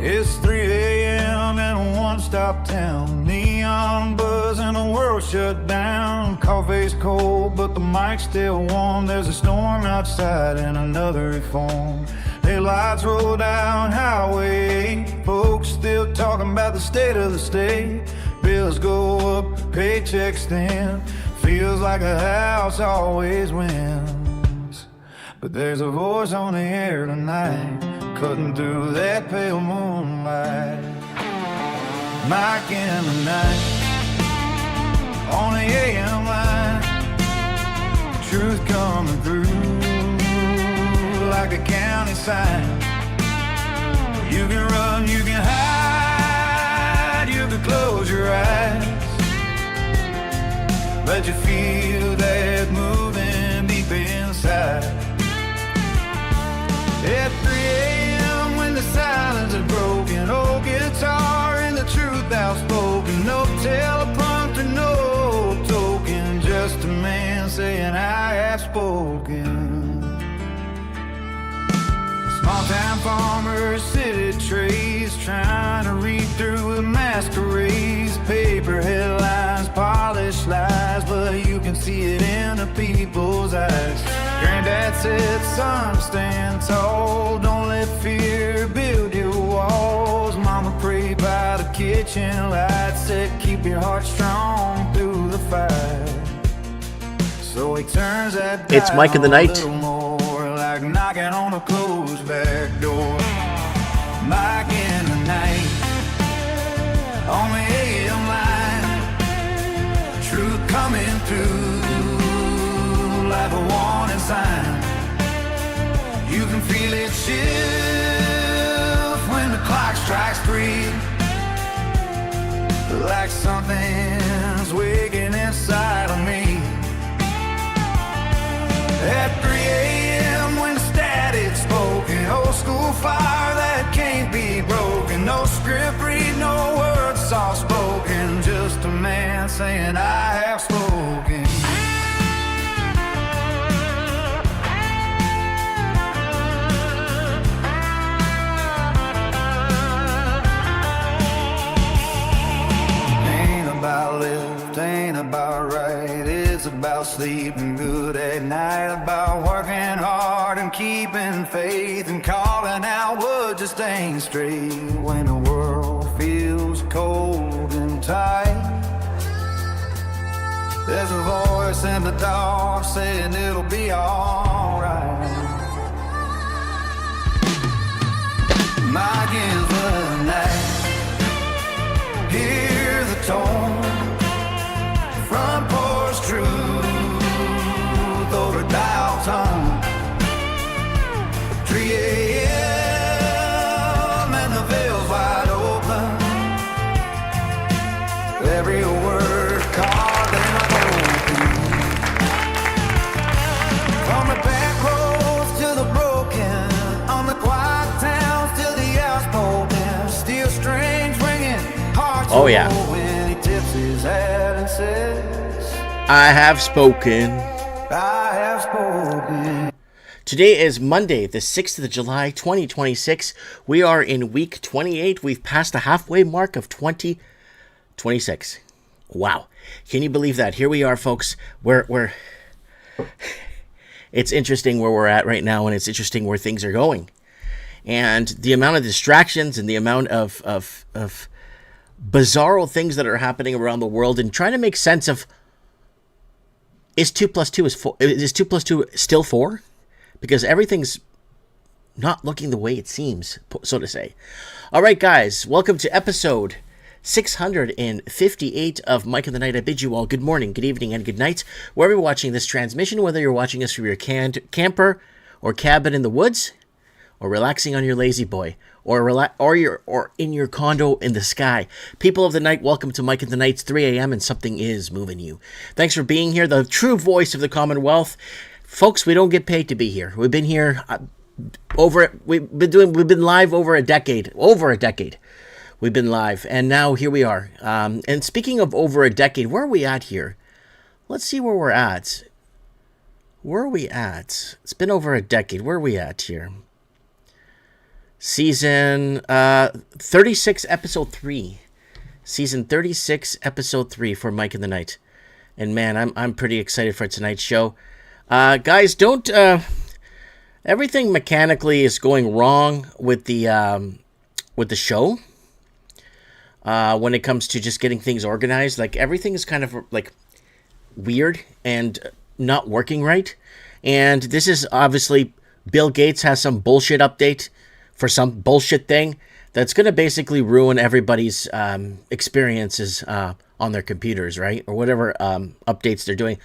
It's 3 a.m. in a one-stop town. Neon buzz and the world shut down. Coffee's cold, but the mic's still warm. There's a storm outside and another reform. Headlights roll down Highway 8. Folks still talking about the state of the state. Bills go up, paychecks thin. Feels like a house always wins. But there's a voice on the air tonight, cutting through that pale moonlight. Mike in the night, on the AM line. Truth coming through like a county sign. You can run, you can hide, you can close your eyes, but you feel that moving deep inside. At 3 a.m. when the silence is broken, old guitar and the truth outspoken. No teleprompter, no token, just a man saying I have spoken. Small-time farmers, city trees, trying to read through the masquerades. Paper headlines, polished lies, but you can see it in the people's eyes. Granddad said, son, stand tall, don't let fear build your walls. Mama prayed by the kitchen light, said keep your heart strong through the fight. So he turns that dial. It's Mike in the Night. Like knocking on a closed back door. Mike in the night, on the AM line. Truth coming through like a warning sign. You can feel it shift when the clock strikes 3. Like something's waking inside of me. At 3 a.m. when the static's spoken, old school fire that can't be broken. No script read, no words soft spoken, just a man saying I have spoken. Ain't about left, ain't about right. It's about sleeping good at night, about working hard and keeping faith, and calling out what just ain't straight when the world feels cold and tight. There's a voice in the dark saying it'll be alright. Mike in the night, hear the tone. Front porch truth over dial tone. 3 a.m. and the veil's wide open. Every word caught and spoken. From the back roads to the broken, on the quiet towns to the outspoken. Steel strings ringing, hearts oh yeah. When he tips his hat and says, I have spoken. I have spoken. Today is Monday, the 6th of July, 2026. We are in week 28. We've passed the halfway mark of 2026. Wow. Can you believe that? Here we are, folks. We're it's interesting where we're at right now, and it's interesting where things are going. And the amount of distractions and the amount of bizarro things that are happening around the world, and trying to make sense of, is 2 plus 2 is 4? Is 2 plus 2 still 4? Because everything's not looking the way it seems, so to say. All right, guys, welcome to episode 658 of Mike in the Night. I bid you all good morning, good evening, and good night, wherever you're watching this transmission, whether you're watching us from your camper or cabin in the woods, or relaxing on your lazy boy, or in your condo in the sky. People of the night, welcome to Mike in the Night's 3 a.m. and something is moving you. Thanks for being here, the true voice of the Commonwealth. Folks, we don't get paid to be here. We've been here we've been live over a decade. We've been live, and now here we are. And speaking of over a decade, where are we at here? Let's see where we're at. Where are we at? It's been over a decade. Where are we at here? season 36, episode 3. Season 36, episode 3 for Mike in the Night. And man, I'm pretty excited for tonight's show. Guys, don't... everything mechanically is going wrong with the show. When it comes to just getting things organized. Like, everything is kind of, like, weird and not working right. And this is obviously... Bill Gates has some bullshit update for some bullshit thing that's going to basically ruin everybody's experiences on their computers, right? Or whatever updates they're doing.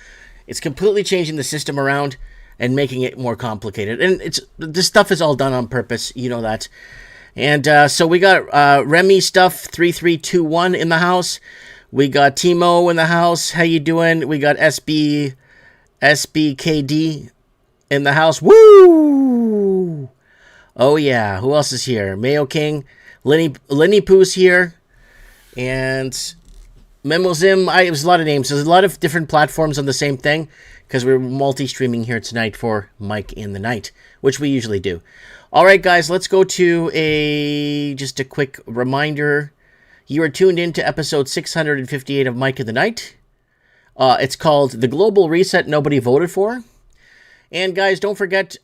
It's completely changing the system around and making it more complicated. And this stuff is all done on purpose. You know that. And so we got Remy Stuff 3321 in the house. We got Timo in the house. How you doing? We got SBKD in the house. Woo! Oh yeah, who else is here? Mayo King, Lenny Poo's here, and Memozim. There's a lot of names. There's a lot of different platforms on the same thing because we're multi-streaming here tonight for Mike in the Night, which we usually do. All right, guys, let's go to just a quick reminder. You are tuned in to episode 658 of Mike in the Night. It's called The Global Reset Nobody Voted For. And guys, don't forget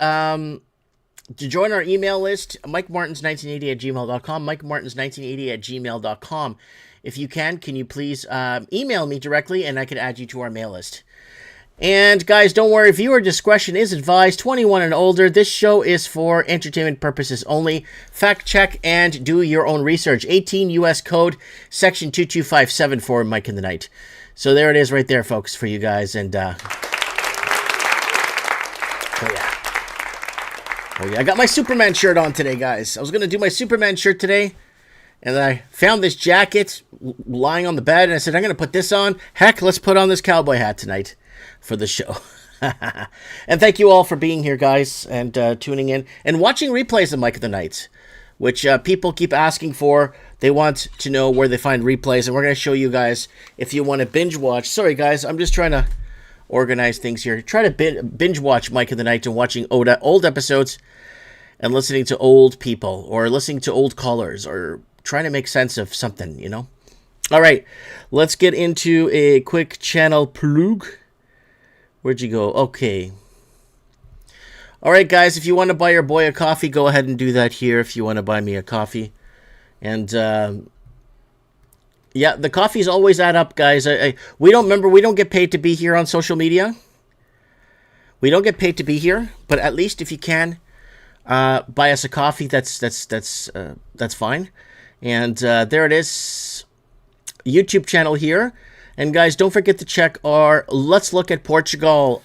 to join our email list, MikeMartins1980@gmail.com, MikeMartins1980@gmail.com. If you can you please email me directly and I can add you to our mail list. And guys, don't worry, viewer discretion is advised, 21 and older. This show is for entertainment purposes only. Fact check and do your own research. 18 U.S. Code, Section 22574 for Mike in the Night. So there it is right there, folks, for you guys. And, Oh yeah, I got my Superman shirt on today, guys. I was going to do my Superman shirt today, and I found this jacket lying on the bed, and I said, I'm going to put this on. Heck, let's put on this cowboy hat tonight for the show. And thank you all for being here, guys, and tuning in, and watching replays of Mike of the Night, which people keep asking for. They want to know where they find replays, and we're going to show you guys if you want to binge watch. Sorry, guys, I'm just trying to organize things here. Try to binge watch Mike of the Night and watching old episodes and listening to old people or listening to old callers or trying to make sense of something, you know? All right, let's get into a quick channel plug. Where'd you go? Okay. All right, guys, if you want to buy your boy a coffee, go ahead and do that here if you want to buy me a coffee. And, yeah, the coffees always add up, guys. We don't get paid to be here on social media. We don't get paid to be here, but at least if you can buy us a coffee, that's fine. And there it is, YouTube channel here. And guys, don't forget to check our Let's Look at Portugal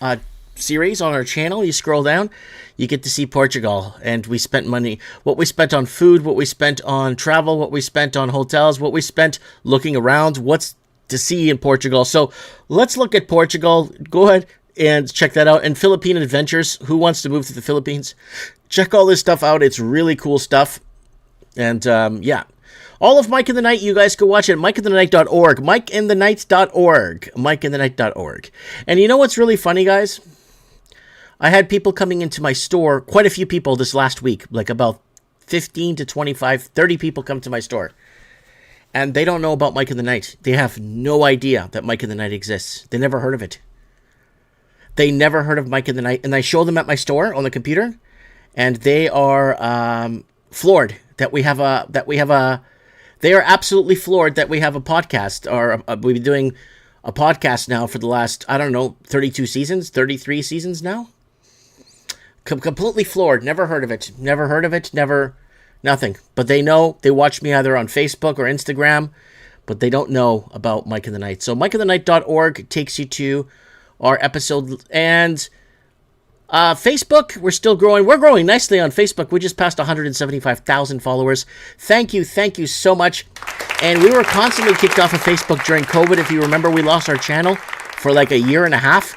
series on our channel. You scroll down, you get to see Portugal, and we spent money, what we spent on food, what we spent on travel, what we spent on hotels, what we spent looking around, what's to see in Portugal. So let's look at Portugal. Go ahead and check that out. And Philippine Adventures, who wants to move to the Philippines? Check all this stuff out. It's really cool stuff. And yeah, all of Mike in the Night, you guys can watch it at MikeInTheNight.org, MikeInTheNight.org, MikeInTheNight.org. And you know what's really funny, guys? I had people coming into my store, quite a few people this last week, like about 15 to 25, 30 people come to my store. And they don't know about Mike in the Night. They have no idea that Mike in the Night exists. They never heard of it. They never heard of Mike in the Night. And I show them at my store on the computer, and they are floored that we have a, they are absolutely floored that we have a podcast, or we've been doing a podcast now for the last, 32 seasons, 33 seasons now. Completely floored. Never heard of it. Nothing. But they know, they watch me either on Facebook or Instagram, but they don't know about Mike in the Night. So MikeInTheNight.org takes you to our episode. And Facebook, we're still growing. We're growing nicely on Facebook. We just passed 175,000 followers. Thank you so much. And we were constantly kicked off of Facebook during COVID. If you remember, we lost our channel for like a year and a half.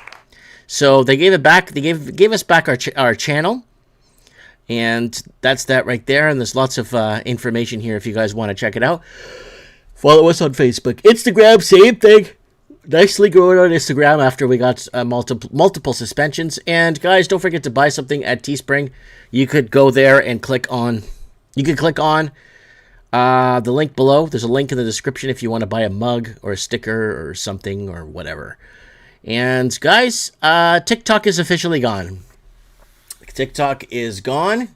So they gave it back. They gave us back our channel. And that's that right there. And there's lots of information here if you guys want to check it out. Follow us on Facebook. Instagram, same thing. Nicely growing on Instagram after we got multiple suspensions. And guys, don't forget to buy something at Teespring. You could go there and click on You can click on the link below. There's a link in the description if you want to buy a mug or a sticker or something or whatever. And guys, TikTok is officially gone. TikTok is gone.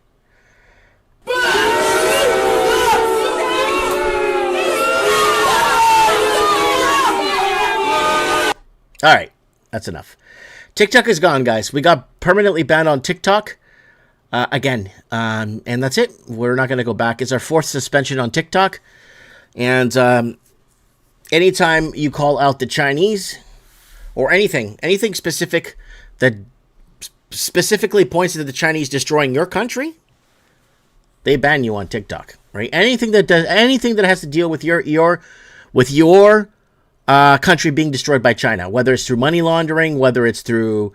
All right, that's enough. TikTok is gone, guys. We got permanently banned on TikTok again, and that's it. We're not going to go back. It's our 4th suspension on TikTok, and anytime you call out the Chinese or anything specific that specifically points to the Chinese destroying your country, they ban you on TikTok. Right? Anything that has to deal with your country being destroyed by China, whether it's through money laundering, whether it's through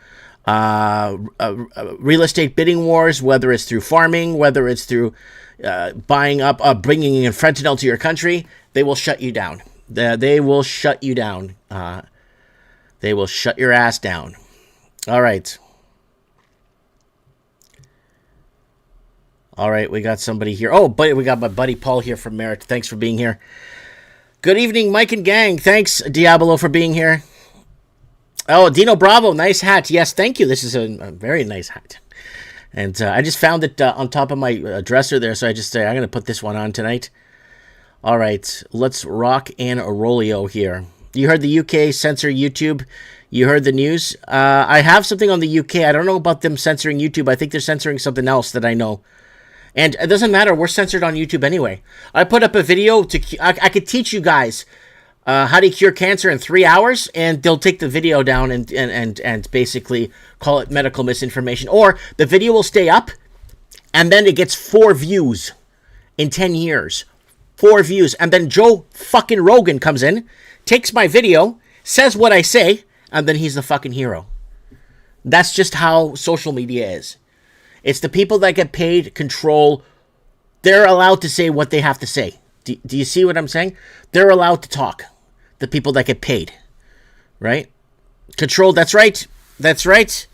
real estate bidding wars, whether it's through farming, whether it's through bringing in fentanyl to your country, they will shut you down. They will shut you down. They will shut your ass down. All right. All right, we got somebody here. Oh, but we got my buddy Paul here from Merit. Thanks for being here. Good evening, Mike and gang. Thanks, Diablo, for being here. Oh, Dino Bravo, nice hat. Yes, thank you. This is a very nice hat. And I just found it on top of my dresser there, so I just I'm going to put this one on tonight. All right, let's rock and rollio here. You heard the UK censor YouTube. You heard the news. I have something on the UK. I don't know about them censoring YouTube. I think they're censoring something else that I know. And it doesn't matter. We're censored on YouTube anyway. I put up a video I could teach you guys how to cure cancer in 3 hours, and they'll take the video down and basically call it medical misinformation. Or the video will stay up, and then it gets 4 views in 10 years. 4 views. And then Joe fucking Rogan comes in, takes my video, says what I say, and then he's the fucking hero. That's just how social media is. It's the people that get paid control. They're allowed to say what they have to say. Do you see what I'm saying? They're allowed to talk. The people that get paid. Right? Control, that's right. That's right.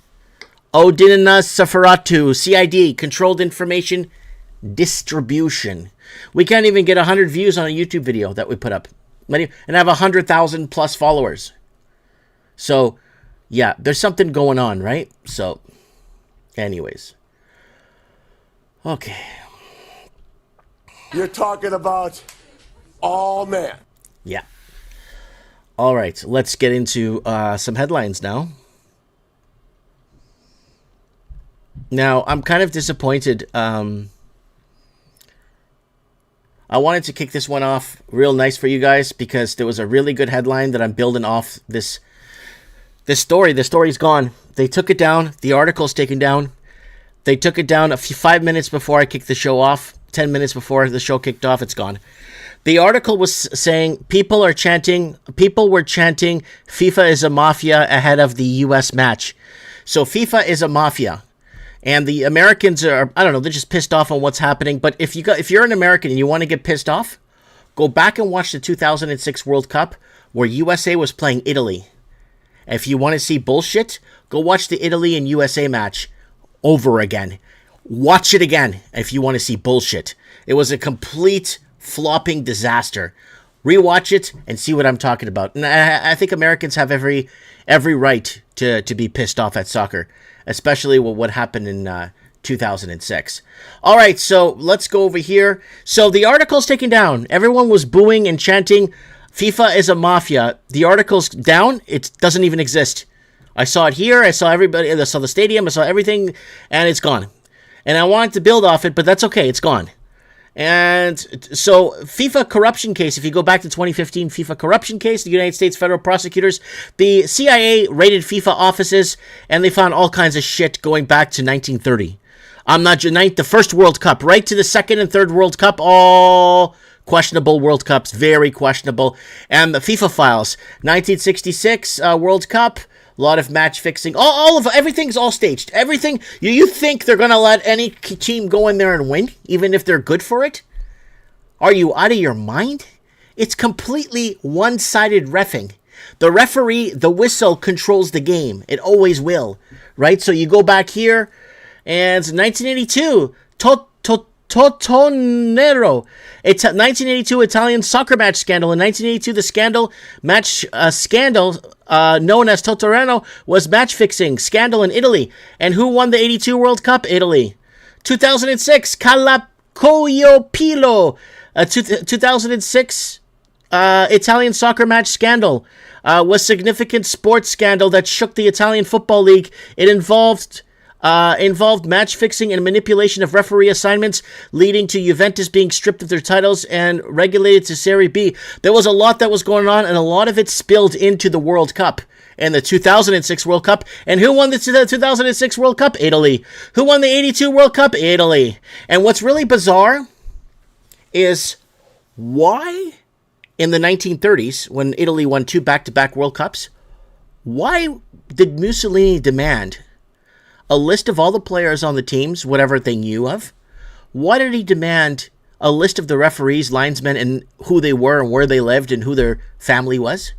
Odinina Safaratu, CID, Controlled Information Distribution. We can't even get 100 views on a YouTube video that we put up. And have 100,000 plus followers. So, yeah, there's something going on, right? So, anyways. Okay. You're talking about all men. Yeah. All right. Let's get into some headlines now. Now, I'm kind of disappointed. I wanted to kick this one off real nice for you guys because there was a really good headline that I'm building off this story. The story's gone. They took it down. The article's taken down. They took it down 5 minutes before I kicked the show off. 10 minutes before the show kicked off, it's gone. The article was saying people were chanting FIFA is a mafia ahead of the U.S. match. So FIFA is a mafia. And the Americans are, I don't know, they're just pissed off on what's happening. But if you're an American and you want to get pissed off, go back and watch the 2006 World Cup where USA was playing Italy. If you want to see bullshit, go watch the Italy and USA match over again. Watch it again if you want to see bullshit. It was a complete flopping disaster. Rewatch it and see what I'm talking about. And I think Americans have every right to be pissed off at soccer, especially with what happened in 2006. All right, so let's go over here. So the article's taken down. Everyone was booing and chanting, FIFA is a mafia. The article's down. It doesn't even exist. I saw it here. I saw everybody. I saw the stadium. I saw everything, and it's gone. And I wanted to build off it, but that's okay. It's gone. And so FIFA corruption case, if you go back to 2015 FIFA corruption case, the United States federal prosecutors, the CIA raided FIFA offices, and they found all kinds of shit going back to 1930. I'm not the first World Cup, right to the second and third World Cup, all questionable World Cups, very questionable. And the FIFA files, 1966 World Cup, a lot of match fixing. Everything's all staged. Everything. You think they're going to let any team go in there and win, even if they're good for it? Are you out of your mind? It's completely one-sided reffing. The referee, the whistle, controls the game. It always will, right? So you go back here, and 1982, Totonero. It's a 1982 Italian soccer match scandal. In 1982, the scandal known as Totoreno was match fixing scandal in Italy. And who won the 82 World Cup? Italy. 2006, Calacoiopilo. 2006 Italian soccer match scandal was significant sports scandal that shook the Italian Football League. It involved match fixing and manipulation of referee assignments, leading to Juventus being stripped of their titles and relegated to Serie B. There was a lot that was going on, and a lot of it spilled into the World Cup and the 2006 World Cup. And who won the 2006 World Cup? Italy. Who won the 82 World Cup? Italy. And what's really bizarre is why in the 1930s, when Italy won 2 back-to-back World Cups, why did Mussolini demand a list of all the players on the teams, whatever they knew of? Why did he demand a list of the referees, linesmen, and who they were and where they lived and who their family was?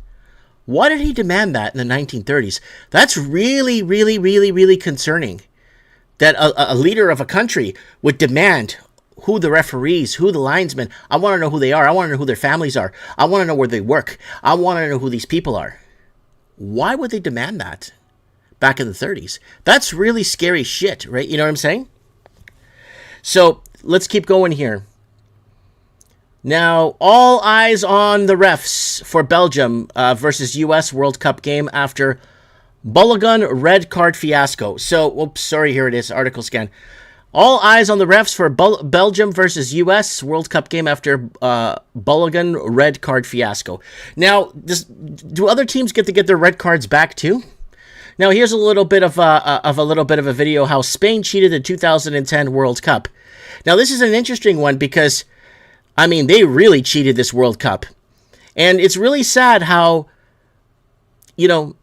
Why did he demand that in the 1930s? That's really, really, really, really concerning that a leader of a country would demand who the referees, who the linesmen. I want to know who they are. I want to know who their families are. I want to know where they work. I want to know who these people are. Why would they demand that back in the 30s? That's really scary shit, right? You know what I'm saying? So let's keep going here. Now, all eyes on the refs for Belgium versus U.S. World Cup game after Balogun red card fiasco. So, oops, sorry, here it is, article scan. All eyes on the refs for Belgium versus U.S. World Cup game after Balogun red card fiasco. Now, do other teams get to get their red cards back too? Now, here's a little bit of a video how Spain cheated the 2010 World Cup. Now, this is an interesting one because, I mean, they really cheated this World Cup, and it's really sad how, you know,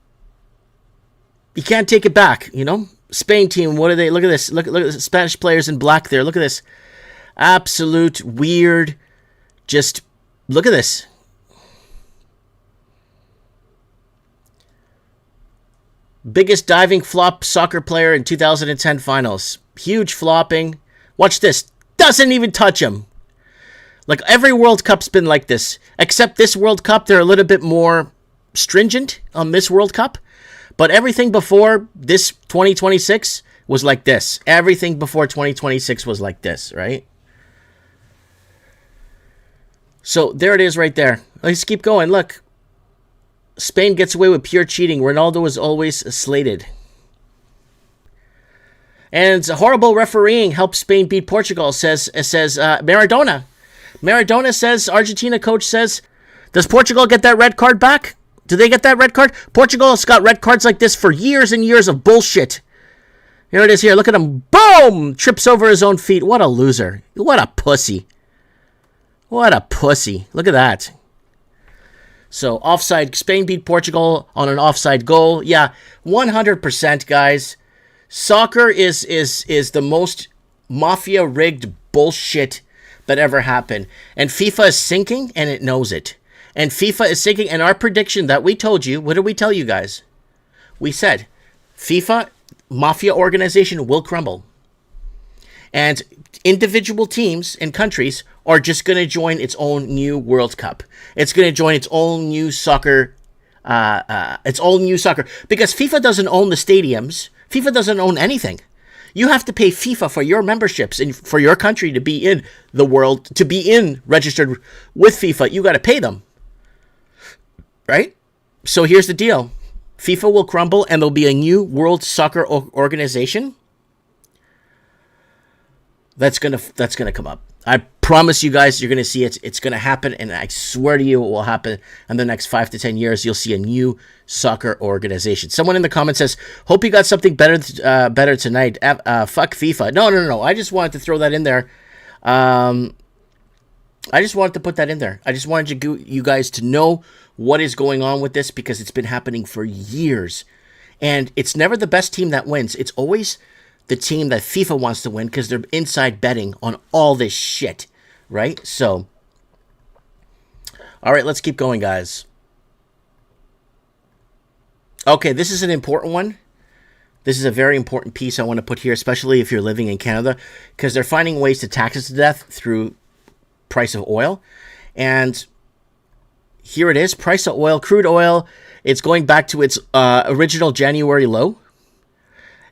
you can't take it back. You know. Spain team, what are they? Look at this. Look at the Spanish players in black there. Look at this. Absolute weird. Just look at this. Biggest diving flop soccer player in 2010 finals. Huge flopping. Watch this. Doesn't even touch him. Like every World Cup's been like this. Except this World Cup, they're a little bit more stringent on this World Cup. But everything before this 2026 was like this. Everything before 2026 was like this, right? So there it is right there. Let's keep going. Look. Spain gets away with pure cheating. Ronaldo is always slated. And horrible refereeing helps Spain beat Portugal, says Maradona. Maradona says, Argentina coach says, does Portugal get that red card back? Do they get that red card? Portugal has got red cards like this for years and years of bullshit. Here it is here. Look at him. Boom! Trips over his own feet. What a loser. What a pussy. What a pussy. Look at that. So, offside. Spain beat Portugal on an offside goal. Yeah, 100%, guys. Soccer is the most mafia-rigged bullshit that ever happened. And FIFA is sinking, and it knows it. And FIFA is sinking, and our prediction that we told you, what did we tell you guys? We said, FIFA, mafia organization, will crumble. And individual teams and countries are just going to join its own new World Cup. It's going to join its own new soccer, Because FIFA doesn't own the stadiums. FIFA doesn't own anything. You have to pay FIFA for your memberships and for your country to be in the world, to be registered with FIFA. You got to pay them. Right? So here's the deal. FIFA will crumble and there'll be a new World Soccer Organization that's gonna come up. I promise you guys, you're gonna see it. It's gonna happen, and I swear to you, it will happen in the next 5 to 10 years. You'll see a new soccer organization. Someone in the comments says, "Hope you got something better tonight." Fuck FIFA. No. I just wanted to throw that in there. I just wanted to put that in there. I just wanted you guys to know what is going on with this, because it's been happening for years. And it's never the best team that wins. It's always the team that FIFA wants to win, because they're inside betting on all this shit, right? So, all right, let's keep going, guys. Okay, this is an important one. This is a very important piece I want to put here, especially if you're living in Canada, because they're finding ways to tax us to death through price of oil. And here it is, price of oil, crude oil. It's going back to its original January low.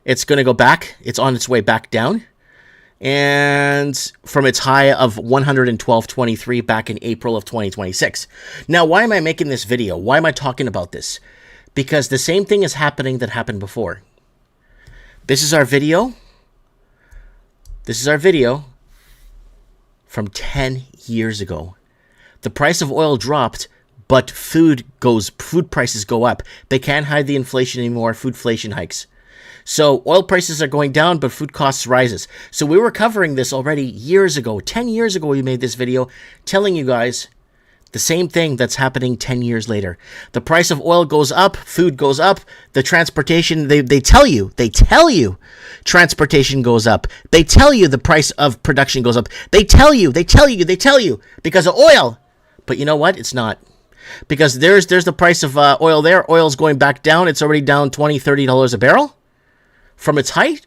It's going to go back. It's on its way back down. And from its high of 112.23 back in April of 2026. Now, why am I making this video? Why am I talking about this? Because the same thing is happening that happened before. This is our video. This is our video from 10 years ago. The price of oil dropped, but food prices go up. They can't hide the inflation anymore. Foodflation hikes. So oil prices are going down, but food costs rises. So we were covering this already years ago. 10 years ago, we made this video telling you guys the same thing that's happening 10 years later. The price of oil goes up, food goes up, the transportation, they tell you, transportation goes up. They tell you the price of production goes up. They tell you, because of oil. But you know what? It's not. Because there's the price of oil there. Oil's going back down. It's already down $20, $30 a barrel from its height.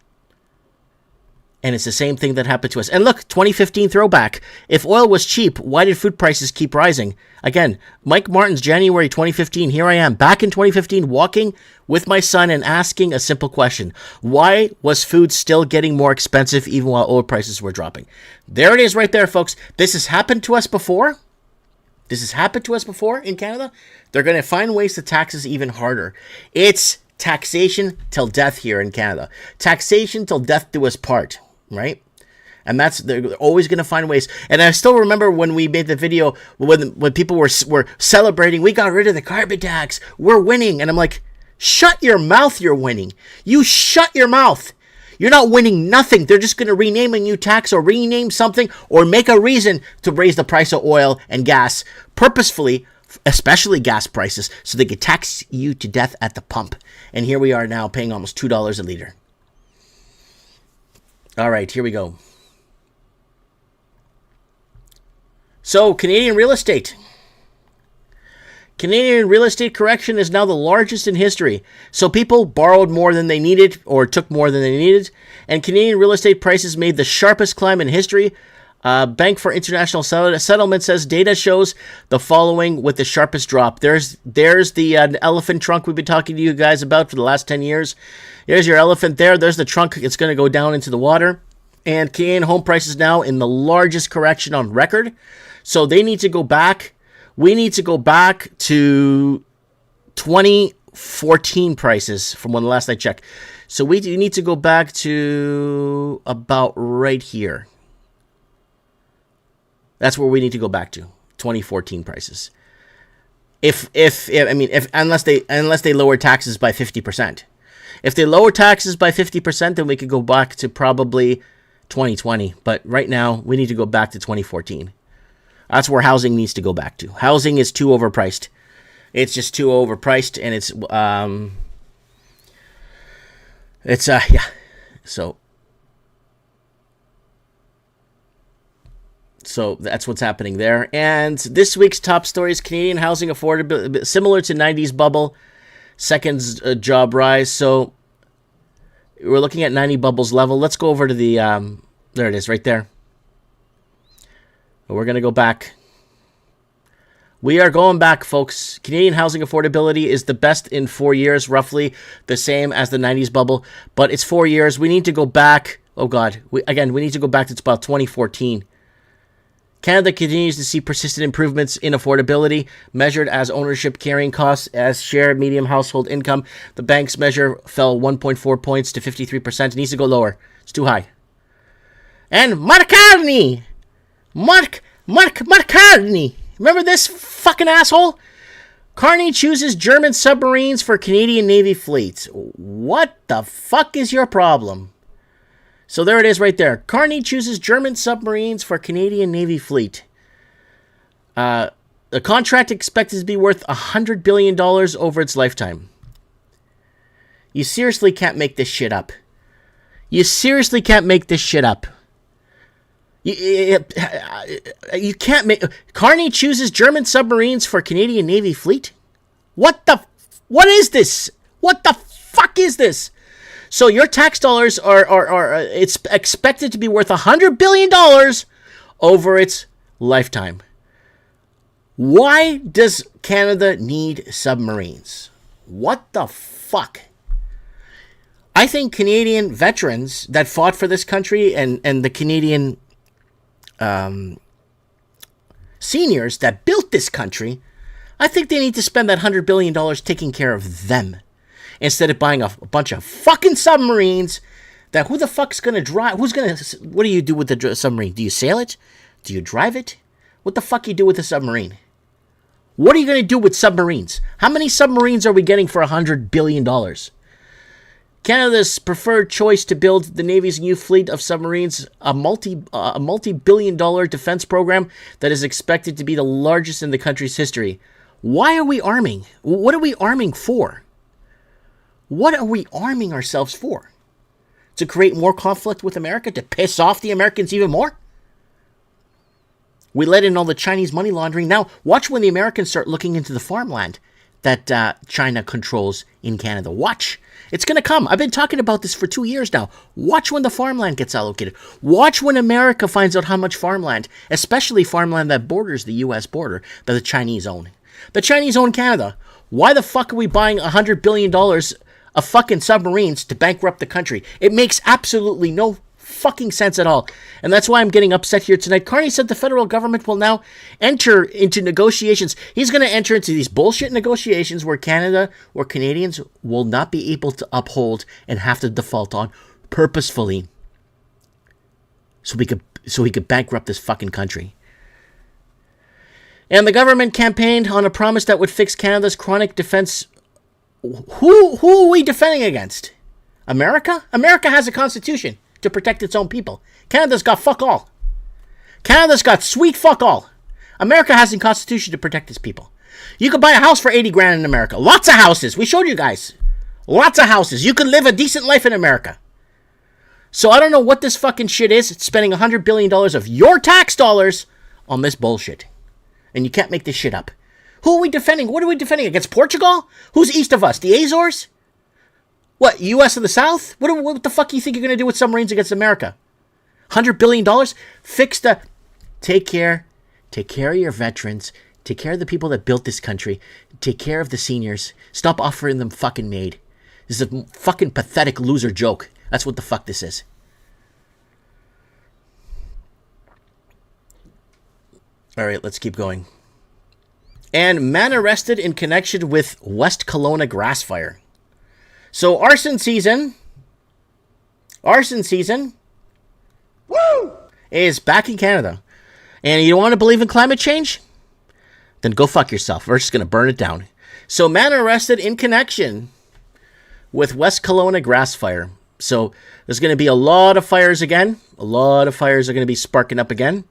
And it's the same thing that happened to us. And look, 2015 throwback. If oil was cheap, why did food prices keep rising? Again, Mike Martin's January 2015. Here I am, back in 2015, walking with my son and asking a simple question. Why was food still getting more expensive even while oil prices were dropping? There it is right there, folks. This has happened to us before. This has happened to us before in Canada. They're going to find ways to tax us even harder. It's taxation till death here in Canada. Taxation till death do us part. Right? And they're always going to find ways. And I still remember when we made the video, when people were celebrating, we got rid of the carbon tax, we're winning. And I'm like, shut your mouth, you're winning. You shut your mouth. You're not winning nothing. They're just going to rename a new tax or rename something or make a reason to raise the price of oil and gas purposefully, especially gas prices, so they could tax you to death at the pump. And here we are now paying almost $2 a liter. All right, here we go. So, Canadian real estate. Canadian real estate correction is now the largest in history. So people borrowed more than they needed or took more than they needed. And Canadian real estate prices made the sharpest climb in history. Bank for International Settlement says data shows the following with the sharpest drop. There's the elephant trunk we've been talking to you guys about for the last 10 years. There's your elephant there. There's the trunk. It's going to go down into the water. And Canadian home prices now in the largest correction on record. So they need to go back. We need to go back to 2014 prices from when the last I checked. So we need to go back to about right here. That's where we need to go back to, 2014 prices. Unless they lower taxes by 50%. If they lower taxes by 50%, then we could go back to probably 2020. But right now, we need to go back to 2014. That's where housing needs to go back to. Housing is too overpriced. It's just too overpriced, and So that's what's happening there. And this week's top story is Canadian housing affordability, similar to 90s bubble, second job rise. So we're looking at 90 bubbles level. Let's go over to the, there it is right there. We're going to go back. We are going back, folks. Canadian housing affordability is the best in 4 years, roughly the same as the 90s bubble, but it's 4 years. We need to go back. Oh, God. We need to go back to about 2014. Canada continues to see persistent improvements in affordability, measured as ownership carrying costs as share medium household income. The bank's measure fell 1.4 points to 53%. It needs to go lower. It's too high. And Mark Carney! Mark Carney! Remember this fucking asshole? Carney chooses German submarines for Canadian Navy fleet. What the fuck is your problem? So there it is right there. Carney chooses German submarines for Canadian Navy fleet. The contract expected to be worth $100 billion over its lifetime. You seriously can't make this shit up. You seriously can't make this shit up. You can't make... Carney chooses German submarines for Canadian Navy fleet? What is this? What the fuck is this? So your tax dollars are it's expected to be worth $100 billion over its lifetime. Why does Canada need submarines? What the fuck? I think Canadian veterans that fought for this country and the Canadian seniors that built this country, I think they need to spend that $100 billion taking care of them instead of buying a bunch of fucking submarines that who the fuck's going to drive? What do you do with the submarine? Do you sail it? Do you drive it? What the fuck you do with a submarine? What are you going to do with submarines? How many submarines are we getting for $100 billion? Canada's preferred choice to build the Navy's new fleet of submarines, a multi-billion-dollar defense program that is expected to be the largest in the country's history. Why are we arming? What are we arming for? What are we arming ourselves for? To create more conflict with America? To piss off the Americans even more? We let in all the Chinese money laundering. Now, watch when the Americans start looking into the farmland that China controls in Canada. Watch. It's going to come. I've been talking about this for 2 years now. Watch when the farmland gets allocated. Watch when America finds out how much farmland, especially farmland that borders the U.S. border, that the Chinese own. The Chinese own Canada. Why the fuck are we buying $100 billion of fucking submarines to bankrupt the country? It makes absolutely no fucking sense at all. And that's why I'm getting upset here tonight. Carney said the federal government will now enter into negotiations. He's going to enter into these bullshit negotiations where Canadians will not be able to uphold and have to default on purposefully so he could bankrupt this fucking country. And the government campaigned on a promise that would fix Canada's chronic defense. Who are we defending against? America? America has a constitution to protect its own people. Canada's got fuck all. Canada's got sweet fuck all. America has a constitution to protect its people. You could buy a house for 80 grand in America. Lots of houses. We showed you guys. Lots of houses. You could live a decent life in America. So I don't know what this fucking shit is. It's spending $100 billion of your tax dollars on this bullshit. And you can't make this shit up. Who are we defending? What are we defending against? Portugal? Who's east of us? The Azores? What, U.S. of the South? What the fuck do you think you're going to do with submarines against America? $100 billion? Fix the... Take care of your veterans. Take care of the people that built this country. Take care of the seniors. Stop offering them fucking aid. This is a fucking pathetic loser joke. That's what the fuck this is. All right, let's keep going. And man arrested in connection with West Kelowna grass fire. So arson season Woo! Is back in Canada. And you don't want to believe in climate change? Then go fuck yourself. We're just going to burn it down. So man arrested in connection with West Kelowna grass fire. So there's going to be a lot of fires again. A lot of fires are going to be sparking up again.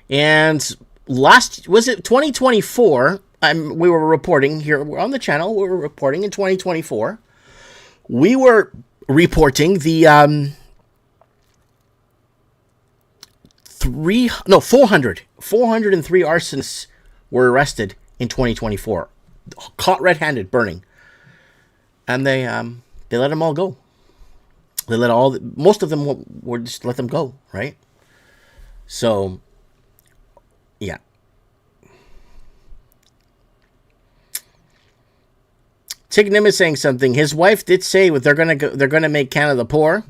And was it 2024? We were reporting here on the channel. We were reporting in 2024. We were reporting the 403 arsonists were arrested in 2024, caught red-handed burning, and they let them all go. They let most of them were just let them go, right? So, yeah. Tig Nim is saying something. His wife did say they're gonna make Canada poor.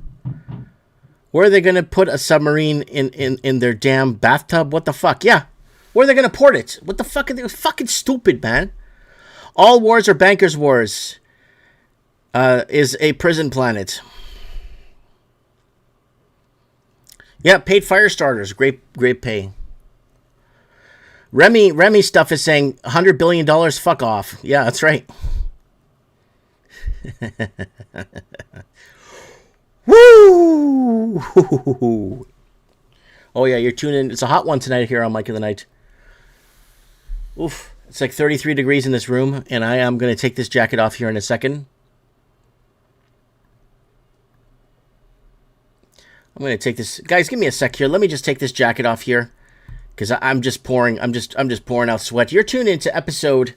Where are they gonna put a submarine in their damn bathtub? What the fuck? Yeah. Where are they gonna port it? What the fuck? Are they fucking stupid, man? All wars are bankers' wars. Is a prison planet. Yeah, paid fire starters. Great pay. Remy stuff is saying $100 billion. Fuck off. Yeah, that's right. Woo! Oh yeah, you're tuning in. It's a hot one tonight here on Mike of the Night. Oof. It's like 33 degrees in this room, and I am going to take this jacket off here in a second. I'm going to take this... Guys, give me a sec here. Let me just take this jacket off here, because I'm just pouring out sweat. You're tuned into episode...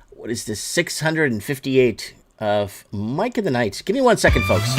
What is this? 658 of Mike of the Night. Give me 1 second, folks.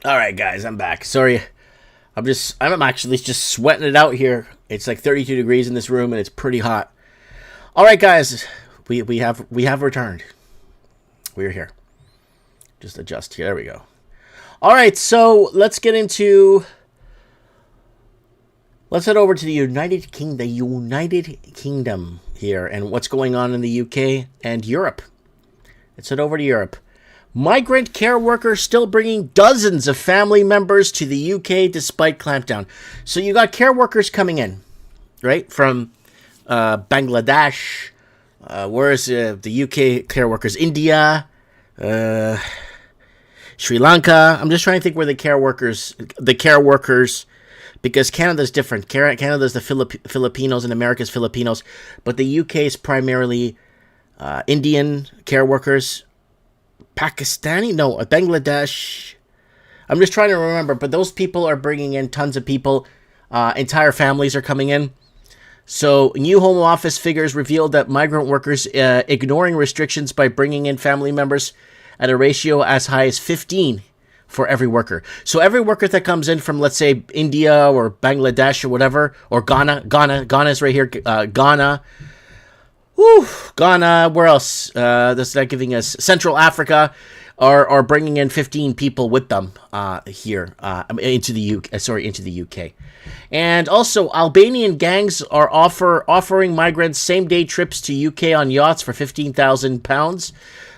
All right, guys, I'm back. Sorry, I'm actually just sweating it out here. It's like 32 degrees in this room, and it's pretty hot. All right, guys, we have returned. We're here. Just adjust here. There we go. All right, so let's head over to the United Kingdom here, and what's going on in the UK and Europe. Let's head over to Europe. Migrant care workers still bringing dozens of family members to the UK despite clampdown. So you got care workers coming in, right, from Bangladesh. Where's the UK care workers? India, Sri Lanka. I'm just trying to think where the care workers, because Canada's different. Canada's the Filipinos and America's Filipinos, but the UK is primarily Indian care workers. Pakistani? No, Bangladesh. I'm just trying to remember, but those people are bringing in tons of people. Entire families are coming in. So, new Home Office figures revealed that migrant workers ignoring restrictions by bringing in family members at a ratio as high as 15 for every worker. So, every worker that comes in from, let's say, India or Bangladesh or whatever, or Ghana is right here, Ghana, where else? That's not giving us Central Africa, are bringing in 15 people with them here into the UK. And also, Albanian gangs are offering migrants same-day trips to UK on yachts for £15,000.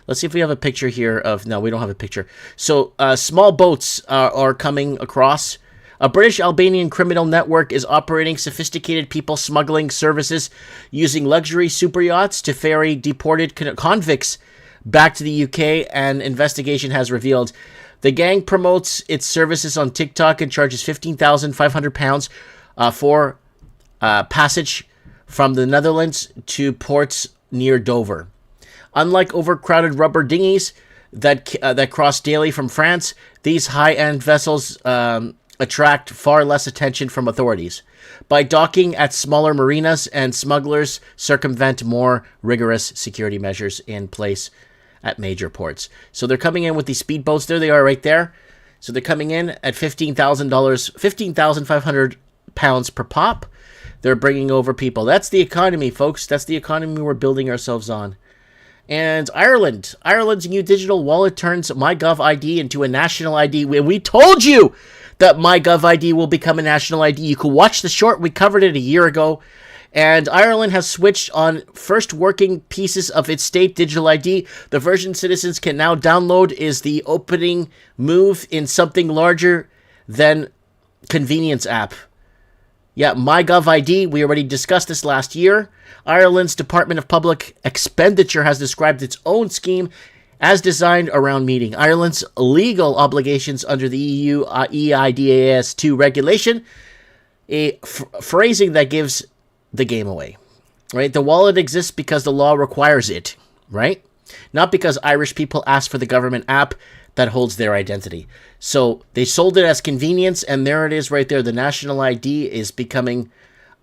Let's see if we have a picture here of... No, we don't have a picture. So, small boats are coming across. A British Albanian criminal network is operating sophisticated people smuggling services using luxury super yachts to ferry deported convicts back to the UK, and investigation has revealed the gang promotes its services on TikTok and charges £15,500 for passage from the Netherlands to ports near Dover. Unlike overcrowded rubber dinghies that cross daily from France, these high-end vessels attract far less attention from authorities. By docking at smaller marinas, and smugglers circumvent more rigorous security measures in place at major ports. So they're coming in with these speedboats. There they are right there. So they're coming in at £15,500 per pop. They're bringing over people. That's the economy, folks. That's the economy we're building ourselves on. And Ireland's new digital wallet turns MyGov ID into a national ID. We told you that MyGov ID will become a national ID. You can watch the short. We covered it a year ago. And Ireland has switched on first working pieces of its state digital ID. The version citizens can now download is the opening move in something larger than convenience app. Yeah, MyGov ID, we already discussed this last year. Ireland's Department of Public Expenditure has described its own scheme as designed around meeting Ireland's legal obligations under the EU EIDAS 2 regulation, a phrasing that gives the game away, right? The wallet exists because the law requires it, right? Not because Irish people asked for the government app that holds their identity. So they sold it as convenience, and there it is right there. The national ID is becoming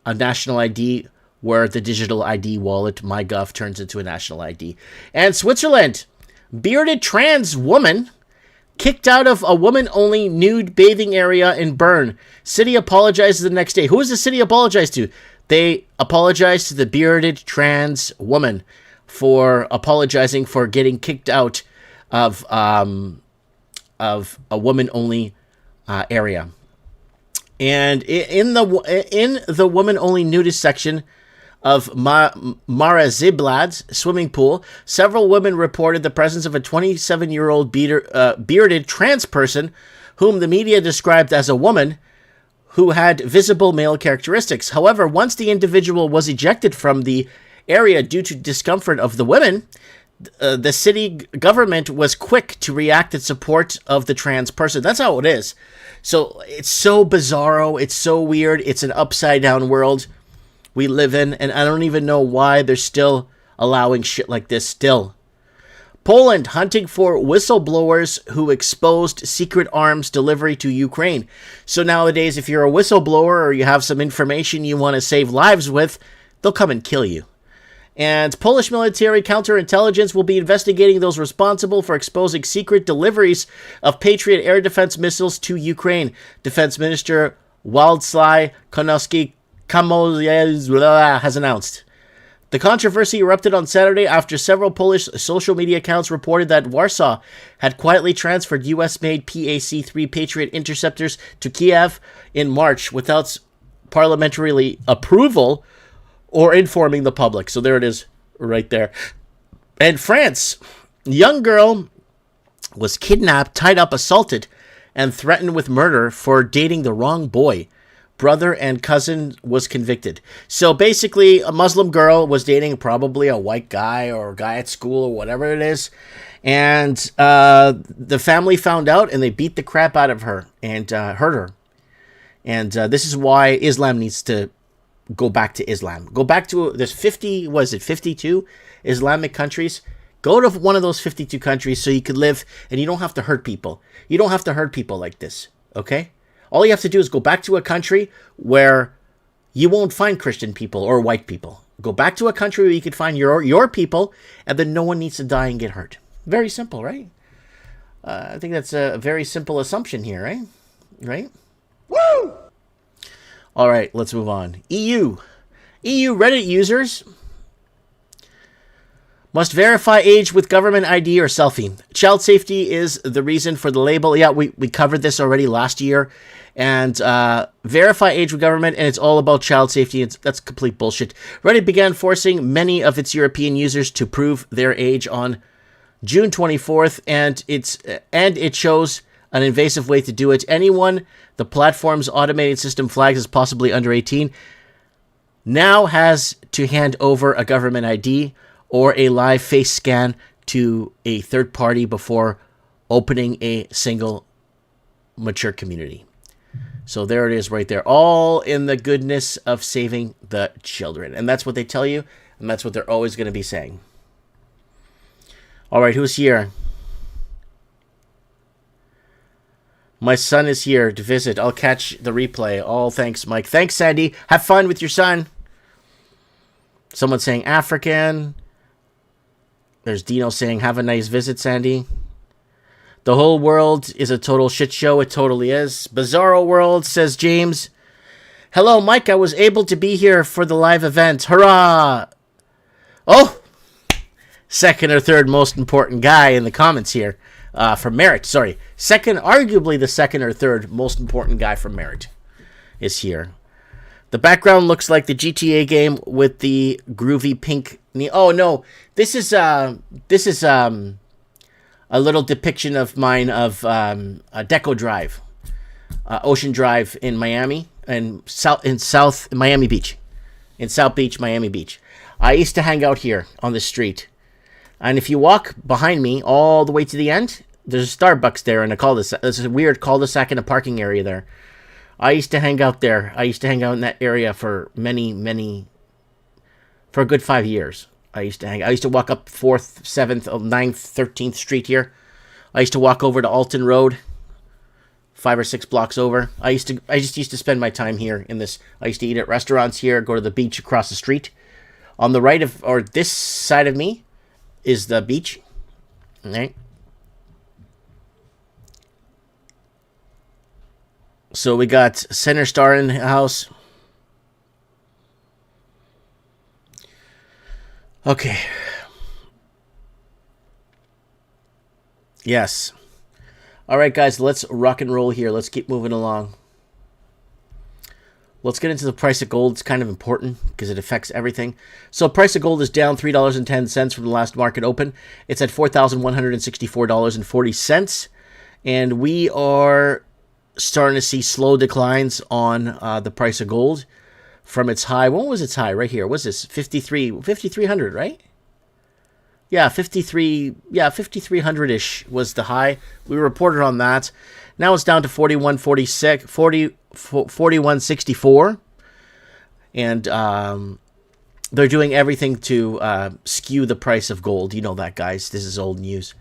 a national ID where the digital ID wallet, MyGov, turns into a national ID. And Switzerland Bearded trans woman kicked out of a woman-only nude bathing area in Bern. City apologizes the next day. Who does the city apologize to? They apologize to the bearded trans woman for apologizing for getting kicked out of a woman-only area. And in the woman-only nudist section of Mara Ziblad's swimming pool, several women reported the presence of a 27-year-old bearded trans person whom the media described as a woman who had visible male characteristics. However, once the individual was ejected from the area due to discomfort of the women, the city government was quick to react in support of the trans person. That's how it is. So it's so bizarro. It's so weird. It's an upside-down world we live in, and I don't even know why they're still allowing shit like this still. Poland hunting for whistleblowers who exposed secret arms delivery to Ukraine. So nowadays, if you're a whistleblower or you have some information you want to save lives with, they'll come and kill you. And Polish military counterintelligence will be investigating those responsible for exposing secret deliveries of Patriot air defense missiles to Ukraine. Defense Minister Władysław Kamolewski has announced. The controversy erupted on Saturday after several Polish social media accounts reported that Warsaw had quietly transferred US-made PAC-3 Patriot interceptors to Kiev in March without parliamentary approval or informing the public. So there it is right there. And France, young girl was kidnapped, tied up, assaulted, and threatened with murder for dating the wrong boy. Brother and cousin was convicted. So basically, a Muslim girl was dating probably a white guy or a guy at school or whatever it is. And the family found out and they beat the crap out of her and hurt her. And this is why Islam needs to go back to Islam. Go back to, there's 52 Islamic countries. Go to one of those 52 countries so you could live and you don't have to hurt people. You don't have to hurt people like this, okay? All you have to do is go back to a country where you won't find Christian people or white people. Go back to a country where you can find your people, and then no one needs to die and get hurt. Very simple, right? I think that's a very simple assumption here, right? Right? Woo! All right, let's move on. EU Reddit users must verify age with government ID or selfie. Child safety is the reason for the label. Yeah, we covered this already last year. And verify age with government, and it's all about child safety. That's complete bullshit. Reddit began forcing many of its European users to prove their age on June 24th, and it chose an invasive way to do it. Anyone the platform's automated system flags as possibly under 18 now has to hand over a government ID or a live face scan to a third party before opening a single mature community. So there it is right there. All in the goodness of saving the children. And that's what they tell you, and that's what they're always going to be saying. All right, who's here? My son is here to visit. I'll catch the replay. Oh, thanks, Mike. Thanks, Sandy. Have fun with your son. Someone saying African. There's Dino saying, have a nice visit, Sandy. The whole world is a total shit show. It totally is. Bizarro world, says James. Hello, Mike. I was able to be here for the live event. Hurrah! Oh! Second or third most important guy in the comments here. For Merit, sorry. Arguably the second or third most important guy from Merit is here. The background looks like the GTA game with the groovy pink. Oh no, this is a little depiction of mine of Deco Drive, Ocean Drive in Miami, in South Miami Beach, in South Beach, Miami Beach. I used to hang out here on the street, and if you walk behind me all the way to the end, there's a Starbucks there and a cul-de-sac. There's a weird cul-de-sac and a parking area there. I used to hang out there. I used to hang out in that area for for a good 5 years. I used to walk up 4th, 7th, 9th, 13th Street here. I used to walk over to Alton Road, 5 or 6 blocks over. I just used to spend my time here in this. I used to eat at restaurants here, go to the beach across the street. On the right of, or this side of me, is the beach. Right? So we got Center Star in the house. Okay. Yes. All right, guys, let's rock and roll here. Let's keep moving along. Let's get into the price of gold. It's kind of important because it affects everything. So price of gold is down $3.10 from the last market open. It's at $4,164.40. And we are starting to see slow declines on the price of gold from its high. When was its high? Right here. What's this? 5,300, right? Yeah, 5,300-ish was the high. We reported on that. Now it's down to 4164. And they're doing everything to skew the price of gold. You know that, guys. This is old news.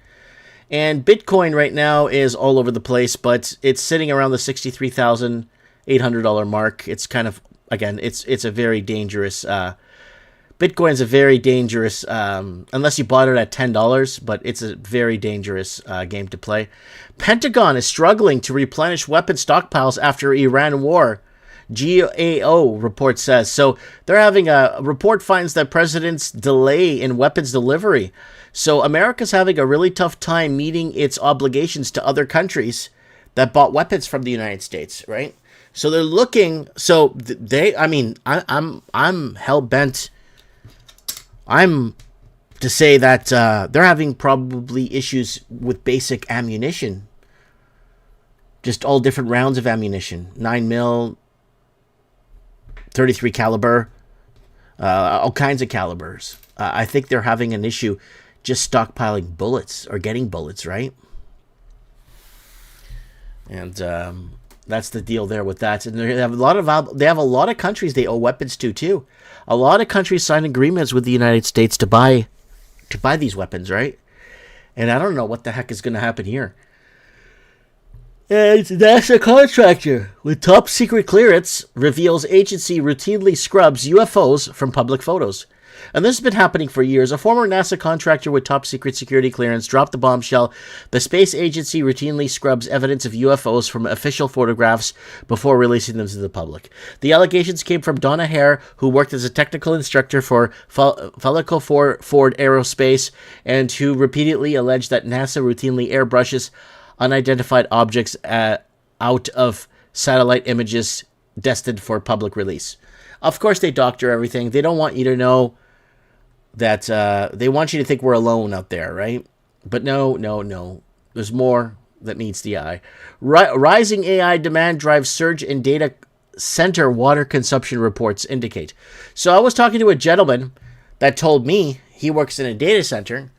And Bitcoin right now is all over the place, but it's sitting around the $63,800 mark. It's kind of, again, it's a very dangerous... Bitcoin's a very dangerous, unless you bought it at $10, but it's a very dangerous game to play. Pentagon is struggling to replenish weapon stockpiles after Iran war. GAO report says. So they're having a report finds that president's delay in weapons delivery. So America's having a really tough time meeting its obligations to other countries that bought weapons from the United States, right? So they're looking, so they, I mean, I'm hell-bent. I'm to say that they're having probably issues with basic ammunition. Just all different rounds of ammunition. 9mm, 33 caliber, all kinds of calibers. I think they're having an issue just stockpiling bullets or getting bullets, right? And that's the deal there with that. And they have a lot of countries they owe weapons to too. A lot of countries signed agreements with the United States to buy these weapons, right? And I don't know what the heck is going to happen here. And NASA contractor with top secret clearance reveals agency routinely scrubs UFOs from public photos. And this has been happening for years. A former NASA contractor with top secret security clearance dropped the bombshell. The space agency routinely scrubs evidence of UFOs from official photographs before releasing them to the public. The allegations came from Donna Hare, who worked as a technical instructor for Falco Ford Aerospace, and who repeatedly alleged that NASA routinely airbrushes unidentified objects out of satellite images destined for public release. Of course, they doctor everything. They don't want you to know that they want you to think we're alone out there, right? But no. There's more that meets the eye. Rising AI demand drives surge in data center water consumption, reports indicate. So I was talking to a gentleman that told me he works in a data center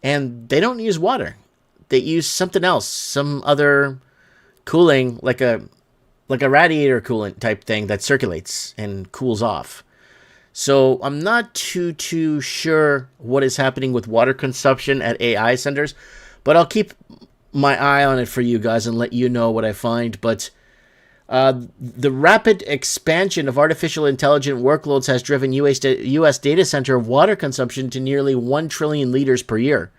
and they don't use water. They use something else, some other cooling, like a radiator coolant type thing that circulates and cools off. So I'm not too sure what is happening with water consumption at AI centers, but I'll keep my eye on it for you guys and let you know what I find. But the rapid expansion of artificial intelligence workloads has driven U.S. data center water consumption to nearly 1 trillion liters per year.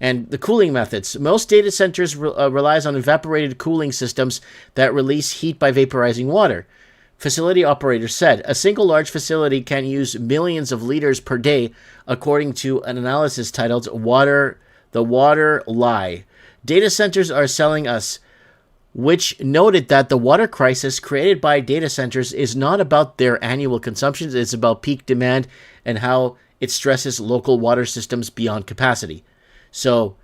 And the cooling methods. Most data centers relies on evaporated cooling systems that release heat by vaporizing water. Facility operators said a single large facility can use millions of liters per day, according to an analysis titled The Water Lie. Data centers are selling us, which noted that the water crisis created by data centers is not about their annual consumptions, it's about peak demand and how it stresses local water systems beyond capacity. So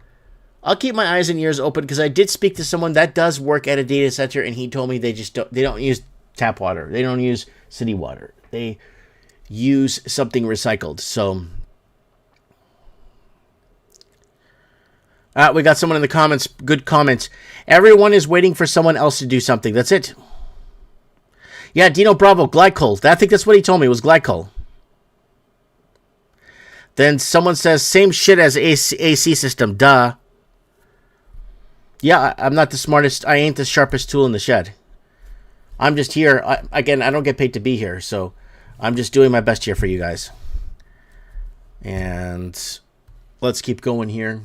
I'll keep my eyes and ears open because I did speak to someone that does work at a data center and he told me they don't use tap water. They don't use city water. They use something recycled. So we got someone in the comments. Good comments. Everyone is waiting for someone else to do something. That's it. Yeah, Dino Bravo, glycol. I think that's what he told me was glycol. Then someone says, same shit as AC system. Duh. Yeah, I'm not the smartest. I ain't the sharpest tool in the shed. I'm just here. I don't get paid to be here. So I'm just doing my best here for you guys. And let's keep going here.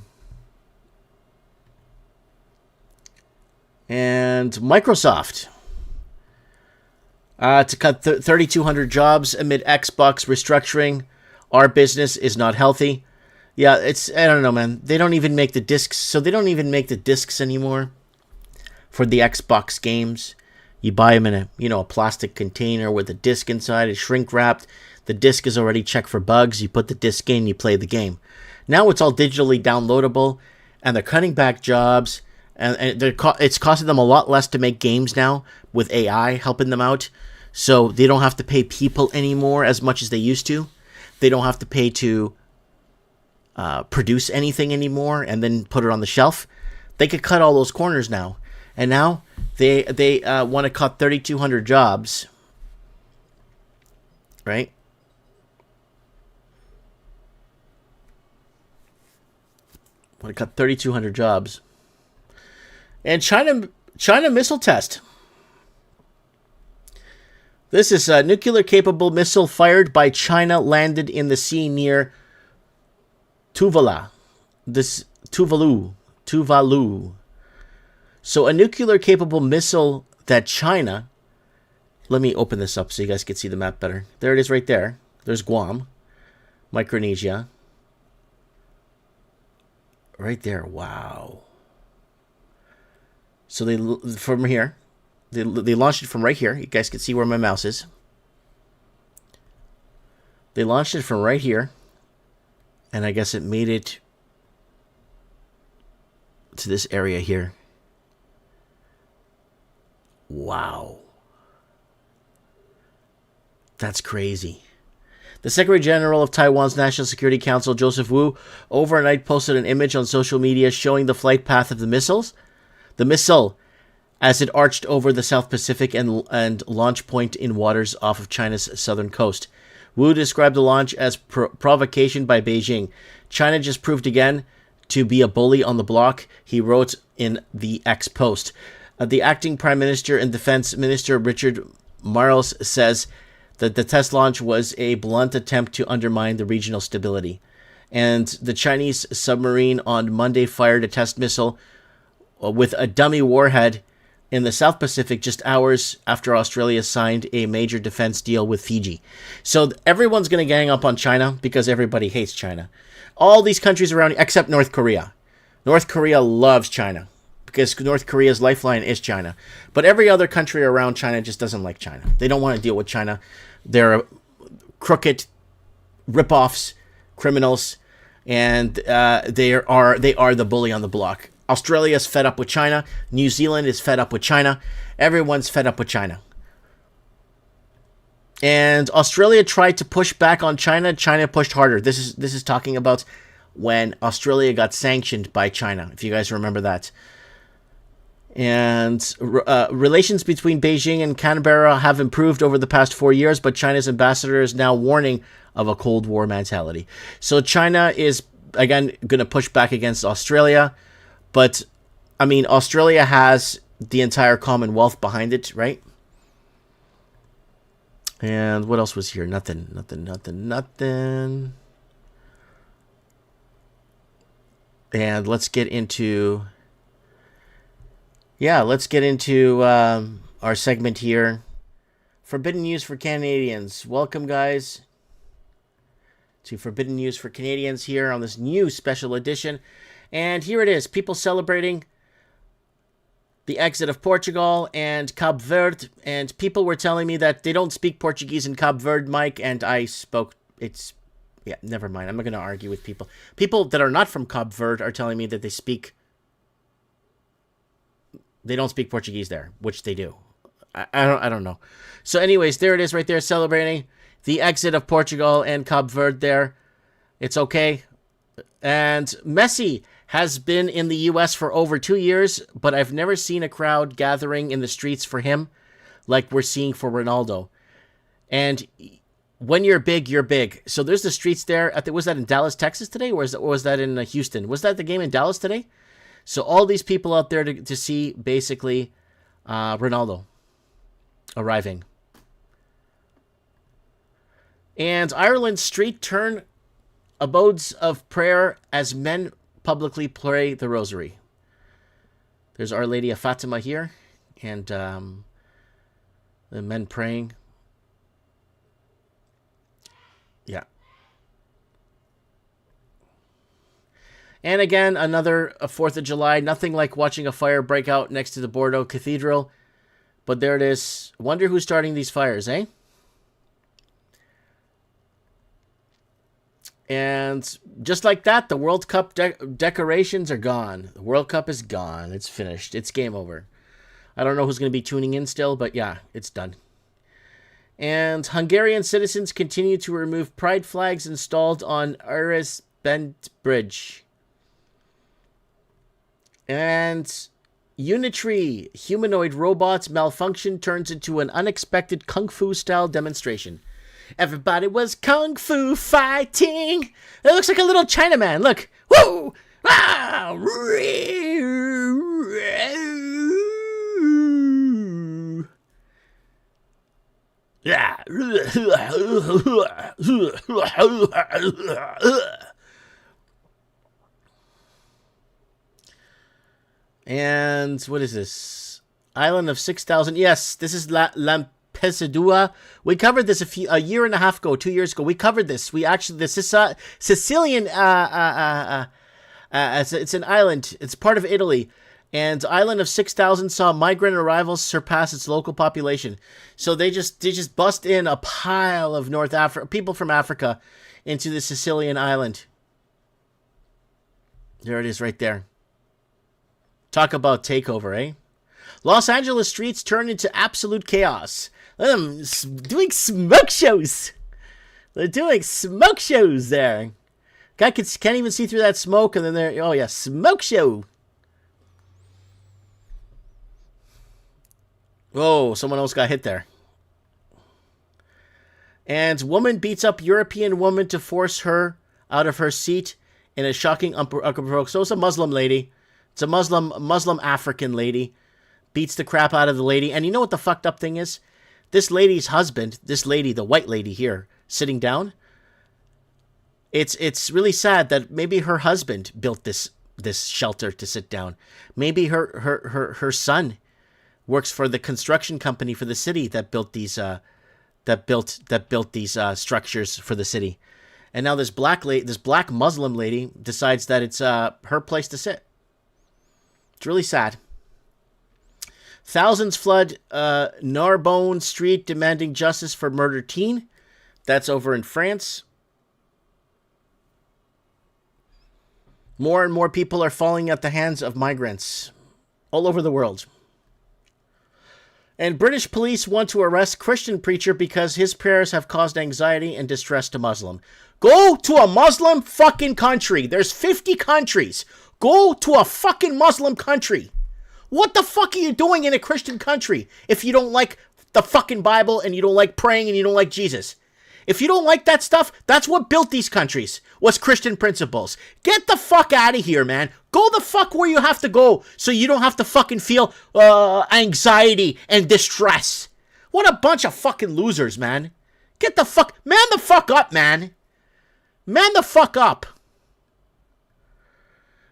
And Microsoft to cut 3,200 jobs amid Xbox restructuring. Our business is not healthy. Yeah, I don't know, man. They don't even make the discs, so they don't even make the discs anymore for the Xbox games. You buy them in a plastic container with a disc inside. It's shrink wrapped. The disc is already checked for bugs. You put the disc in, you play the game. Now it's all digitally downloadable, and they're cutting back jobs, and it's costing them a lot less to make games now with AI helping them out. So they don't have to pay people anymore as much as they used to. They don't have to pay to produce anything anymore and then put it on the shelf. They could cut all those corners now. And now they want to cut 3,200 jobs, right? Want to cut 3,200 jobs. And China missile test. This is a nuclear-capable missile fired by China landed in the sea near Tuvalu. So a nuclear-capable missile that China... Let me open this up so you guys can see the map better. There it is right there. There's Guam. Micronesia. Right there. Wow. So from here... They launched it from right here. You guys can see where my mouse is. They launched it from right here. And I guess it made it to this area here. Wow. That's crazy. The Secretary General of Taiwan's National Security Council, Joseph Wu, overnight posted an image on social media showing the flight path of the missiles. The missile, as it arched over the South Pacific and launch point in waters off of China's southern coast. Wu described the launch as provocation by Beijing. China just proved again to be a bully on the block, he wrote in the X post. The acting Prime Minister and Defense Minister Richard Marles says that the test launch was a blunt attempt to undermine the regional stability. And the Chinese submarine on Monday fired a test missile with a dummy warhead in the South Pacific just hours after Australia signed a major defense deal with Fiji. So everyone's going to gang up on China because everybody hates China. All these countries around, except North Korea. North Korea loves China because North Korea's lifeline is China. But every other country around China just doesn't like China. They don't want to deal with China. They're crooked rip-offs, criminals, and they are the bully on the block. Australia's fed up with China. New Zealand is fed up with China. Everyone's fed up with China. And Australia tried to push back on China. China pushed harder. This is talking about when Australia got sanctioned by China, if you guys remember that. And relations between Beijing and Canberra have improved over the past 4 years, but China's ambassador is now warning of a Cold War mentality. So China is, again, going to push back against Australia. But, I mean, Australia has the entire Commonwealth behind it, right? And what else was here? Nothing. And let's get into... Yeah, let's get into our segment here. Forbidden News for Canadians. Welcome, guys, to Forbidden News for Canadians here on this new special edition. And here it is, people celebrating the exit of Portugal and Cabo Verde. And people were telling me that they don't speak Portuguese in Cabo Verde, Mike, and I spoke, yeah, never mind. I'm not going to argue with people. People that are not from Cabo Verde are telling me that they don't speak Portuguese there, which they do. I don't know. So anyways, there it is right there, celebrating the exit of Portugal and Cabo Verde there. It's okay. And Messi has been in the U.S. for over 2 years, but I've never seen a crowd gathering in the streets for him like we're seeing for Ronaldo. And when you're big, you're big. So there's the streets there. Was that in Dallas, Texas today, or was that in Houston? Was that the game in Dallas today? So all these people out there to see, basically, Ronaldo arriving. And Ireland's street turn abodes of prayer as men publicly pray the rosary. There's Our Lady of Fatima here. And the men praying. Yeah. And again, another 4th of July. Nothing like watching a fire break out next to the Bordeaux Cathedral. But there it is. Wonder who's starting these fires, eh? And just like that, the World Cup decorations are gone. The World Cup is gone. It's finished. It's game over. I don't know who's going to be tuning in still, but yeah, it's done. And Hungarian citizens continue to remove pride flags installed on Iris Bent Bridge. And Unitree humanoid robots malfunction turns into an unexpected kung fu style demonstration. Everybody was kung fu fighting. It looks like a little Chinaman. Look. Woo! Ah! Yeah. And what is this? Island of 6,000. Yes, this is Lampedusa. We covered this a year and a half ago, 2 years ago. We covered this. We actually, this is Sicilian. It's an island. It's part of Italy. And Island of 6,000 saw migrant arrivals surpass its local population. So they just bust in a pile of North Africa people from Africa into the Sicilian island. There it is right there. Talk about takeover, eh? Los Angeles streets turn into absolute chaos. Look at them doing smoke shows. They're doing smoke shows there. Guy can't even see through that smoke, and then they're, oh yeah, smoke show. Oh, someone else got hit there. And woman beats up European woman to force her out of her seat in a shocking unprovoked. So it's a Muslim lady. It's a Muslim African lady. Beats the crap out of the lady. And you know what the fucked up thing is? This lady's husband, this lady, the white lady here, sitting down. It's really sad that maybe her husband built this shelter to sit down. Maybe her son works for the construction company for the city that built these structures for the city. And now this black Muslim lady decides that it's her place to sit. It's really sad. Thousands flood Narbonne Street demanding justice for murdered teen. That's over in France. More and more people are falling at the hands of migrants all over the world. And British police want to arrest Christian preacher because his prayers have caused anxiety and distress to Muslim. Go to a Muslim fucking country. There's 50 countries. Go to a fucking Muslim country. What the fuck are you doing in a Christian country if you don't like the fucking Bible and you don't like praying and you don't like Jesus? If you don't like that stuff, that's what built these countries, was Christian principles. Get the fuck out of here, man. Go the fuck where you have to go so you don't have to fucking feel anxiety and distress. What a bunch of fucking losers, man. Get the fuck, man the fuck up, man. Man the fuck up.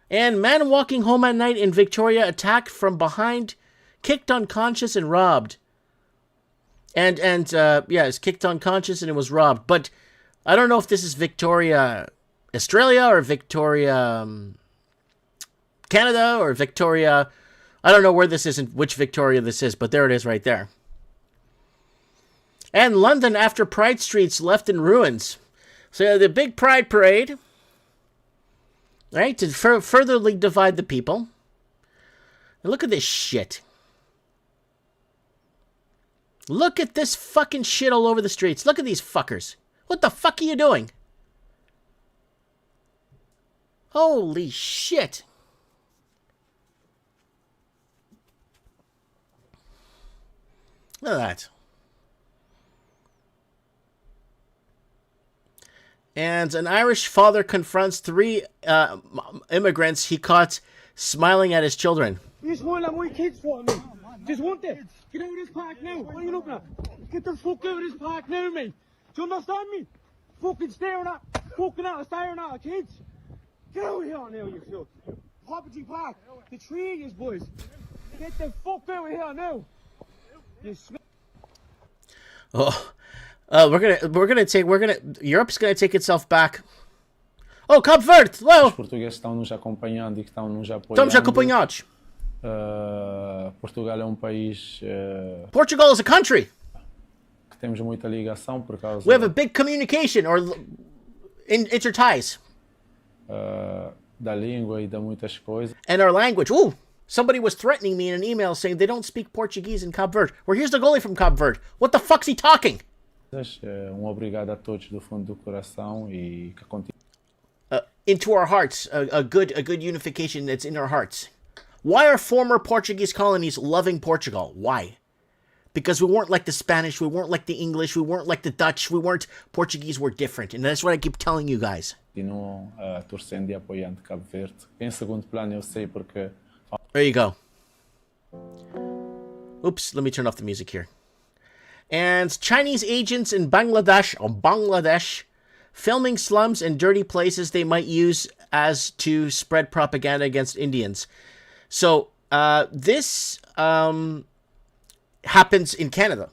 And man walking home at night in Victoria attacked from behind, kicked unconscious and robbed. And it's kicked unconscious and it was robbed. But I don't know if this is Victoria, Australia, or Victoria, Canada, or Victoria. I don't know where this is and which Victoria this is, but there it is right there. And London after Pride streets left in ruins. So the big Pride parade, right, to furtherly divide the people. And look at this shit. Look at this fucking shit all over the streets. Look at these fuckers. What the fuck are you doing? Holy shit. Look at that. And an Irish father confronts 3 immigrants he caught smiling at his children. You just won't let my kids follow me. Just want it. Get out of this park now. What are you looking at? Get the fuck out of this park now, mate. Do you understand me? Fucking staring at kids. Get out of here now, you property park. The tree is, boys. Get the fuck out of here now. You Oh, Europe's gonna take itself back. Oh, Cabo Verde, well. Os portugueses estão-nos acompanhando e que estão-nos apoiando. Estamos acompanhados. Portugal é um país Portugal is a country. que temos muita ligação por causa We have a big communication or interties. Da língua e de muitas coisas. And our language. Ooh, somebody was threatening me in an email saying they don't speak Portuguese in Cabo Verde. Well, here's the goalie from Cabo Verde. What the fuck's he talking? Obrigado a todos do fundo do coração e que continue. Into our hearts, a good unification that's in our hearts. Why are former Portuguese colonies loving Portugal? Why? Because we weren't like the Spanish, we weren't like the English, we weren't like the Dutch, Portuguese were different. And that's what I keep telling you guys. Continuam torcendo e apoiando Cabo Verde. Em segundo plano eu sei porque... There you go. Oops, let me turn off the music here. And Chinese agents in Bangladesh, filming slums and dirty places they might use as to spread propaganda against Indians. So, this happens in Canada.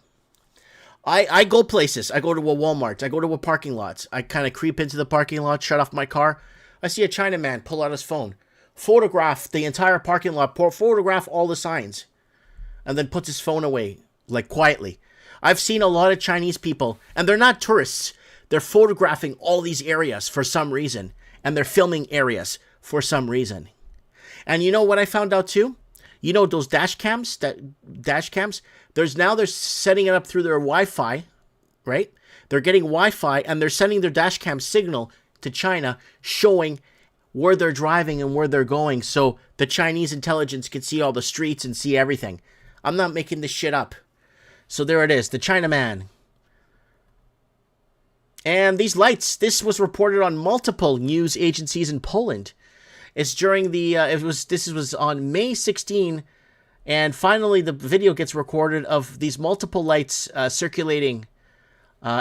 I go places. I go to a Walmart. I go to a parking lot. I kind of creep into the parking lot, shut off my car. I see a Chinaman pull out his phone, photograph the entire parking lot, photograph all the signs, and then puts his phone away, like quietly. I've seen a lot of Chinese people, and they're not tourists. They're photographing all these areas for some reason, and they're filming areas for some reason. And you know what I found out too? You know those dash cams? They're setting it up through their Wi-Fi, right? They're getting Wi-Fi, and they're sending their dash cam signal to China, showing where they're driving and where they're going, so the Chinese intelligence can see all the streets and see everything. I'm not making this shit up. So there it is, the Chinaman. And these lights, this was reported on multiple news agencies in Poland. It's during the, this was on May 16, and finally the video gets recorded of these multiple lights circulating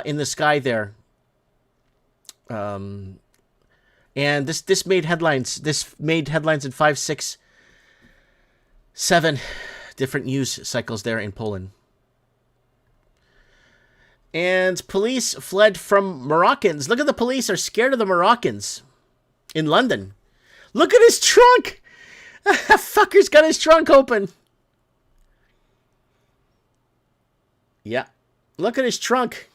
in the sky there. And this made headlines. This made headlines in 5, 6, 7 different news cycles there in Poland. And police fled from Moroccans. Look at the police are scared of the Moroccans in London. Look at his trunk. That fucker's got his trunk open. Yeah. Look at his trunk.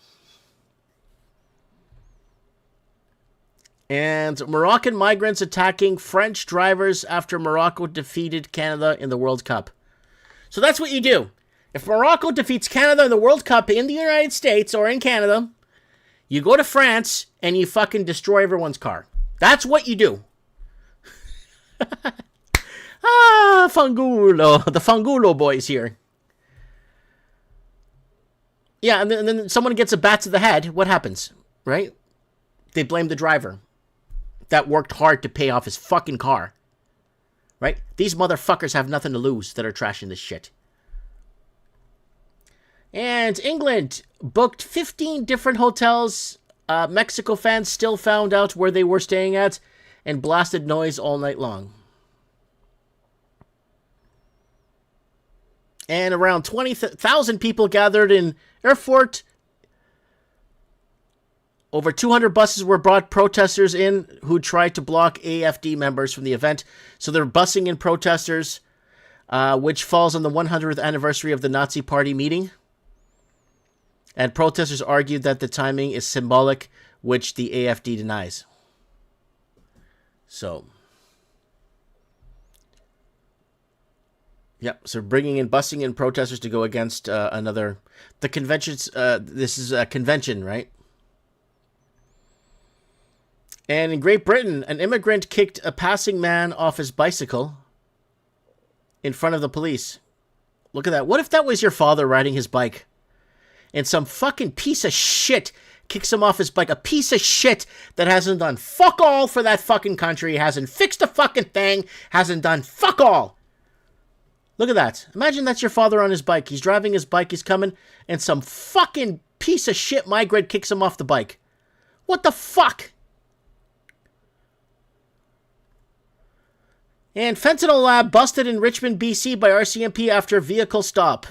And Moroccan migrants attacking French drivers after Morocco defeated Canada in the World Cup. So that's what you do. If Morocco defeats Canada in the World Cup in the United States or in Canada, you go to France and you fucking destroy everyone's car. That's what you do. Fangulo. The Fangulo boys here. Yeah, and then someone gets a bat to the head. What happens? Right? They blame the driver that worked hard to pay off his fucking car. Right? These motherfuckers have nothing to lose that are trashing this shit. And England booked 15 different hotels. Mexico fans still found out where they were staying at and blasted noise all night long. And around 20,000 people gathered in Erfurt. Over 200 buses were brought protesters in who tried to block AFD members from the event. So they're busing in protesters, which falls on the 100th anniversary of the Nazi Party meeting. And protesters argued that the timing is symbolic, which the AFD denies. So, yep. So busing in protesters to go against the conventions. This is a convention, right? And in Great Britain, an immigrant kicked a passing man off his bicycle in front of the police. Look at that. What if that was your father riding his bike? And some fucking piece of shit kicks him off his bike. A piece of shit that hasn't done fuck all for that fucking country. Hasn't fixed a fucking thing. Hasn't done fuck all. Look at that. Imagine that's your father on his bike. He's driving his bike. He's coming. And some fucking piece of shit migrant kicks him off the bike. What the fuck? And fentanyl lab busted in Richmond, BC by RCMP after vehicle stop.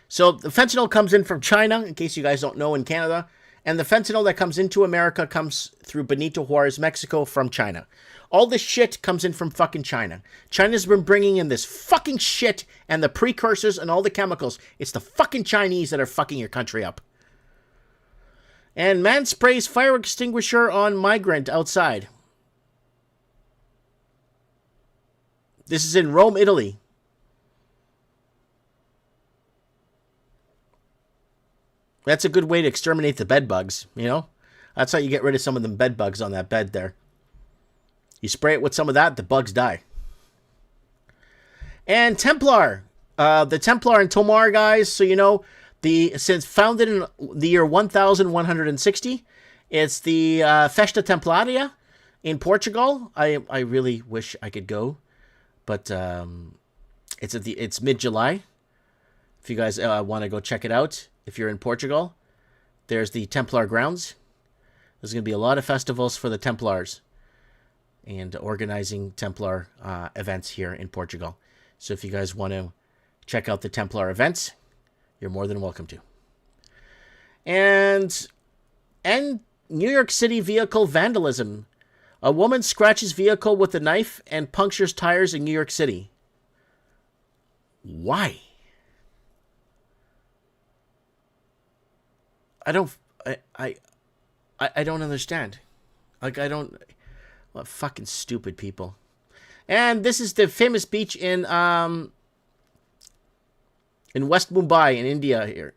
So the fentanyl comes in from China, in case you guys don't know, in Canada. And the fentanyl that comes into America comes through Benito Juarez, Mexico, from China. All this shit comes in from fucking China. China's been bringing in this fucking shit and the precursors and all the chemicals. It's the fucking Chinese that are fucking your country up. And man sprays fire extinguisher on migrant outside. This is in Rome, Italy. That's a good way to exterminate the bed bugs, you know? That's how you get rid of some of them bed bugs on that bed there. You spray it with some of that, the bugs die. And Templar. The Templar and Tomar guys, so you know, since founded in the year 1160, it's the Festa Templaria in Portugal. I really wish I could go, but it's mid-July. If you guys want to go check it out, if you're in Portugal, there's the Templar grounds. There's going to be a lot of festivals for the Templars and organizing Templar events here in Portugal. So if you guys want to check out the Templar events, you're more than welcome to. And New York City vehicle vandalism. A woman scratches vehicle with a knife and punctures tires in New York City. Why? I don't understand. Like, what fucking stupid people. And this is the famous beach in West Mumbai in India here.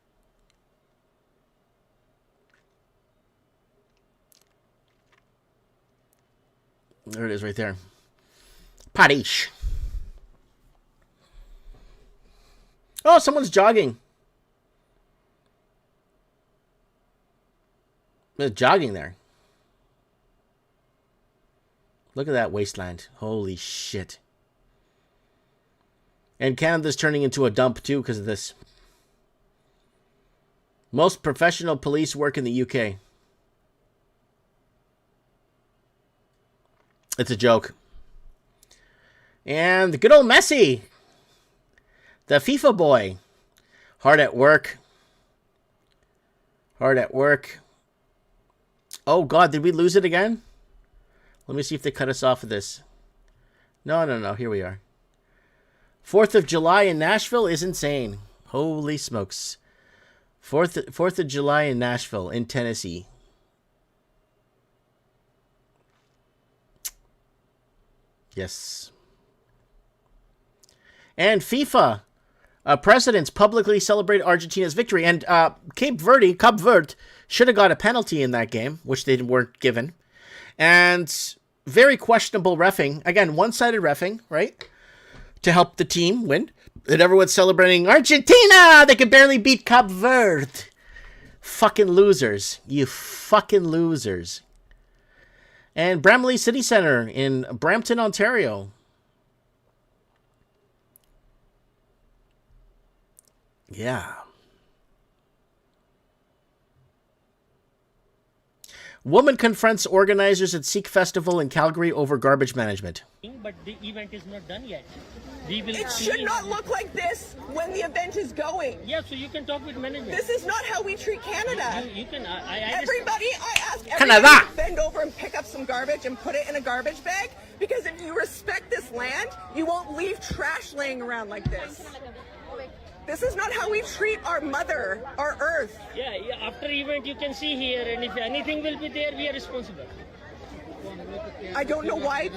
There it is right there. Parish. Oh, someone's jogging. There's jogging there. Look at that wasteland. Holy shit. And Canada's turning into a dump too because of this. Most professional police work in the UK. It's a joke. And the good old Messi. The FIFA boy. Hard at work. Hard at work. Oh God, did we lose it again? Let me see if they cut us off of this. No. Here we are. 4th of July in Nashville is insane. Holy smokes. 4th of July in Nashville, in Tennessee. Yes. And FIFA. Presidents publicly celebrate Argentina's victory. And Cape Verde should have got a penalty in that game, which they weren't given. And very questionable reffing. Again, one-sided reffing, right? To help the team win. And everyone's celebrating Argentina! They can barely beat Cape Verde. Fucking losers. You fucking losers. And Bramley City Centre in Brampton, Ontario. Yeah. Woman confronts organizers at Sikh Festival in Calgary over garbage management. But the event is not done yet. It should not look like this when the event is going. Yeah, so you can talk with management. This is not how we treat Canada. You can. I ask everybody Canada. to bend over and pick up some garbage and put it in a garbage bag, because if you respect this land, you won't leave trash laying around like this. This is not how we treat our mother, our earth. Yeah, after event you can see here, and if anything will be there, we are responsible. I don't know why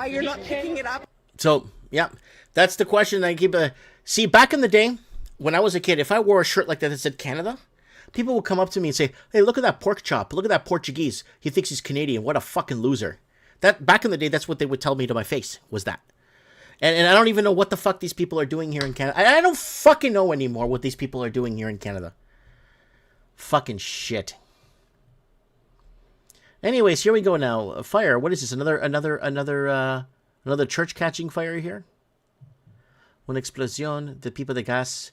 you're not picking it up. So, yeah, that's the question I keep. See, back in the day, when I was a kid, if I wore a shirt like that said Canada, people would come up to me and say, hey, look at that pork chop. Look at that Portuguese. He thinks he's Canadian. What a fucking loser. That back in the day, that's what they would tell me to my face, was that. And I don't even know what the fuck these people are doing here in Canada. I don't fucking know anymore what these people are doing here in Canada. Fucking shit. Anyways, here we go now. Fire. What is this? Another church catching fire here? Una explosión de pipa de gas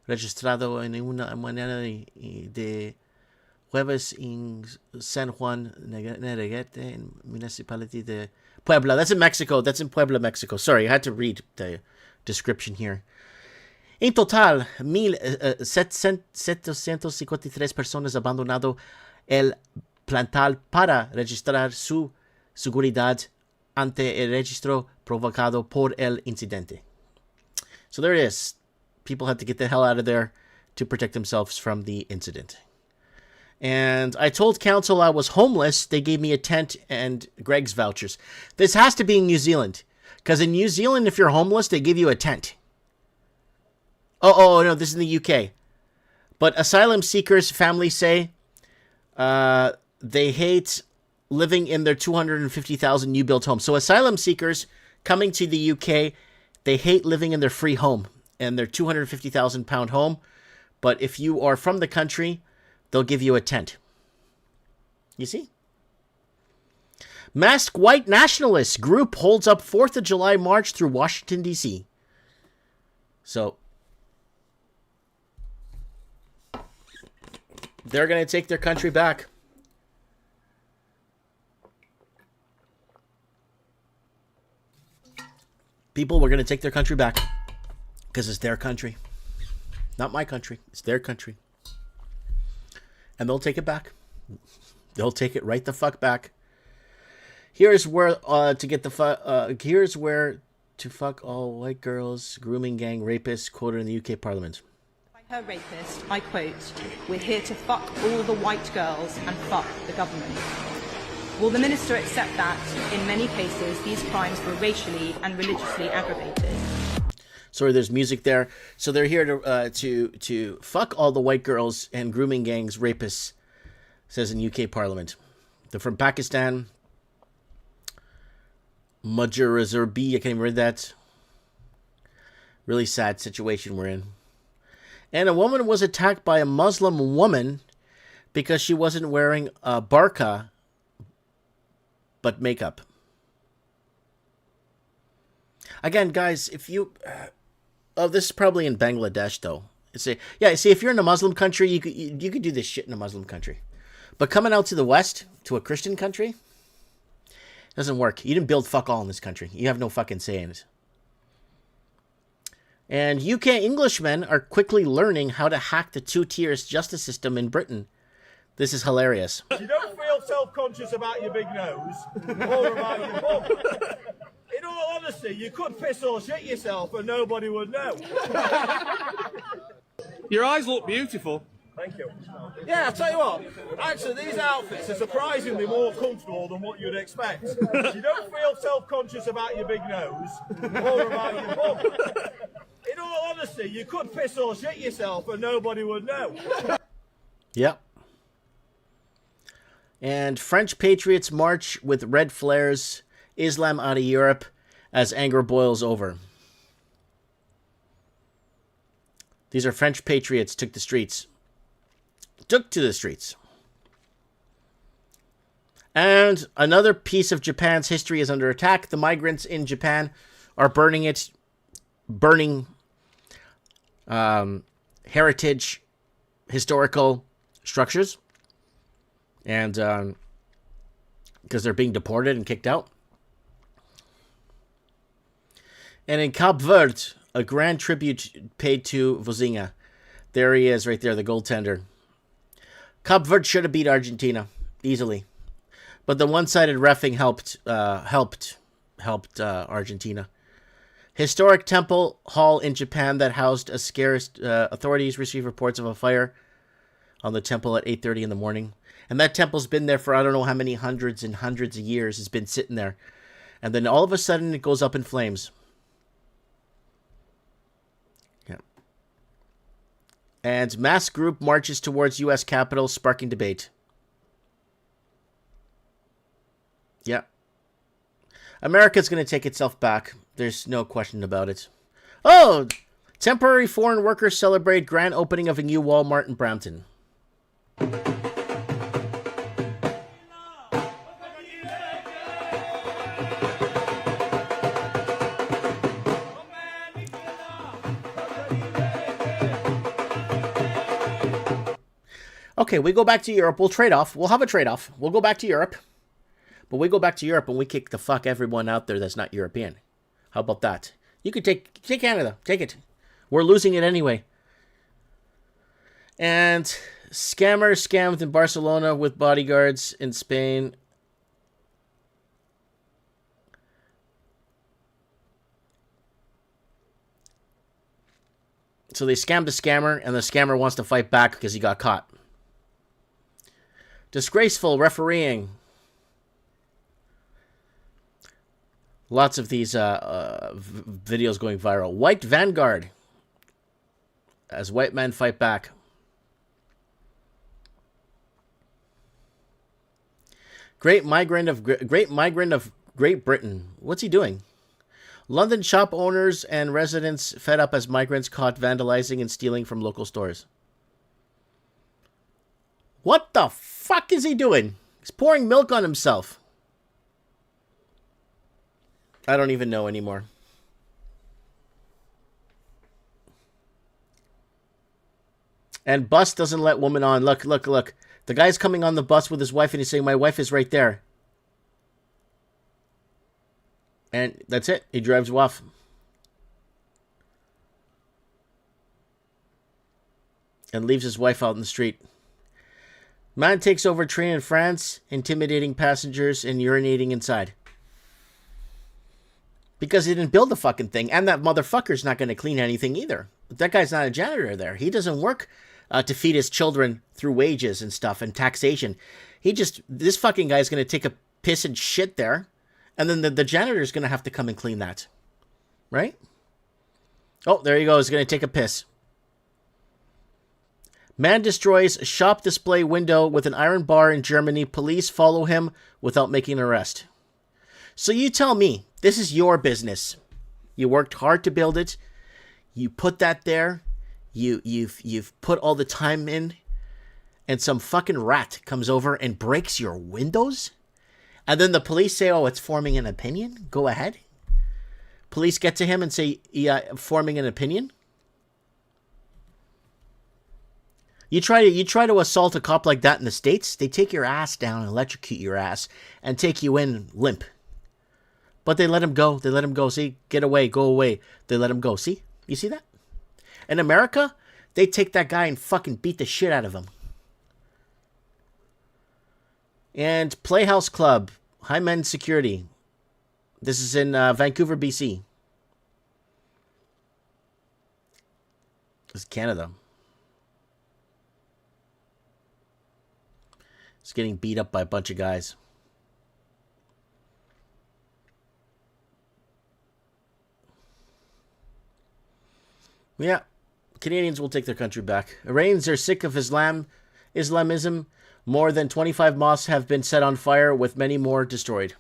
registrado en una mañana de jueves en San Juan Negrete, en municipality de Puebla. That's in Mexico. That's in Puebla, Mexico. Sorry, I had to read the description here. En total, 1,753 personas abandonado el plantal para registrar su seguridad ante el registro provocado por el incidente. So there it is. People had to get the hell out of there to protect themselves from the incident. And I told council I was homeless. They gave me a tent and Greg's vouchers. This has to be in New Zealand. Because in New Zealand, if you're homeless, they give you a tent. Oh, no, this is in the UK. But asylum seekers' families say they hate living in their 250,000 new built home. So asylum seekers coming to the UK, they hate living in their free home and their 250,000 pound home. But if you are from the country, they'll give you a tent. You see? Masked white nationalists group holds up 4th of July march through Washington, D.C. So they're going to take their country back. People, we're going to take their country back. Because it's their country. Not my country. It's their country. And they'll take it back. They'll take it right the fuck back. Here's where here's where to fuck all white girls, grooming gang rapists, quoted in the UK Parliament. By her rapist, I quote, "We're here to fuck all the white girls and fuck the government." Will the minister accept that, in many cases, these crimes were racially and religiously aggravated? Sorry, there's music there. So they're here to fuck all the white girls and grooming gangs, rapists, says in UK Parliament. They're from Pakistan. Majurazurbi, I can't even read that. Really sad situation we're in. And a woman was attacked by a Muslim woman because she wasn't wearing a burqa, but makeup. Again, guys, if you... oh, this is probably in Bangladesh, though. See, if you're in a Muslim country, you could do this shit in a Muslim country. But coming out to the West, to a Christian country, doesn't work. You didn't build fuck all in this country. You have no fucking say in it. And UK Englishmen are quickly learning how to hack the two-tier justice system in Britain. This is hilarious. You don't feel self-conscious about your big nose or about your bum. In all honesty, you could piss or shit yourself and nobody would know. Your eyes look beautiful. Thank you. Yeah, I'll tell you what, actually these outfits are surprisingly more comfortable than what you'd expect. You don't feel self-conscious about your big nose or about your bum. In all honesty, you could piss or shit yourself and nobody would know. Yep. And French patriots march with red flares, Islam out of Europe, as anger boils over. These are French patriots took to the streets. And another piece of Japan's history is under attack. The migrants in Japan are burning heritage, historical structures. And because they're being deported and kicked out. And in Cape Verde, a grand tribute paid to Vozinha. There he is right there, the goaltender. Cape Verde should have beat Argentina easily. But the one-sided reffing helped Argentina. Historic temple hall in Japan that housed a scarce authorities received reports of a fire on the temple at 8:30 in the morning. And that temple's been there for I don't know how many hundreds and hundreds of years. It's been sitting there. And then all of a sudden it goes up in flames. Yeah. And mass group marches towards U.S. Capitol, sparking debate. Yeah. America's going to take itself back. There's no question about it. Oh! Temporary foreign workers celebrate grand opening of a new Walmart in Brampton. Okay, we go back to Europe. We'll trade off. We'll have a trade-off. We'll go back to Europe. But we go back to Europe and we kick the fuck everyone out there that's not European. How about that? You could take Canada. Take it. We're losing it anyway. And scammer scammed in Barcelona with bodyguards in Spain. So they scammed the scammer, and the scammer wants to fight back because he got caught. Disgraceful refereeing. Lots of these videos going viral. White Vanguard. As white men fight back. Great migrant of Great Britain. What's he doing? London shop owners and residents fed up as migrants caught vandalizing and stealing from local stores. What the fuck is he doing? He's pouring milk on himself. I don't even know anymore. And bus doesn't let woman on. Look, look, look. The guy's coming on the bus with his wife and he's saying, my wife is right there. And that's it. He drives off. And leaves his wife out in the street. Man takes over train in France, intimidating passengers and urinating inside. Because he didn't build the fucking thing. And that motherfucker's not going to clean anything either. That guy's not a janitor there. He doesn't work to feed his children through wages and stuff and taxation. This fucking guy's going to take a piss and shit there. And then the janitor's going to have to come and clean that. Right? Oh, there you go. He's going to take a piss. Man destroys shop display window with an iron bar in Germany. Police follow him without making an arrest. So you tell me, this is your business. You worked hard to build it. You put that there. You've put all the time in. And some fucking rat comes over and breaks your windows? And then the police say, oh, it's forming an opinion? Go ahead. Police get to him and say, yeah, forming an opinion? You try to assault a cop like that in the States, they take your ass down and electrocute your ass and take you in limp. But they let him go. They let him go. See, get away, go away. They let him go. See? You see that? In America, they take that guy and fucking beat the shit out of him. And Playhouse Club, High Men Security. This is in Vancouver, BC. This is Canada. It's getting beat up by a bunch of guys. Yeah, Canadians will take their country back. Iranians are sick of Islamism. More than 25 mosques have been set on fire, with many more destroyed.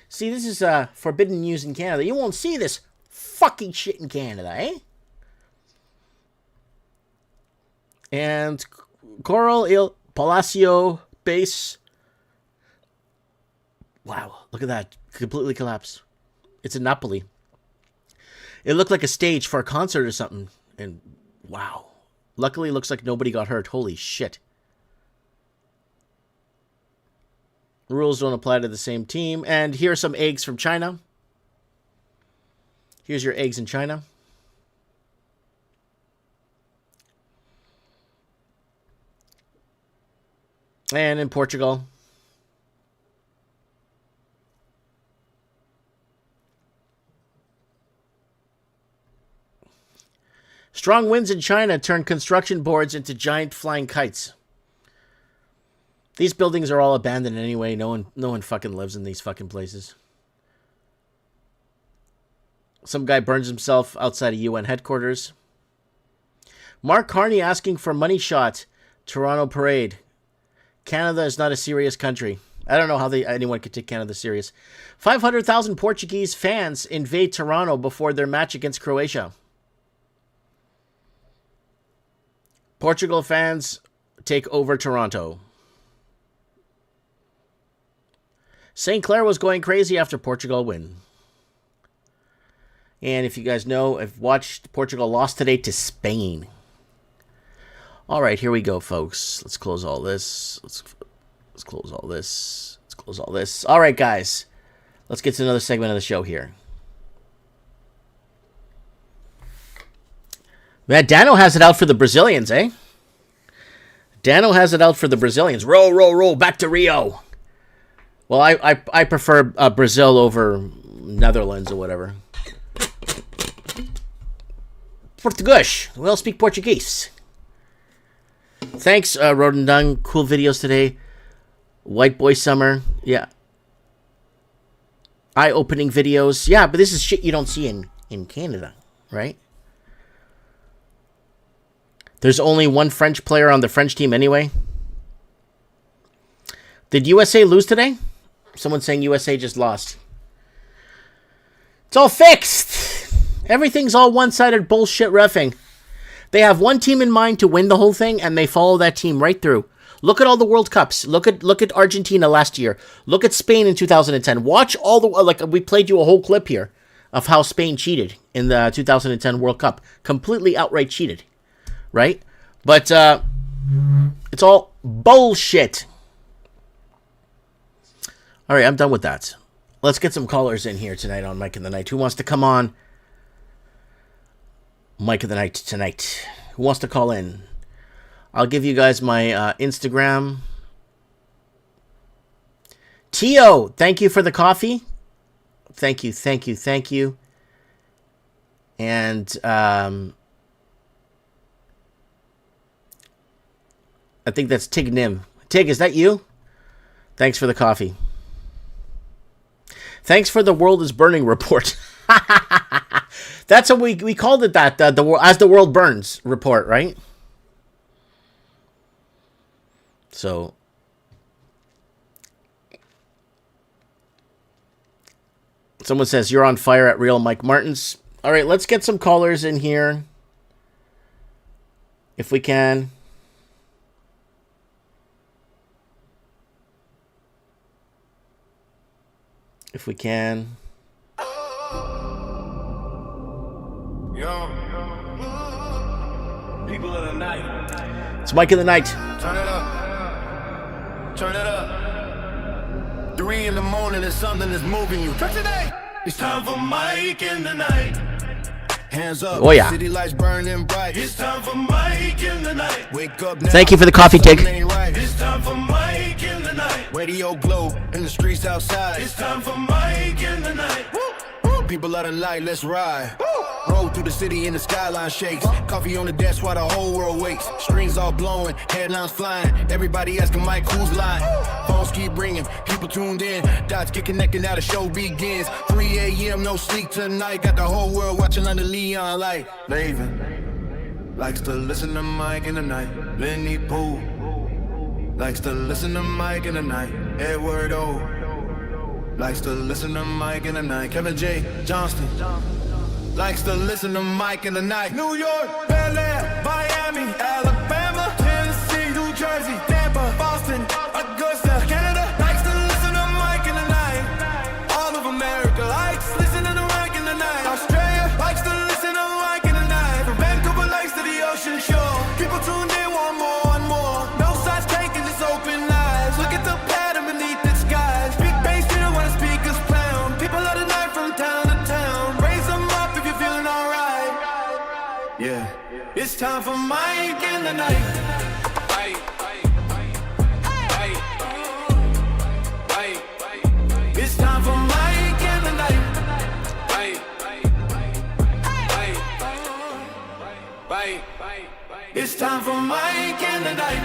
See, this is forbidden news in Canada. You won't see this fucking shit in Canada, eh? And Coral Il Palacio base. Wow, look at that. Completely collapsed. It's in Napoli. It looked like a stage for a concert or something. And wow. Luckily, it looks like nobody got hurt. Holy shit. Rules don't apply to the same team. And here are some eggs from China. Here's your eggs in China. And in Portugal. Strong winds in China turn construction boards into giant flying kites. These buildings are all abandoned anyway. No one fucking lives in these fucking places. Some guy burns himself outside of UN headquarters. Mark Carney asking for money shot. Toronto parade. Canada is not a serious country. I don't know how anyone could take Canada serious. 500,000 Portuguese fans invade Toronto before their match against Croatia. Portugal fans take over Toronto. St. Clair was going crazy after Portugal win. And if you guys know, I've watched Portugal lost today to Spain. All right, here we go, folks. Let's close all this. Let's close all this. Let's Let's close all this. All right, guys. Let's get to another segment of the show here. Man, Dano has it out for the Brazilians, eh? Dano has it out for the Brazilians. Row, row, row, back to Rio. Well, I prefer Brazil over Netherlands or whatever. Portuguese. We all speak Portuguese. Thanks, Rodendung. Cool videos today. White Boy Summer. Yeah. Eye-opening videos. Yeah, but this is shit you don't see in Canada, right? There's only one French player on the French team anyway. Did USA lose today? Someone's saying USA just lost. It's all fixed. Everything's all one-sided bullshit reffing. They have one team in mind to win the whole thing, and they follow that team right through. Look at all the World Cups. Look at Argentina last year. Look at Spain in 2010. Watch all the... Like, we played you a whole clip here of how Spain cheated in the 2010 World Cup. Completely outright cheated. Right? But it's all bullshit. All right, I'm done with that. Let's get some callers in here tonight on Mike of the Night. Who wants to come on Mike of the Night tonight? Who wants to call in? I'll give you guys my Instagram. Tio, thank you for the coffee. Thank you, thank you, thank you. And I think that's Tig Nim. Tig, is that you? Thanks for the coffee. Thanks for the world is burning report. That's what we called it, that as the world burns report, right? So someone says you're on fire at Real Mike Martins. All right, let's get some callers in here if we can. If we can. People of the night. It's Mike of the Night. Turn it up. Turn it up. 3 in the morning is something that's moving you. Check today. It's time for Mike in the night. Hands up. Oh yeah. City lights burning bright. It's time for Mike in the night. Wake up now. Thank you for the coffee, Tig. It's time for Mike in the night. Radio glow in the streets outside. It's time for Mike in the night. People of the light, let's ride. Roll through the city and the skyline shakes. Coffee on the desk while the whole world wakes. Strings all blowing, headlines flying. Everybody asking Mike who's lying. Phones keep ringing, people tuned in. Dots get connected, now the show begins. 3 a.m. no sleep tonight. Got the whole world watching under Leon light. Laven likes to listen to Mike in the night. Lenny Poole likes to listen to Mike in the night. Edward O likes to listen to Mike in the night. Kevin J. Johnston likes to listen to Mike in the night. New York, Bel Air, Miami, Alabama, Tennessee, New Jersey, Tampa, Boston, Augusta, Canada. Likes to listen to Mike in the night. All of America likes listening to Mike in the night. Australia likes to listen to Mike in the night. From Vancouver Lakes to the ocean shore, people tuned in, want more and more. No sides taken, just open eyes. Look at the pattern beneath the skies. Big bass, you know when the speakers pound. People of the night from town to town. Raise them up if you're feeling alright. Yeah, it's time for Mike in the night. It's time for Mike in the night. It's time for Mike in the night.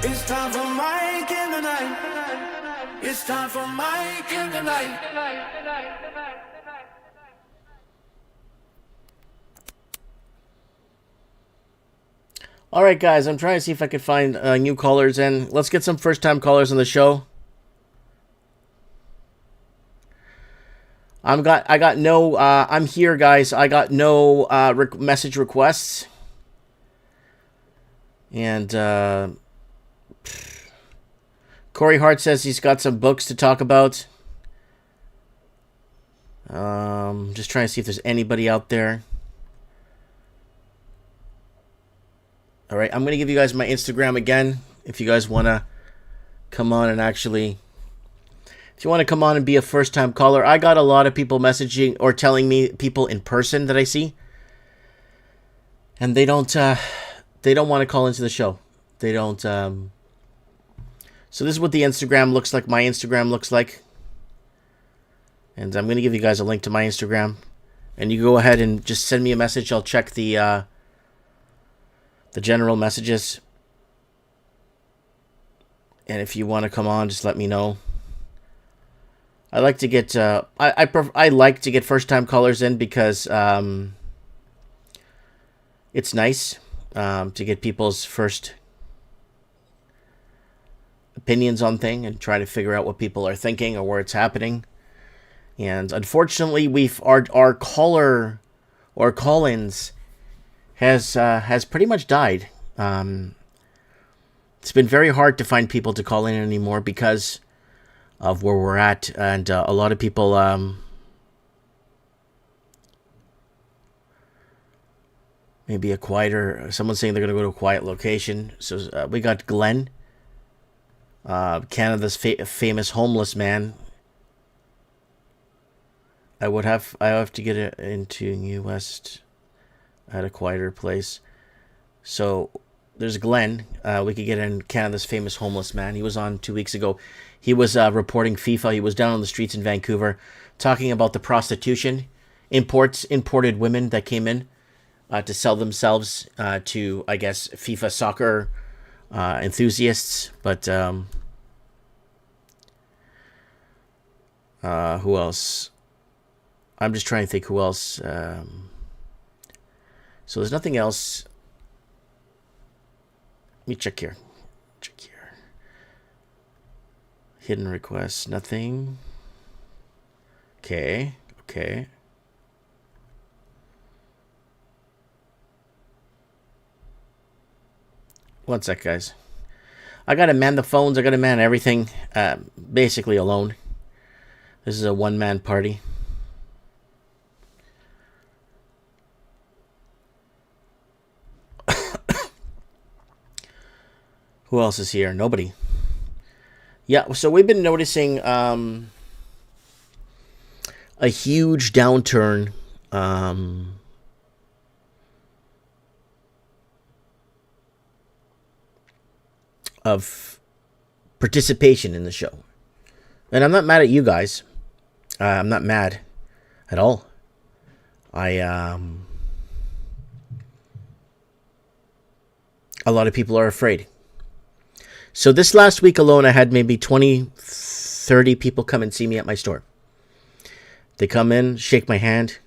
It's time for Mike in the night. It's time for Mike in the night. All right, guys, I'm trying to see if I can find new callers in. Let's get some first-time callers on the show. I got no. I'm here, guys. I got no message requests, and Corey Hart says he's got some books to talk about. Just trying to see if there's anybody out there. All right, I'm gonna give you guys my Instagram again if you guys wanna come on and actually. If you want to come on and be a first-time caller, I got a lot of people messaging or telling me, people in person that I see, and they don't want to call into the show. They don't. So this is what the Instagram looks like. My Instagram looks like, and I'm going to give you guys a link to my Instagram, and you go ahead and just send me a message. I'll check the general messages, and if you want to come on, just let me know. I like to get I like to get first time callers in because it's nice to get people's first opinions on thing and try to figure out what people are thinking or where it's happening. And unfortunately, our caller or call-ins has pretty much died. It's been very hard to find people to call in anymore because of where we're at, and a lot of people maybe a quieter. Someone's saying they're gonna go to a quiet location. So we got Glenn, Canada's famous homeless man. I have to get it into U.S. at a quieter place. So there's Glenn. We could get in Canada's famous homeless man. He was on 2 weeks ago. He was reporting FIFA. He was down on the streets in Vancouver talking about the prostitution, imported women that came in to sell themselves to, I guess, FIFA soccer enthusiasts. But who else? I'm just trying to think who else. So there's nothing else. Let me check here. Hidden requests, nothing. Okay. 1 sec, guys. I gotta man the phones. I gotta man everything. Basically alone. This is a one-man party. Who else is here? Nobody. Yeah, so we've been noticing a huge downturn of participation in the show. And I'm not mad at you guys. I'm not mad at all. A lot of people are afraid. So this last week alone, I had maybe 20, 30 people come and see me at my store. They come in, shake my hand,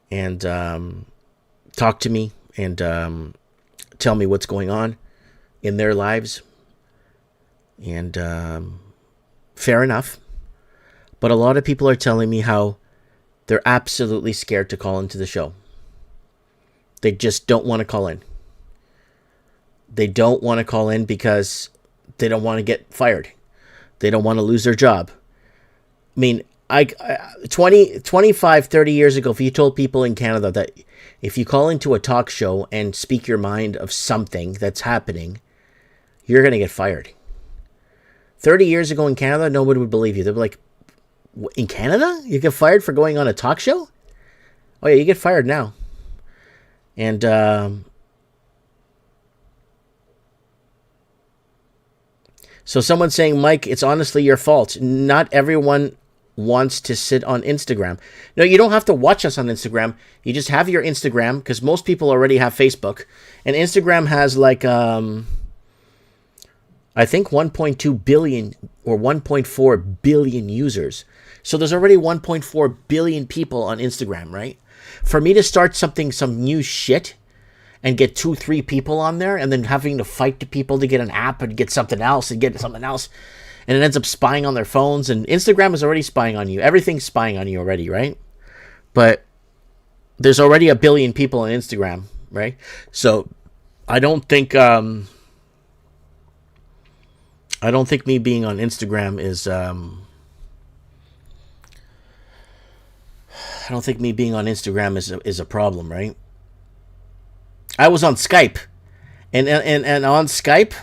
and talk to me and tell me what's going on in their lives. And fair enough. But a lot of people are telling me how they're absolutely scared to call into the show. They just don't want to call in. They don't want to call in because they don't want to get fired. They don't want to lose their job. I mean, 25, 30 years ago, if you told people in Canada that if you call into a talk show and speak your mind of something that's happening, you're going to get fired. 30 years ago in Canada, nobody would believe you. They'd be like, in Canada? You get fired for going on a talk show? Oh, yeah, you get fired now. And so someone's saying, Mike, it's honestly your fault. Not everyone wants to sit on Instagram. No, you don't have to watch us on Instagram. You just have your Instagram, because most people already have Facebook. And Instagram has like, I think 1.2 billion or 1.4 billion users. So there's already 1.4 billion people on Instagram, right? For me to start some new shit and get 2-3 people on there and then having to fight the people to get an app and get something else and get something else. and it ends up spying on their phones. And Instagram is already spying on you. Everything's spying on you already, right? But there's already 1 billion people on Instagram, right? So I don't think me being on Instagram is I don't think me being on Instagram is a problem, right? I was on Skype, and on Skype,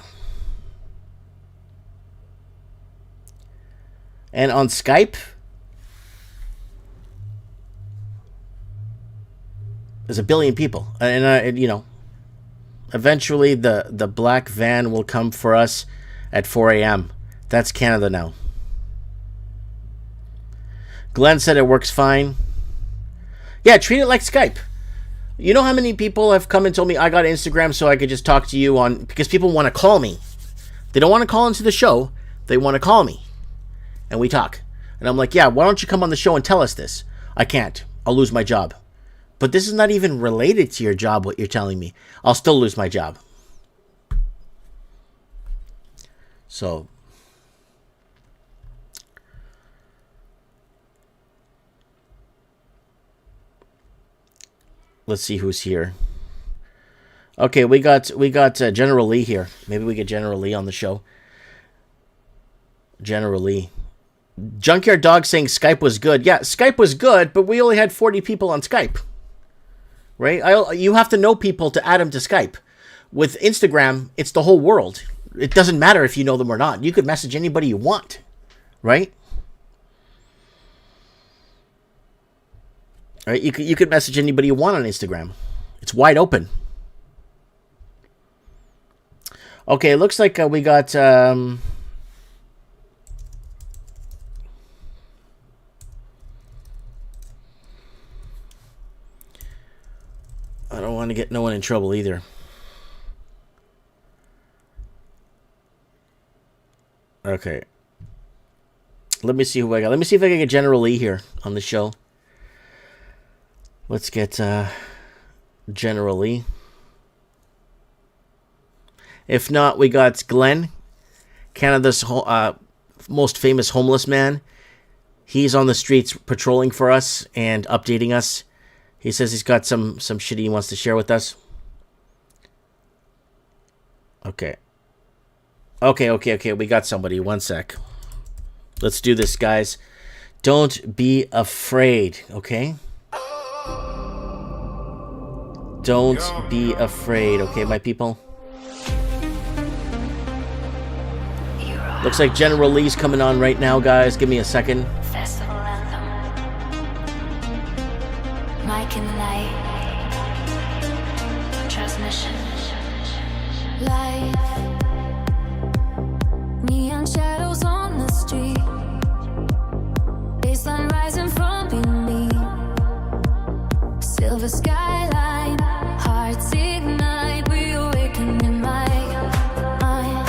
there's 1 billion people, and you know, eventually the black van will come for us at 4 a.m. That's Canada now. Glenn said it works fine. Yeah, treat it like Skype. You know how many people have come and told me I got Instagram so I could just talk to you on... Because people want to call me. They don't want to call into the show. They want to call me. And we talk. And I'm like, yeah, why don't you come on the show and tell us this? I can't. I'll lose my job. But this is not even related to your job, what you're telling me. I'll still lose my job. So... let's see who's here. Okay, we got General Lee here. Maybe we get General Lee on the show. General Lee. Junkyard Dog saying Skype was good. Yeah, Skype was good, but we only had 40 people on Skype. Right? You have to know people to add them to Skype. With Instagram, it's the whole world. It doesn't matter if you know them or not. You could message anybody you want. Right? Right, you could message anybody you want on Instagram. It's wide open. Okay, it looks like we got... I don't want to get no one in trouble either. Okay. Let me see who I got. Let me see if I can get General Lee here on the show. Let's get General Lee. If not, we got Glenn, Canada's most famous homeless man. He's on the streets patrolling for us and updating us. He says he's got some shit he wants to share with us. Okay. Okay. We got somebody. One sec. Let's do this, guys. Don't be afraid, okay? Don't be afraid, okay, my people? Looks like General Lee's coming on right now, guys. Give me a second. Festival anthem. Mike in the night. Transmission. Light. Neon shadows on the street. Baseline rising from beneath. Silver skyline. Hearts ignite. We awaken in my mind.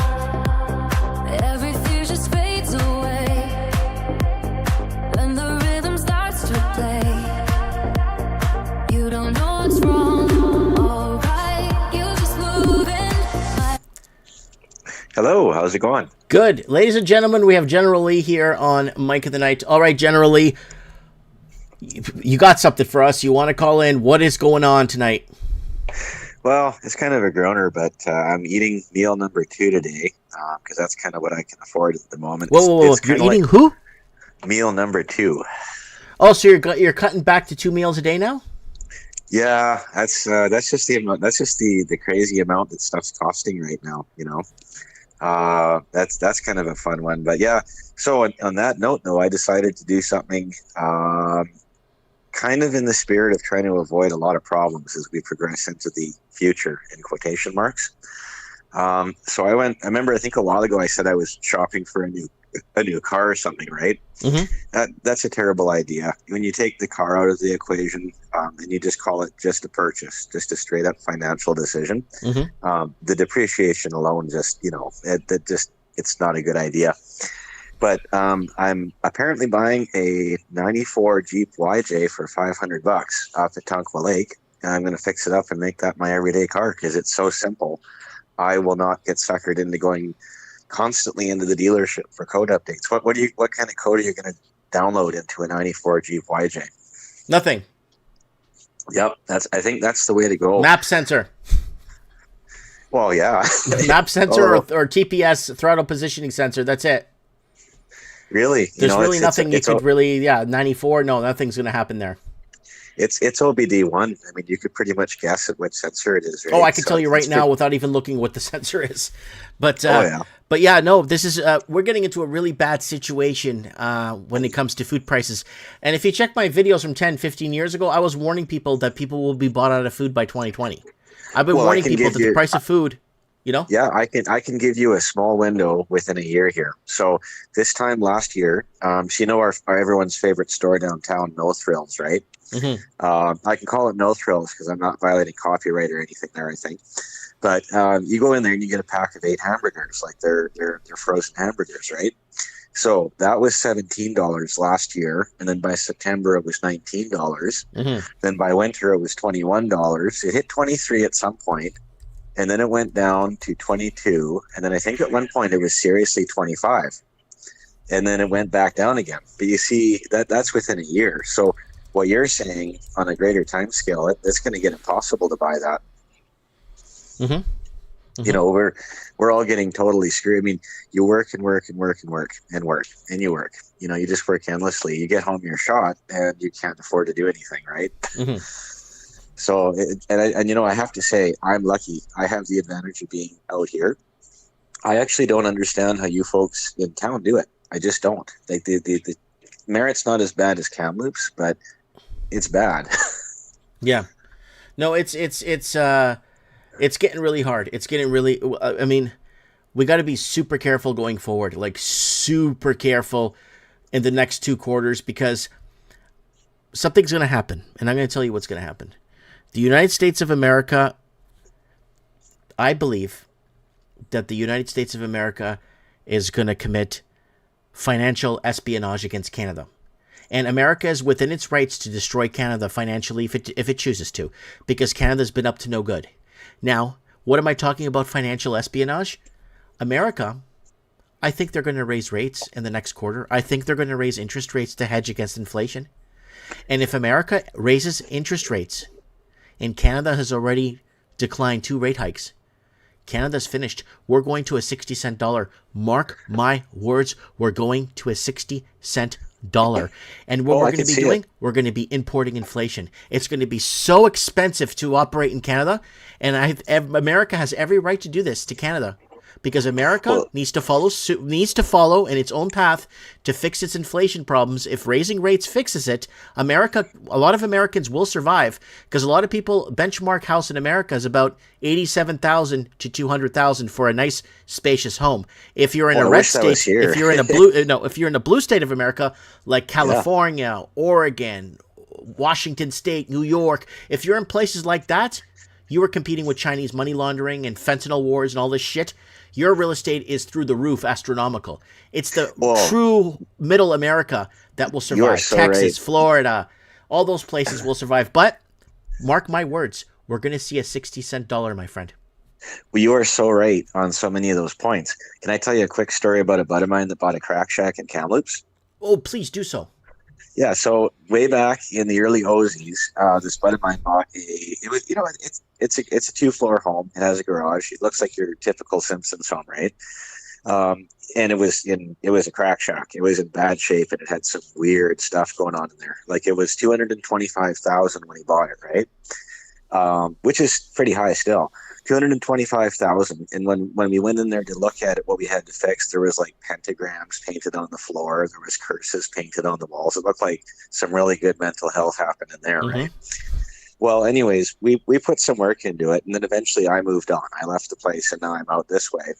Every fear just fades away when the rhythm starts to play. You don't know what's wrong. Alright, you just moving. Hello, how's it going? Good. Ladies and gentlemen, we have General Lee here on Mike of the Night. All right, General Lee, you got something for us. You want to call in? What is going on tonight? Well, it's kind of a groaner, but I'm eating meal number 2 today because that's kind of what I can afford at the moment. Whoa. You're eating who? Meal number 2. Oh, so you're cutting back to 2 meals a day now? Yeah, that's just the amount. That's just the crazy amount that stuff's costing right now. You know, that's kind of a fun one. But yeah, so on that note, though, I decided to do something kind of in the spirit of trying to avoid a lot of problems as we progress into the future, in quotation marks. So I remember, I think a while ago I said I was shopping for a new car or something, right? Mm-hmm. That's a terrible idea. When you take the car out of the equation and you just call it just a purchase, just a straight up financial decision, the depreciation alone just, it's not a good idea. But I'm apparently buying a 94 Jeep YJ for $500 off at Tonquois Lake. And I'm going to fix it up and make that my everyday car because it's so simple. I will not get suckered into going constantly into the dealership for code updates. What kind of code are you going to download into a 94 Jeep YJ? Nothing. Yep, I think that's the way to go. Map sensor. Well, yeah. Map sensor or TPS, throttle positioning sensor. That's it. Really? There's really nothing you could really, 94. No, nothing's going to happen there. It's OBD1. I mean, you could pretty much guess at which sensor it is. Right? Oh, I can tell you right now without even looking what the sensor is. But this is we're getting into a really bad situation when it comes to food prices. And if you check my videos from 10, 15 years ago, I was warning people that people will be bought out of food by 2020. I've been warning people that the price of food, Yeah, I can give you a small window within a year here. So this time last year, so our everyone's favorite store downtown, No Thrills, right? Mm-hmm. I can call it No Thrills because I'm not violating copyright or anything there, I think. But you go in there and you get a pack of 8 hamburgers, like they're frozen hamburgers, right? So that was $17 last year, and then by September it was $19. Mm-hmm. Then by winter it was $21. It hit 23 at some point, and then it went down to 22, and then I think at one point it was seriously 25, and then it went back down again. But you see that's within a year. So what you're saying on a greater time scale, it's going to get impossible to buy that. Mm-hmm. Mm-hmm. We're all getting totally screwed. I mean, you work and work and work and work and work and you work. You just work endlessly. You get home, you're shot, and you can't afford to do anything, right? Mm-hmm. So, I have to say, I'm lucky. I have the advantage of being out here. I actually don't understand how you folks in town do it. I just don't. Like the merit's not as bad as Kamloops, but it's bad. Yeah. No, it's getting really hard. It's getting really, I mean, we got to be super careful going forward, like super careful in the next 2 quarters, because something's going to happen. And I'm going to tell you what's going to happen. The United States of America, I believe that the United States of America is going to commit financial espionage against Canada. And America is within its rights to destroy Canada financially if it chooses to, because Canada's been up to no good. Now, what am I talking about financial espionage? America, I think they're going to raise rates in the next quarter. I think they're going to raise interest rates to hedge against inflation. And if America raises interest rates, and Canada has already declined 2 rate hikes, Canada's finished. We're going to a 60-cent dollar. Mark my words, we're going to a 60-cent dollar. And what we're going to be doing, we're going to be importing inflation. It's going to be so expensive to operate in Canada, and America has every right to do this to Canada, because America needs to follow in its own path to fix its inflation problems. If raising rates fixes it, a lot of Americans will survive, because a lot of people benchmark house in America is about $87,000 to $200,000 for a nice spacious home. If you're in a red state, if you're in a blue state of America like California, Oregon, Washington State, New York, if you're in places like that, you are competing with Chinese money laundering and fentanyl wars and all this shit. Your real estate is through the roof, astronomical. It's the true middle America that will survive. So Texas, Florida, all those places will survive. But mark my words, we're going to see a 60-cent dollar, my friend. Well, you are so right on so many of those points. Can I tell you a quick story about a buddy of mine that bought a crack shack in Kamloops? Oh, please do so. Yeah, so way back in the early Aussies, this buddy of mine bought it's a 2-floor home. It has a garage. It looks like your typical Simpsons home, right? And it was a crack shack. It was in bad shape, and it had some weird stuff going on in there. Like, it was $225,000 when he bought it, right? Which is pretty high still. $225,000, and when we went in there to look at it, what we had to fix, there was like pentagrams painted on the floor, there was curses painted on the walls. It looked like some really good mental health happened in there, right? Well, anyways, we put some work into it, and then eventually I moved on. I left the place, and now I'm out this way,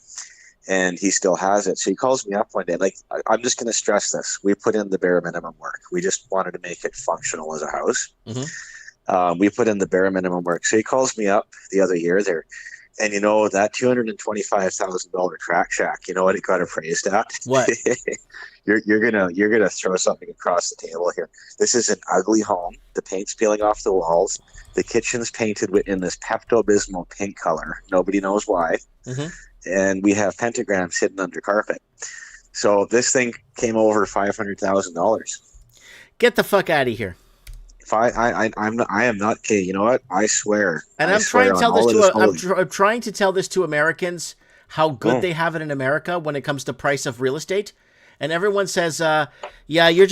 and he still has it. So he calls me up one day, like, I'm just going to stress this: we put in the bare minimum work. We just wanted to make it functional as a house. We put in the bare minimum work. So he calls me up the other year there, and that $225,000 crack shack, you know what it got appraised at? What? You're gonna throw something across the table here. This is an ugly home. The paint's peeling off the walls. The kitchen's painted in this Pepto-Bismol pink color. Nobody knows why. and we have pentagrams hidden under carpet. So this thing came over $500,000. Get the fuck out of here. If I am not kidding. You know what? I swear. And I I'm swear trying to tell on this all to of this I'm trying to tell this to Americans how good they have it in America when it comes to price of real estate. And everyone says, yeah, you're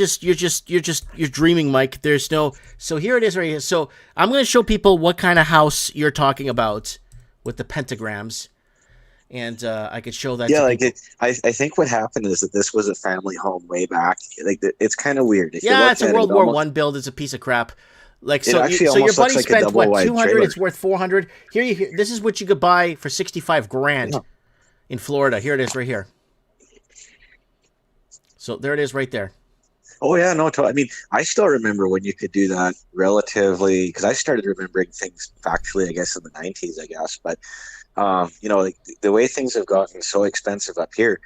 dreaming, Mike. There's no. So here it is right here. So I'm going to show people what kind of house you're talking about with the pentagrams. And I could show that. Yeah, to like people. I think what happened is that this was a family home way back. Like it's kind of weird. If you Yeah, look it's a at World it, War almost, One build. It's a piece of crap. Like It so, actually so your almost buddy looks like a spent what double-wide 200? trailer. It's worth 400. Here, this is what you could buy for 65 grand in Florida. Here it is, right here. So there it is, right there. Oh yeah, no. I mean, I still remember when you could do that relatively, because I started remembering things factually, I guess, in the '90s, I guess. But you know, like the way things have gotten so expensive up here,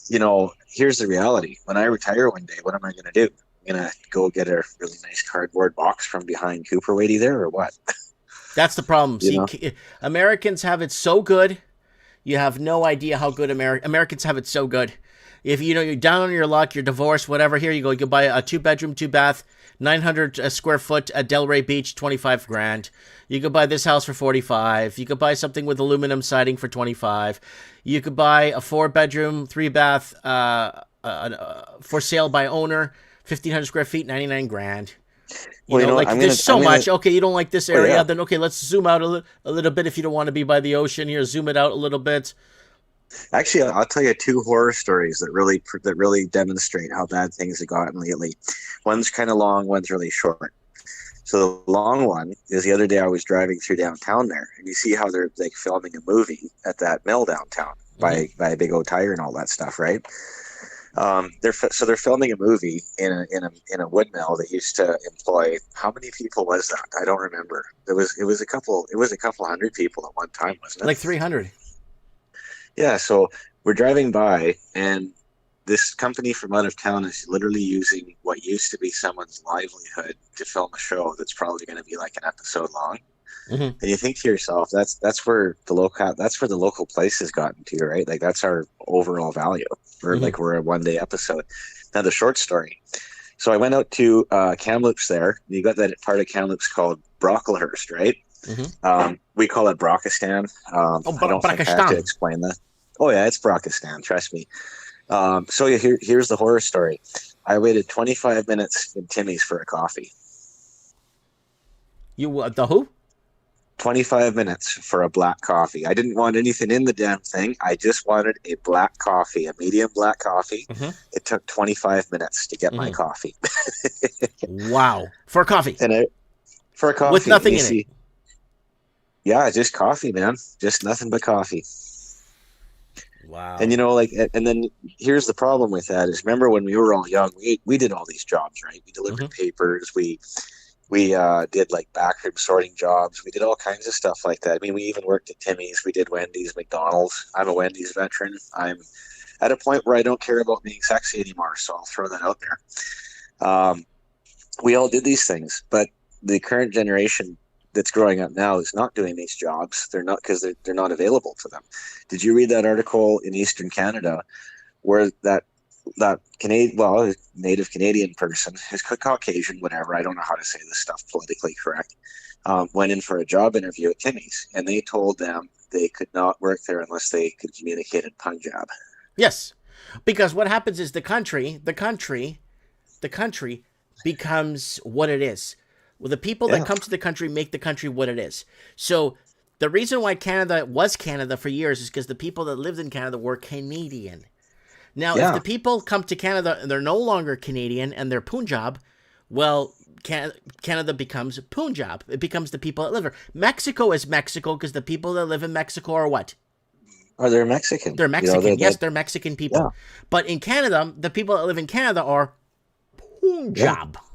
you know, here's the reality. When I retire one day, what am I going to do? I'm going to go get a really nice cardboard box from behind Cooper Wadey there, or what? That's the problem. You See, know? Americans have it so good. You have no idea how good Americans have it so good. If you know you're down on your luck, you're divorced, whatever. Here you go. You can buy a 2-bedroom, 2-bath, 900 square foot at Delray Beach, 25 grand. You could buy this house for 45. You could buy something with aluminum siding for 25. You could buy a 4-bedroom, 3-bath for sale by owner, 1,500 square feet, 99 grand. You know, like there's so much. Okay, you don't like this area, then okay, let's zoom out a little bit. If you don't want to be by the ocean, here, zoom it out a little bit. Actually, I'll tell you 2 horror stories that really demonstrate how bad things have gotten lately. One's kind of long, one's really short. So the long one is the other day I was driving through downtown there, and you see how they're like filming a movie at that mill downtown by Big O Tire and all that stuff, right? They're filming a movie in a wood mill that used to employ, how many people was that? I don't remember. It was a couple hundred people at one time, wasn't it? Like 300. Yeah, so we're driving by, and this company from out of town is literally using what used to be someone's livelihood to film a show that's probably going to be like an episode long. And you think to yourself, that's where the local place has gotten to, right? Like that's our overall value. We're a one-day episode. Now the short story. So I went out to Kamloops there. You got that part of Kamloops called Brocklehurst, right? We call it Brockistan. I don't think I have to explain that. Oh yeah, it's Brockistan. Trust me. So here's the horror story. I waited 25 minutes in Timmy's for a coffee. You the who? 25 minutes for a black coffee. I didn't want anything in the damn thing. I just wanted a black coffee, a medium black coffee. It took 25 minutes to get my coffee. Wow. For a coffee? For a coffee. With nothing in it? Yeah, just coffee, man. Just nothing but coffee. Wow. And and then here's the problem with that is, remember when we were all young, we did all these jobs, right? We delivered papers, we did like backroom sorting jobs, we did all kinds of stuff like that. I mean, we even worked at Timmy's, we did Wendy's, McDonald's. I'm a Wendy's veteran. I'm at a point where I don't care about being sexy anymore, so I'll throw that out there. We all did these things, but the current generation that's growing up now is not doing these jobs. They're not, because they're not available to them. Did you read that article in Eastern Canada where that Canadian, native Canadian person, is Caucasian, whatever, I don't know how to say this stuff politically correct, went in for a job interview at Timmy's, and they told them they could not work there unless they could communicate in Punjab. Yes, because what happens is the country becomes what it is. Well, the people that come to the country make the country what it is. So the reason why Canada was Canada for years is because the people that lived in Canada were Canadian. Now, if the people come to Canada and they're no longer Canadian and they're Punjab, well, Canada becomes Punjab. It becomes the people that live there. Mexico is Mexico because the people that live in Mexico are what? They're Mexican. They're Mexican. Yes, they're Mexican people. Yeah. But in Canada, the people that live in Canada are Punjab. Yeah.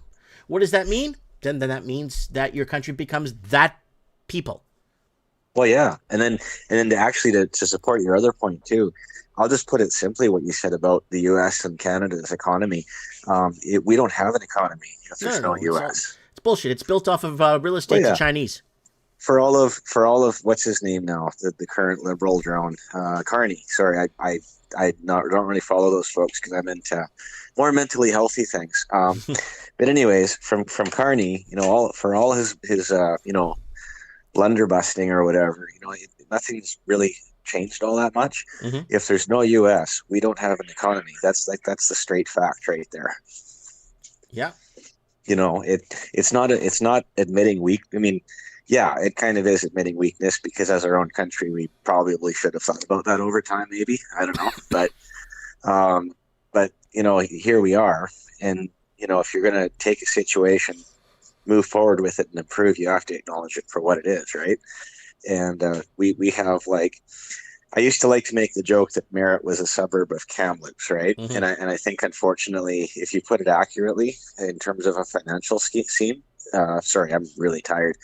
What does that mean? Then that means that your country becomes that people. Well, yeah. And then to support your other point too, I'll just put it simply what you said about the U.S. and Canada's economy. We don't have an economy if there's no U.S. It's bullshit. It's built off of real estate to Chinese. for all of what's his name now, the current liberal drone, Carney. Sorry, don't really follow those folks because I'm into more mentally healthy things. But anyways, from Carney, all his blunder busting or whatever, nothing's really changed all that much. Mm-hmm. If there's no U.S., we don't have an economy. That's the straight fact right there. Yeah. It's not admitting weak. I mean, yeah, it kind of is admitting weakness because as our own country, we probably should have thought about that over time. Maybe, I don't know, but here we are, and if you're going to take a situation, move forward with it and improve, you have to acknowledge it for what it is, right? And we have I used to like to make the joke that Merritt was a suburb of Kamloops, right? Mm-hmm. And I think, unfortunately, if you put it accurately in terms of a financial scheme, sorry, I'm really tired.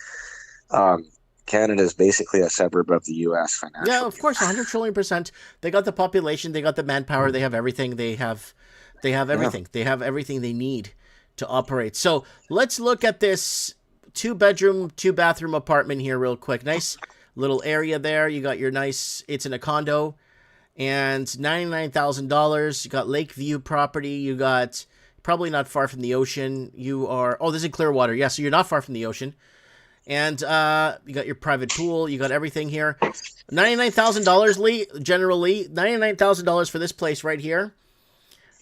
Canada is basically a suburb of the U.S. financially. Yeah, of course, 100 trillion%. They got the population, they got the manpower, they have everything, they have everything. Yeah. They have everything they need to operate. So let's look at this 2-bedroom, 2-bathroom apartment here real quick. Nice little area there. You got your it's in a condo, and $99,000. You got Lakeview property. You got probably not far from the ocean. This is in Clearwater. Yeah, so you're not far from the ocean. And you got your private pool. You got everything here. $99,000, generally. $99,000 for this place right here.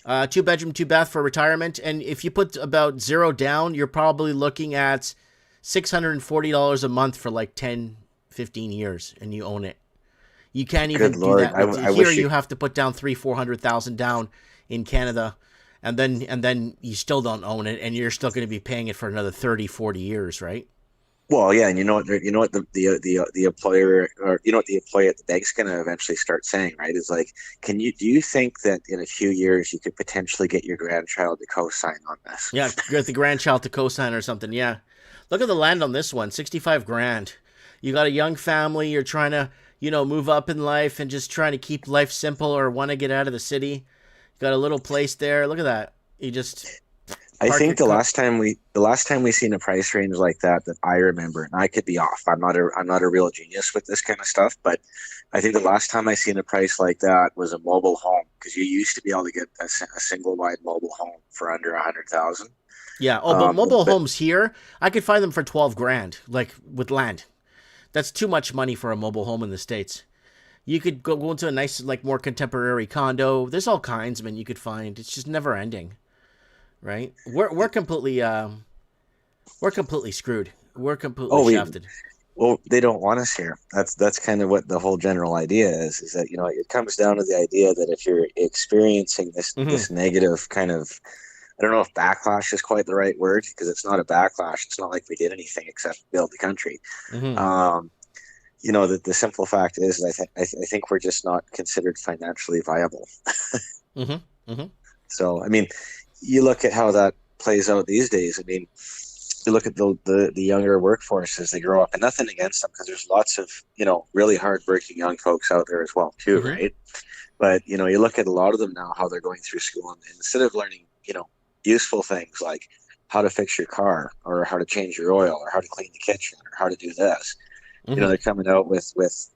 2-bedroom, 2-bath for retirement. And if you put about zero down, you're probably looking at $640 a month for like 10, 15 years, and you own it. You can't even do that. Here you have to put down $300,000-$400,000 down in Canada, and then you still don't own it, and you're still going to be paying it for another 30, 40 years, right? Well, yeah, and you know what the employer, or what the employee at the bank's going to eventually start saying, right? Is like, do you think that in a few years you could potentially get your grandchild to co-sign on this? Yeah, get the grandchild to co-sign or something. Yeah, look at the land on this one, $65,000. You got a young family. You're trying to, move up in life and just trying to keep life simple, or want to get out of the city. You got a little place there. Look at that. You just. I think the last time we seen a price range like that I remember, and I could be off. I'm not a real genius with this kind of stuff, but I think the last time I seen a price like that was a mobile home, because you used to be able to get a single wide mobile home for under $100,000. Yeah. Oh, but mobile homes here, I could find them for $12,000, like with land. That's too much money for a mobile home in the States. You could go into a nice, more contemporary condo. There's all kinds, man, you could find. It's just never ending, right? We're completely screwed. We're completely shafted. Well, they don't want us here. That's kind of what the whole general idea is that, it comes down to the idea that if you're experiencing this negative kind of, I don't know if backlash is quite the right word, because it's not a backlash. It's not like we did anything except build the country. Mm-hmm. The simple fact is, I think we're just not considered financially viable. Mm-hmm. Mm-hmm. So, I mean, you look at how that plays out these days. I mean, you look at the younger workforce as they grow up, and nothing against them, because there's lots of, really hardworking young folks out there as well, too, mm-hmm. right? But, you look at a lot of them now, how they're going through school, and instead of learning, useful things like how to fix your car, or how to change your oil, or how to clean the kitchen, or how to do this. Mm-hmm. They're coming out with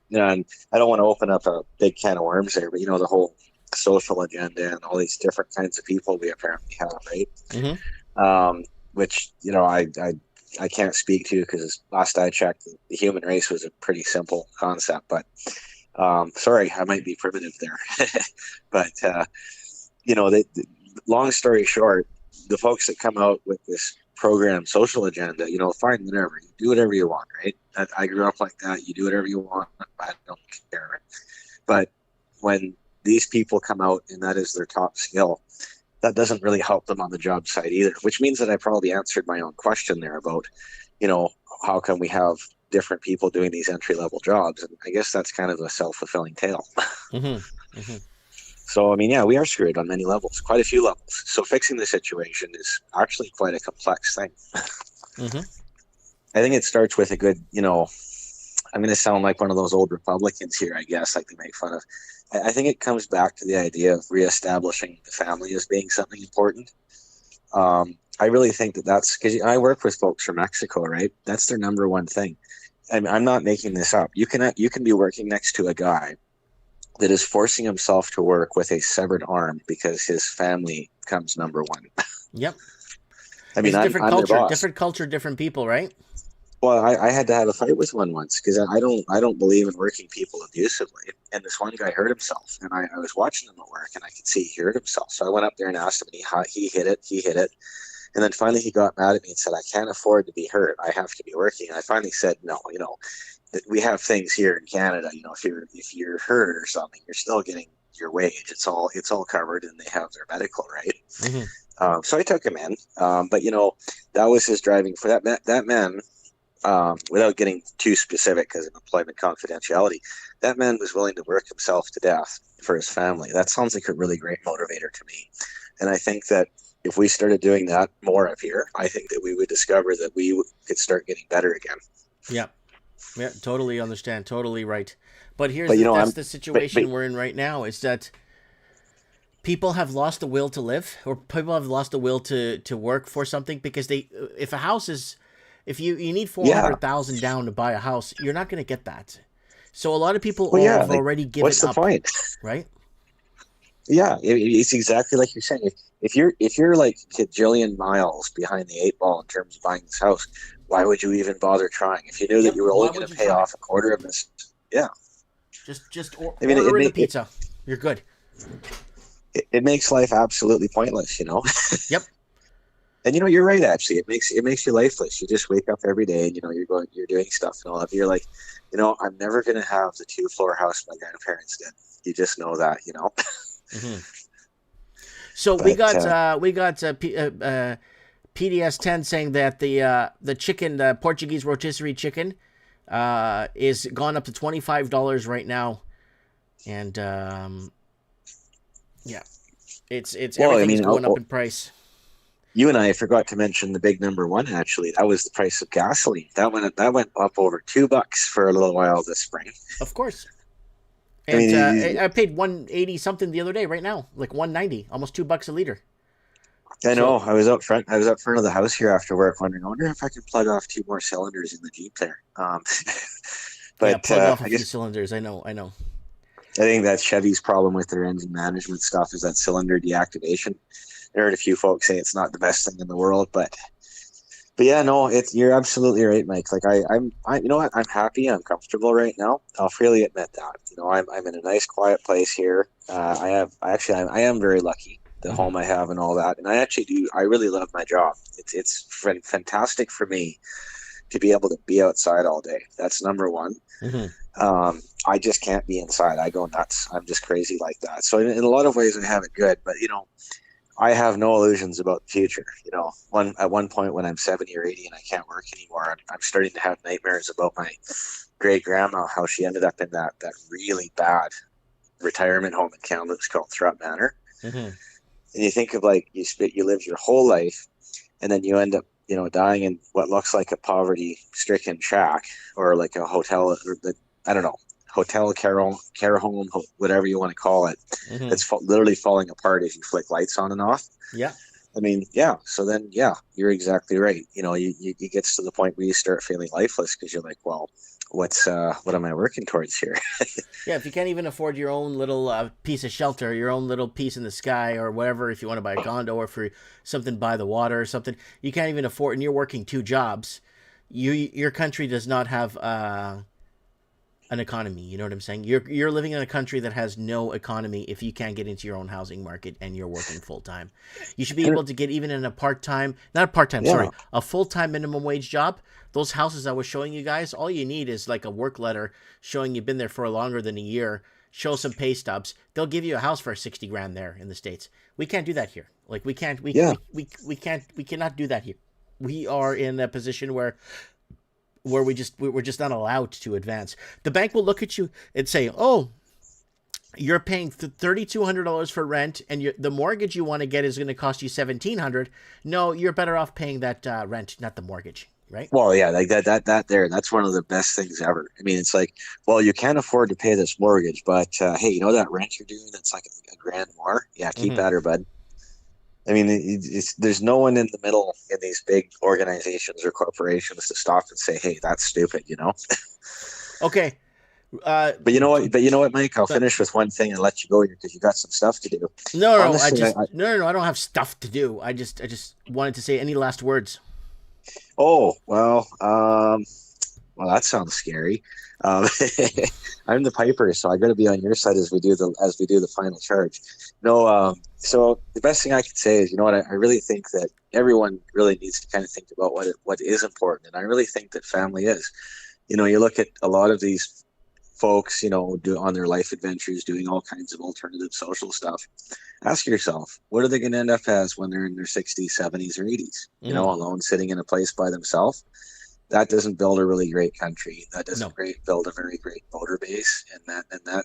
and I don't want to open up a big can of worms there, but the whole social agenda and all these different kinds of people we apparently have, right? Mm-hmm. Which I can't speak to, because last I checked, the human race was a pretty simple concept. But sorry, I might be primitive there, but long story short, the folks that come out with this program social agenda, fine, whatever, you do whatever you want, right? I grew up like that. You do whatever you want. I don't care. But when these people come out and that is their top skill, that doesn't really help them on the job site either, which means that I probably answered my own question there about, how come we have different people doing these entry-level jobs? And I guess that's kind of a self-fulfilling tale. Mm-hmm. Mm-hmm. So, I mean, yeah, we are screwed on many levels, quite a few levels. So fixing the situation is actually quite a complex thing. Mm-hmm. I think it starts with a good, I'm going to sound like one of those old Republicans here, I guess, like they make fun of. I think it comes back to the idea of reestablishing the family as being something important. I really think that's because I work with folks from Mexico, right? That's their number one thing. I'm not making this up. You can be working next to a guy that is forcing himself to work with a severed arm because his family comes number one. Yep. I mean, It's a different I'm their culture, boss. different culture, different people, right? Well, I had to have a fight with one once because I don't believe in working people abusively. And this one guy hurt himself, and I was watching him at work, and I could see he hurt himself. So I went up there and asked him, and he hit it, and then finally he got mad at me and said, "I can't afford to be hurt. I have to be working." And I finally said, "No, we have things here in Canada. If you're hurt or something, you're still getting your wage. It's all covered, and they have their medical, right?" Mm-hmm. So I took him in, but that was his driving for that man. Without getting too specific because of employment confidentiality, that man was willing to work himself to death for his family. That sounds like a really great motivator to me. And I think that if we started doing that more up here, I think that we would discover that we could start getting better again. Yeah. Yeah, totally understand. Totally right. But that's the situation we're in right now, is that people have lost the will to live, or people have lost the will to work for something, because if you need 400,000 down to buy a house, you're not going to get that. So a lot of people have already given up. What's the point? Right? Yeah, it's exactly like you're saying. If you're like Jillian Miles behind the 8 ball in terms of buying this house, why would you even bother trying? If you knew that you were only going to pay off a quarter of this, order in the pizza. You're good. It makes life absolutely pointless, Yep. And you're right. Actually, it makes you lifeless. You just wake up every day, and you're doing stuff and all that. You're like, I'm never going to have the 2-floor house my grandparents did. You just know that, Mm-hmm. So we got PDS 10 saying that the chicken, the Portuguese rotisserie chicken, is gone up to $25 right now, and it's everything's going up in price. You and I forgot to mention the big number one. Actually, that was the price of gasoline. That went up over $2 for a little while this spring. Of course. And I paid $1.80 something the other day. Right now, like $1.90, almost $2 a liter. I know. I was up front of the house here after work, wondering, I wonder if I can plug off 2 more cylinders in the Jeep there. But plug off a few cylinders. I know. I think that's Chevy's problem with their engine management stuff, is that cylinder deactivation. I heard a few folks say it's not the best thing in the world, but yeah, no, you're absolutely right, Mike. Like I'm you know what? I'm happy. I'm comfortable right now. I'll freely admit that. I'm in a nice, quiet place here. I am very lucky, the home I have and all that. And I really love my job. It's fantastic for me to be able to be outside all day. That's number one. Mm-hmm. I just can't be inside. I go nuts. I'm just crazy like that. So in a lot of ways, I have it good. But I have no illusions about the future. At one point when I'm 70 or 80 and I can't work anymore, I'm starting to have nightmares about my great grandma, how she ended up in that really bad retirement home in Kamloops called Thrupp Manor. Mm-hmm. And you think of you live your whole life, and then you end up dying in what looks like a poverty-stricken shack, or like a hotel, hotel, care home, whatever you want to call it. Mm-hmm. It's literally falling apart as you flick lights on and off. Yeah. I mean, yeah. So then, yeah, you're exactly right. It gets to the point where you start feeling lifeless because you're like, well, what am I working towards here? Yeah, if you can't even afford your own little piece of shelter, your own little piece in the sky or whatever, if you want to buy a condo or for something by the water or something, you can't even afford, and you're working 2 jobs. Your country does not have an economy. You know what I'm saying? You're living in a country that has no economy if you can't get into your own housing market and you're working full time. You should be able to get even in a a full-time minimum wage job. Those houses I was showing you guys, all you need is like a work letter showing you've been there for longer than a year. Show some pay stubs. They'll give you a house for $60,000 there in the States. We can't do that here. Like we cannot do that here. We are in a position where we're just not allowed to advance. The bank will look at you and say, "Oh, you're paying $3,200 for rent, and the mortgage you want to get is going to cost you $1,700. No, you're better off paying that rent, not the mortgage." Right? Well, yeah, like that's one of the best things ever. I mean, it's like, well, you can't afford to pay this mortgage, but hey, that rent you're doing, that's like $1,000 more. Yeah, keep at her, bud. I mean, there's no one in the middle in these big organizations or corporations to stop and say, "Hey, that's stupid," you know. Okay. But you know what? Mike. I'll finish with one thing and let you go here because you got some stuff to do. No, Honestly, no. I don't have stuff to do. I just wanted to say any last words. Oh well, that sounds scary. I'm the piper, so I got to be on your side as we do the final charge. No, so the best thing I can say is, you know what? I really think that everyone really needs to kind of think about what is important, and I really think that family is. You know, you look at a lot of these folks, you know, on their life adventures, doing all kinds of alternative social stuff. Ask yourself, what are they going to end up as when they're in their 60s, 70s, or 80s? You know, alone, sitting in a place by themselves. That doesn't build a really great country. That doesn't build a very great voter base, and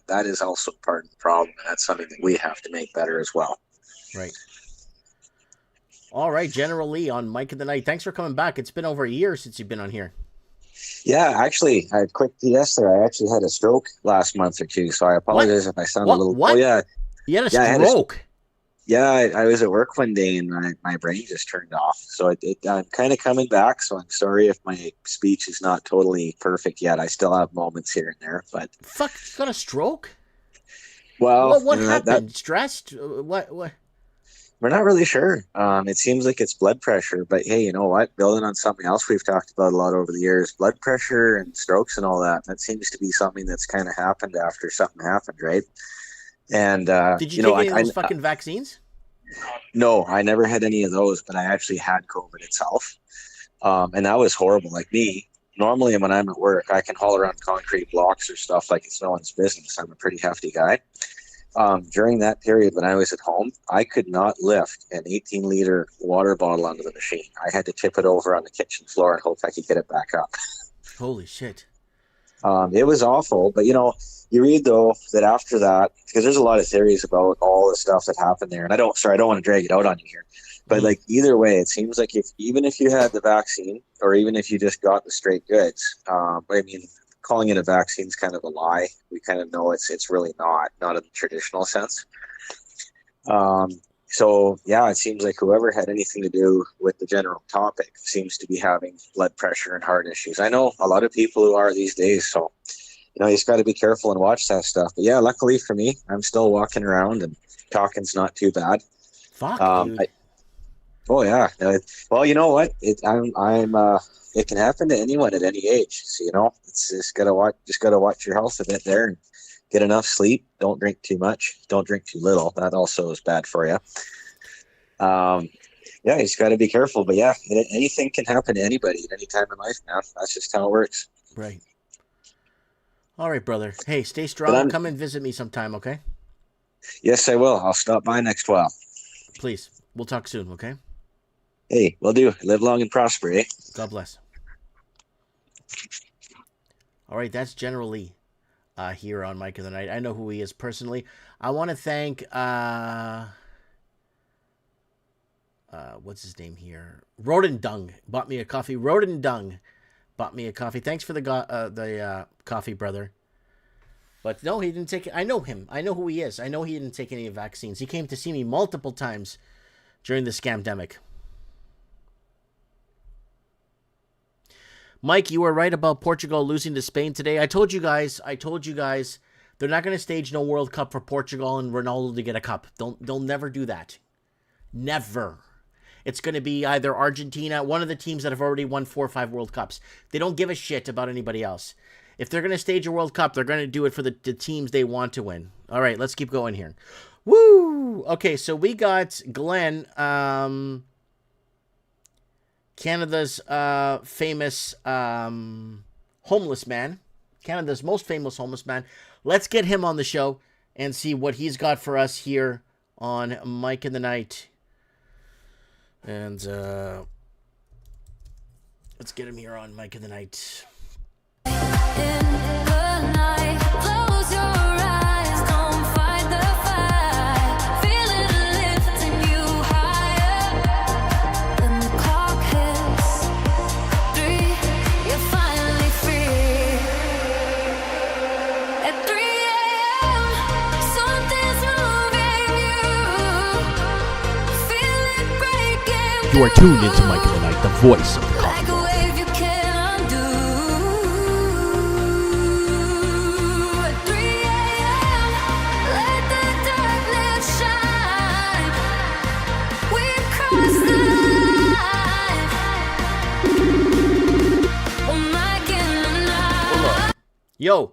that is also part of the problem. And that's something that we have to make better as well. Right. All right, General Lee on Mike of the Night. Thanks for coming back. It's been over a year since you've been on here. Yeah, actually, I had quick PS there. I actually had a stroke last month or two, so I apologize if I sound a little. What? Oh yeah, you had a stroke. I was at work one day and my brain just turned off. So I'm kind of coming back. So I'm sorry if my speech is not totally perfect yet. I still have moments here and there, but fuck, you got a stroke? Well, what happened? Stressed? What? We're not really sure. It seems like it's blood pressure, but hey, you know what? Building on something else we've talked about a lot over the years, blood pressure and strokes and all that. That seems to be something that's kind of happened after something happened, right? And did you take any of those fucking vaccines? No, I never had any of those, but I actually had COVID itself, and that was horrible. Like me, normally when I'm at work, I can haul around concrete blocks or stuff like it's no one's business. I'm a pretty hefty guy. During that period when I was at home, I could not lift an 18-liter water bottle onto the machine. I had to tip it over on the kitchen floor and hope I could get it back up. Holy shit. It was awful, but you know, you read though that after that, because there's a lot of theories about all the stuff that happened there, and I don't want to drag it out on you here, but like either way, it seems like even if you had the vaccine, or even if you just got the straight goods, I mean, calling it a vaccine is kind of a lie. We kind of know it's really not in the traditional sense. So yeah, it seems like whoever had anything to do with the general topic seems to be having blood pressure and heart issues. I know a lot of people who are these days, so you know, you just got to be careful and watch that stuff. But yeah, luckily for me, I'm still walking around and talking's not too bad. Fuck, dude. Oh yeah. Well, you know what? It can happen to anyone at any age. So you know, it's just gotta watch your health a bit there and get enough sleep. Don't drink too much. Don't drink too little. That also is bad for you. Yeah, you just got to be careful. But yeah, anything can happen to anybody at any time in life, man. That's just how it works. Right. All right, brother. Hey, stay strong. Come and visit me sometime, okay? Yes, I will. I'll stop by next while. Please. We'll talk soon, okay? Hey, will do. Live long and prosper, eh? God bless. All right, that's General Lee here on Mike of the Night. I know who he is personally. I want to thank, what's his name here? Rodendung bought me a coffee. Rodendung bought me a coffee. Thanks for the coffee, brother. But no, he didn't take it. I know him. I know who he is. I know he didn't take any vaccines. He came to see me multiple times during the scamdemic. Mike, you were right about Portugal losing to Spain today. I told you guys, they're not going to stage no World Cup for Portugal and Ronaldo to get a cup. They'll never do that. Never. It's going to be either Argentina, one of the teams that have already won 4 or 5 World Cups. They don't give a shit about anybody else. If they're going to stage a World Cup, they're going to do it for the teams they want to win. All right, let's keep going here. Woo! Okay, so we got Glenn, Canada's famous homeless man. Canada's most famous homeless man. Let's get him on the show and see what he's got for us here on Mike in the Night. And let's get him here on Mike in the Night. Something's moving you. Feel it You are tuned into Mike of the Night, the voice of the coffee Like a world. wave you can't undo. At 3 a.m., let the darkness shine. We've crossed the line. Oh, Mike and the Night. Yo,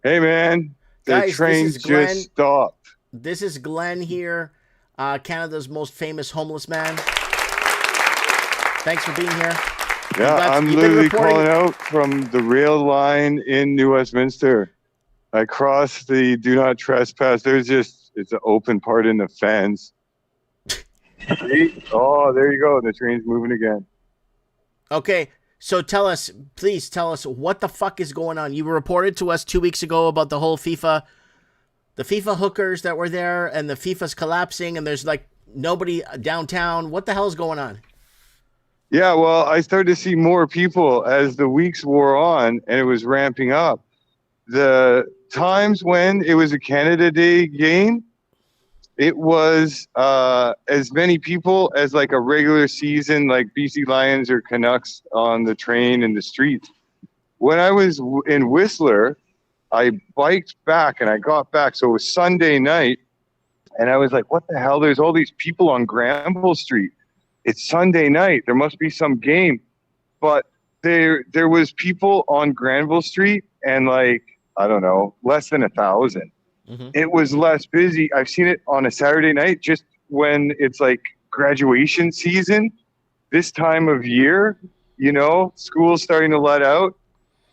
Hey, man. The Guys, this train is Glenn. just stopped. this is Glenn here, Canada's most famous homeless man. Thanks for being here. Yeah, I'm you've been literally reporting- calling out from the rail line in New Westminster. I crossed the do not trespass. It's an open part in the fence. Oh, there you go. The train's moving again. Okay, so please tell us what the fuck is going on. You reported to us 2 weeks ago about the whole the FIFA hookers that were there, and the FIFA's collapsing, and there's like nobody downtown. What the hell is going on? Yeah, well, I started to see more people as the weeks wore on and it was ramping up. The times when it was a Canada Day game, it was as many people as like a regular season, like BC Lions or Canucks on the train in the streets. When I was in Whistler, I biked back and I got back. So it was Sunday night and I was like, what the hell? There's all these people on Granville Street. It's Sunday night. There must be some game. But there was people on Granville Street and like, I don't know, less than 1,000. Mm-hmm. It was less busy. I've seen it on a Saturday night just when it's like graduation season. This time of year, you know, school's starting to let out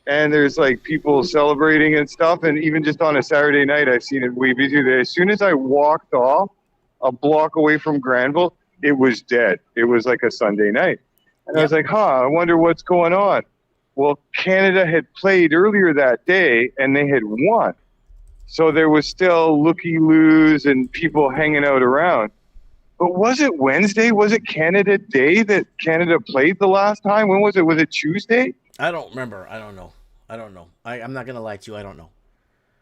and there's like people celebrating and stuff. And even just on a Saturday night, I've seen it way busier there. As soon as I walked off a block away from Granville, it was dead. It was like a Sunday night. And I was like, I wonder what's going on. Well, Canada had played earlier that day and they had won. So there was still looky-loos and people hanging out around. But was it Wednesday? Was it Canada Day that Canada played the last time? When was it? Was it Tuesday? I don't remember. I don't know. I'm not going to lie to you. I don't know.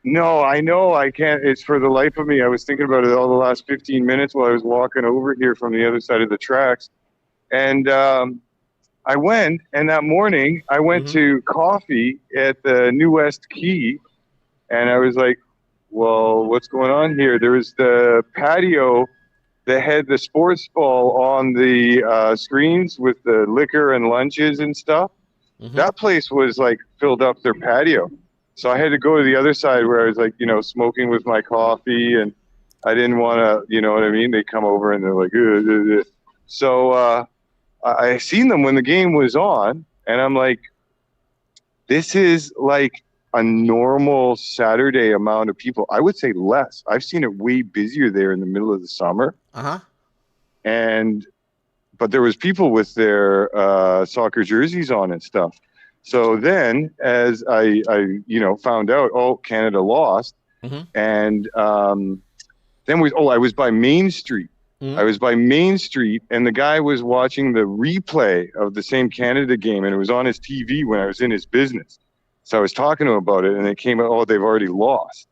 No, I know I can't. It's for the life of me. I was thinking about it all the last 15 minutes while I was walking over here from the other side of the tracks. And I went, and that morning I went to coffee at the New West Quay, and I was like, well, what's going on here? There was the patio that had the sports ball on the screens with the liquor and lunches and stuff. Mm-hmm. That place was like filled up their patio. So I had to go to the other side where I was like, you know, smoking with my coffee, and I didn't want to, you know what I mean? They come over and they're like, ugh, ugh, ugh. So I seen them when the game was on, and I'm like, this is like a normal Saturday amount of people. I would say less. I've seen it way busier there in the middle of the summer. Uh-huh. But there was people with their soccer jerseys on and stuff. So then, as I found out, Canada lost, and then I was by Main Street. Mm-hmm. I was by Main Street, and the guy was watching the replay of the same Canada game, and it was on his TV when I was in his business. So I was talking to him about it, and it came out, they've already lost.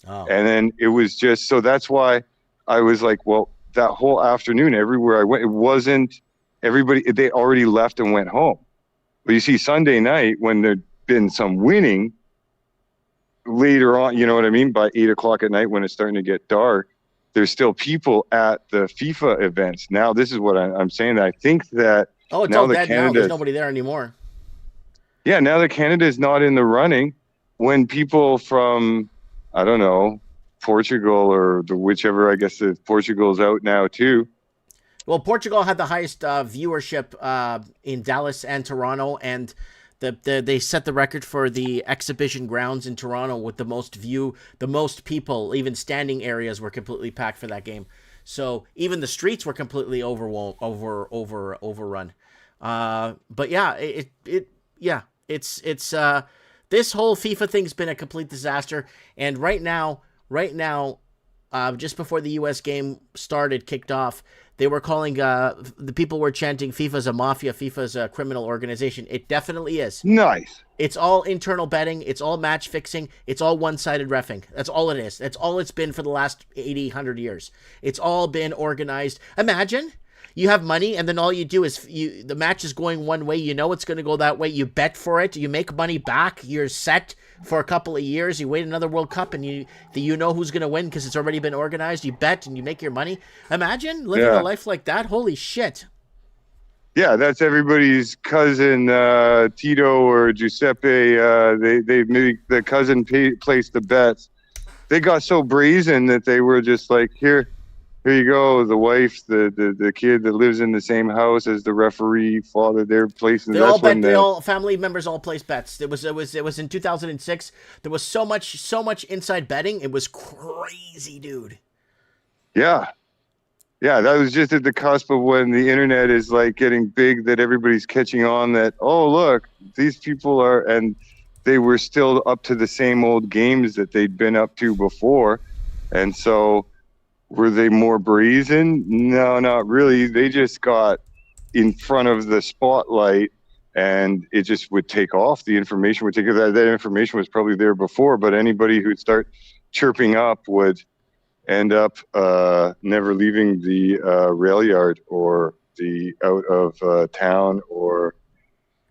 Oh. And then it was just, so that's why I was like, well, that whole afternoon, everywhere I went, it wasn't everybody, they already left and went home. But you see, Sunday night, when there'd been some winning, later on, you know what I mean? By 8 o'clock at night, when it's starting to get dark, there's still people at the FIFA events. Now, this is what I'm saying. That I think that it's now all that dead now. Canada, There's nobody there anymore. yeah, now that Canada is not in the running, when people from, I don't know, Portugal or whichever, I guess Portugal's out now too. Well, Portugal had the highest viewership in Dallas and Toronto, and they set the record for the exhibition grounds in Toronto with the most people. Even standing areas were completely packed for that game. So even the streets were completely overrun. But yeah, it's this whole FIFA thing's been a complete disaster. And right now, just before the U.S. game kicked off, they were calling, the people were chanting, FIFA's a mafia, FIFA's a criminal organization. It definitely is. Nice. It's all internal betting. It's all match fixing. It's all one-sided reffing. That's all it is. That's all it's been for the last 80, 100 years. It's all been organized. Imagine You have money, and then all you do is the match is going one way. You know it's going to go that way. You bet for it. You make money back. You're set for a couple of years. You wait another World Cup, and you know who's going to win because it's already been organized. You bet, and you make your money. Imagine living a life like that. Holy shit. Yeah, that's everybody's cousin, Tito or Giuseppe. They made the cousin placed the bets. They got so brazen that they were just like, here you go. The wife, the kid that lives in the same house as the referee, father, they're placing. They all bet. They all family members all placed bets. It was in 2006. There was so much inside betting. It was crazy, dude. Yeah. Yeah, that was just at the cusp of when the internet is like getting big, that everybody's catching on that, oh, look, these people are, and they were still up to the same old games that they'd been up to before. And so were they more brazen? No, not really. They just got in front of the spotlight and it just would take off. The information would take off. That information was probably there before, but anybody who'd start chirping up would end up never leaving the rail yard or the out of town, or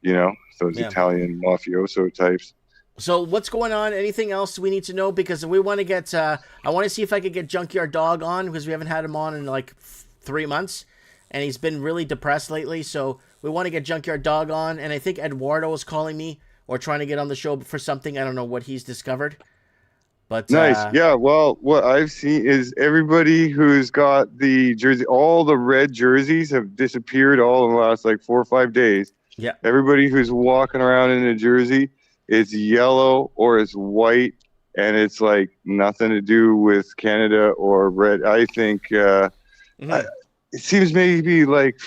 those Italian mafioso types. So what's going on? Anything else we need to know? Because we want to get I want to see if I could get Junkyard Dog on, because we haven't had him on in like 3 months and he's been really depressed lately. So we want to get Junkyard Dog on, and I think Eduardo is calling me or trying to get on the show for something. I don't know what he's discovered. But, nice. Yeah, well, what I've seen is everybody who's got the jersey, all the red jerseys have disappeared all in the last like 4 or 5 days. Yeah. Everybody who's walking around in a jersey, it's yellow or it's white, and it's like nothing to do with Canada or red. I think it seems maybe like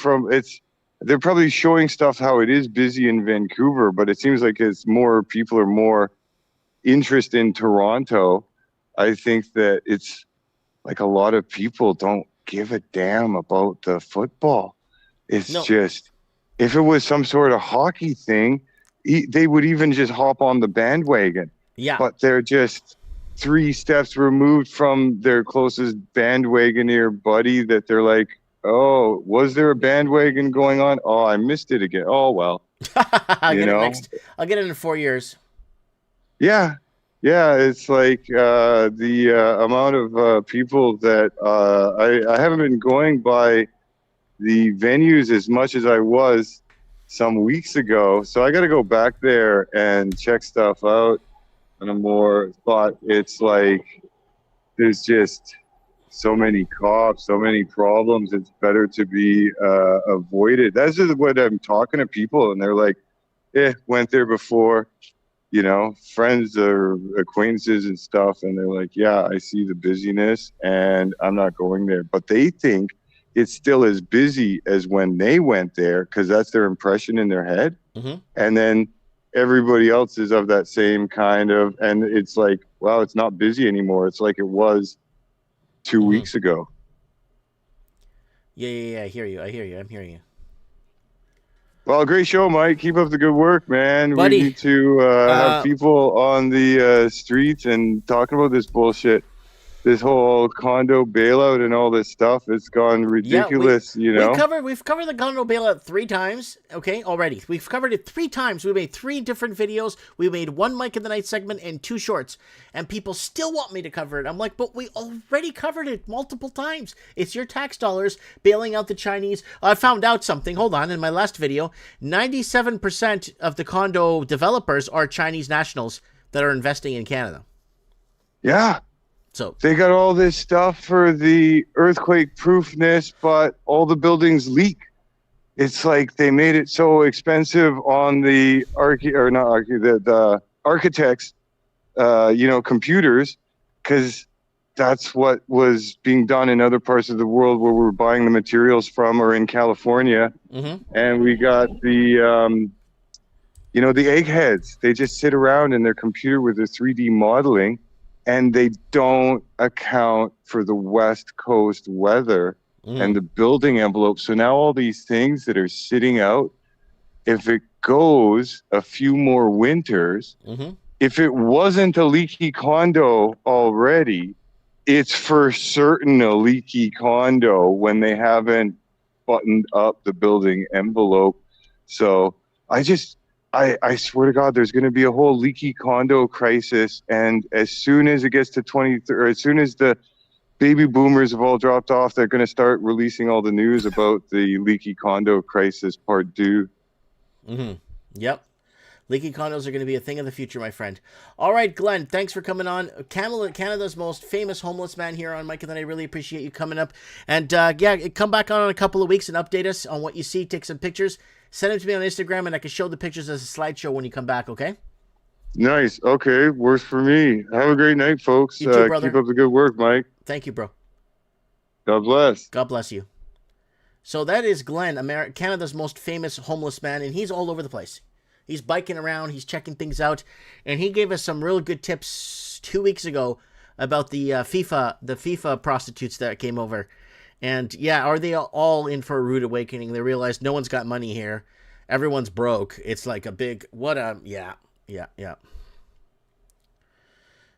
they're probably showing stuff how it is busy in Vancouver, but it seems like it's more people are more interest in Toronto. I think that it's like a lot of people don't give a damn about the football. It's just, if it was some sort of hockey thing, they would even just hop on the bandwagon. Yeah. But they're just 3 steps removed from their closest bandwagoneer buddy that they're like, oh, was there a bandwagon going on? Oh, I missed it again. Oh, well. I'll get it in 4 years. Yeah, it's like the amount of people that I haven't been going by the venues as much as I was some weeks ago. So I got to go back there and check stuff out on a more thought. It's like there's just so many cops, so many problems. It's better to be avoided. That's just what I'm talking to people, and they're like, went there before. Friends or acquaintances and stuff. And they're like, yeah, I see the busyness and I'm not going there. But they think it's still as busy as when they went there, because that's their impression in their head. Mm-hmm. And then everybody else is of that same kind of, and it's like, wow, it's not busy anymore. It's like it was 2 weeks ago. Yeah. I hear you. I'm hearing you. Well, great show, Mike. Keep up the good work, man. Buddy, we need to have people on the streets and talking about this bullshit. This whole condo bailout and all this stuff, it's gone ridiculous, We've covered the condo bailout 3 times, okay, already. We've covered it 3 times. We made 3 different videos. We made 1 Mike in the Night segment and 2 shorts. And people still want me to cover it. I'm like, but we already covered it multiple times. It's your tax dollars bailing out the Chinese. I found out something. Hold on. In my last video, 97% of the condo developers are Chinese nationals that are investing in Canada. Yeah. So they got all this stuff for the earthquake proofness, but all the buildings leak. It's like they made it so expensive on the the architects, computers, because that's what was being done in other parts of the world where we're buying the materials from, or in California. Mm-hmm. And we got the eggheads. They just sit around in their computer with their 3D modeling, and they don't account for the West Coast weather and the building envelope. So now all these things that are sitting out, if it goes a few more winters, if it wasn't a leaky condo already, it's for certain a leaky condo when they haven't buttoned up the building envelope. So I swear to God, there's going to be a whole leaky condo crisis. And as soon as it gets to or as soon as the baby boomers have all dropped off, they're going to start releasing all the news about the leaky condo crisis part 2. Yep. Leaky condos are going to be a thing of the future, my friend. All right, Glenn, thanks for coming on. Canada's most famous homeless man here on Mike and Then. I really appreciate you coming up. And come back on in a couple of weeks and update us on what you see. Take some pictures. Send them to me on Instagram, and I can show the pictures as a slideshow when you come back, okay? Nice. Okay, works for me. Have a great night, folks. You too, brother. Keep up the good work, Mike. Thank you, bro. God bless. God bless you. So that is Glenn, Canada's most famous homeless man, and he's all over the place. He's biking around, he's checking things out, and he gave us some real good tips 2 weeks ago about the FIFA prostitutes that came over. And yeah, are they all in for a rude awakening? They realize no one's got money here. Everyone's broke. It's like a big, yeah.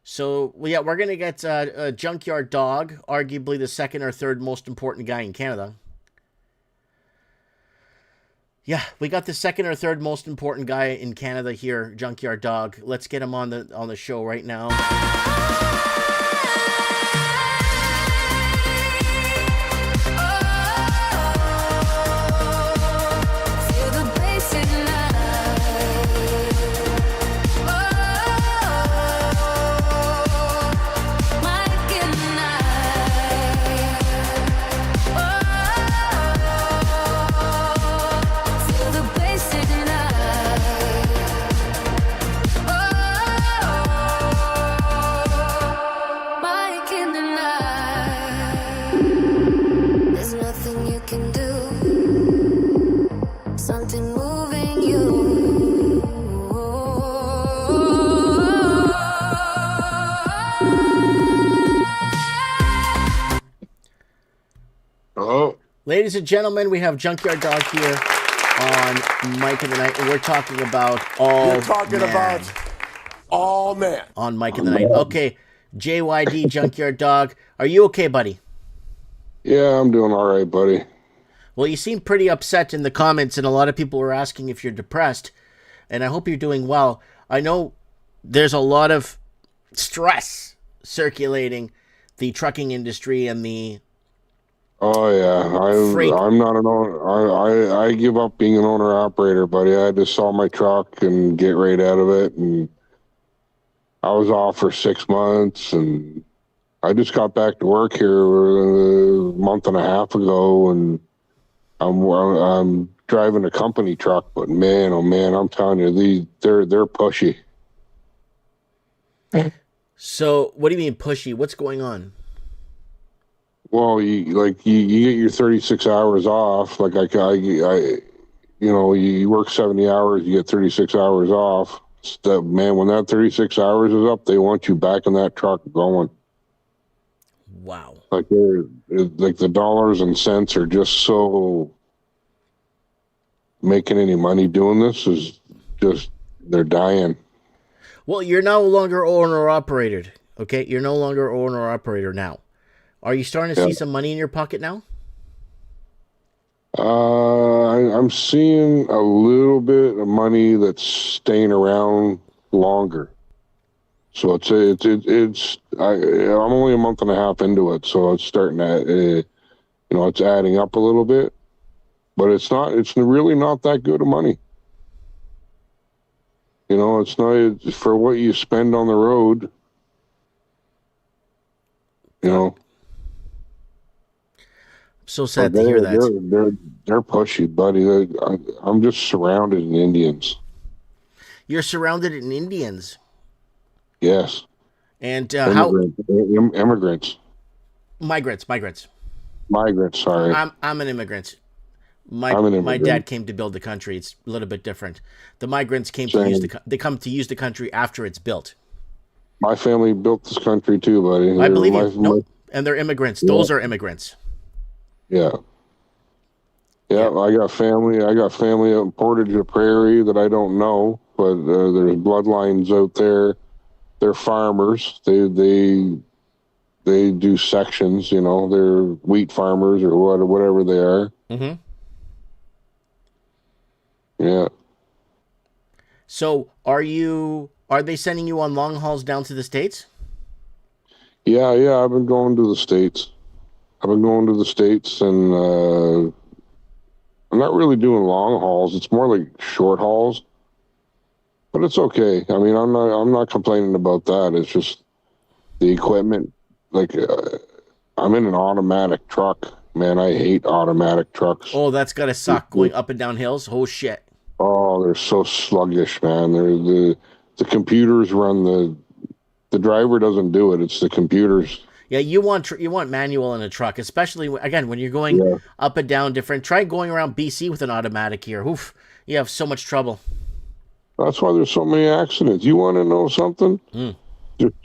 So, yeah, we're going to get a Junkyard Dog, arguably the second or third most important guy in Canada. Yeah, we got the second or third most important guy in Canada here, Junkyard Dog. Let's get him on the show right now. Ladies and gentlemen, we have Junkyard Dog here on Mike in the Night, and we're talking about all man. On Mike in the Night. Okay, JYD, Junkyard Dog, are you okay, buddy? Yeah, I'm doing all right, buddy. Well, you seem pretty upset in the comments, and a lot of people were asking if you're depressed, and I hope you're doing well. I know there's a lot of stress circulating the trucking industry and the Oh yeah, I'm not an owner. I give up being an owner operator, buddy. I had to sell my truck and get right out of it, and I was off for 6 months, and I just got back to work here a month and a half ago, and I'm driving a company truck, but man, oh man, I'm telling you, they're pushy. So, what do you mean pushy? What's going on? Well, you get your 36 hours off. Like you work 70 hours, you get 36 hours off. Man, when that 36 hours is up, they want you back in that truck going. Wow. Like the dollars and cents are just so making any money doing this is just, they're dying. Well, you're no longer owner operated. Okay, you're no longer owner operator now. Are you starting to see some money in your pocket now? I'm seeing a little bit of money that's staying around longer. So I'm only a month and a half into it, so it's starting to, it's adding up a little bit, but it's really not that good of money. It's not for what you spend on the road. So sad to hear that. They're pushy, buddy. I'm just surrounded in Indians. You're surrounded in Indians? Yes. And immigrants. Migrants. Migrants, sorry. I'm an immigrant. My dad came to build the country. It's a little bit different. The migrants came to use the country after it's built. My family built this country too, buddy. I believe you. And they're immigrants. Yeah. Those are immigrants. Yeah. I got family out in Portage la Prairie that I don't know, but there's bloodlines out there. They're farmers. They they do sections. You know, they're wheat farmers or whatever they are. Mm-hmm. Yeah. So are they sending you on long hauls down to the States? Yeah. I've been going to the States. And I'm not really doing long hauls. It's more like short hauls. But it's okay. I mean, I'm not complaining about that. It's just the equipment. Like, I'm in an automatic truck. Man, I hate automatic trucks. Oh, that's gotta suck going up and down hills. Oh shit. Oh, they're so sluggish, man. The computers run the driver doesn't do it. It's the computers. Yeah, you want manual in a truck, especially again when you're going up and down different. Try going around BC with an automatic here. Oof, you have so much trouble. That's why there's so many accidents. You want to know something?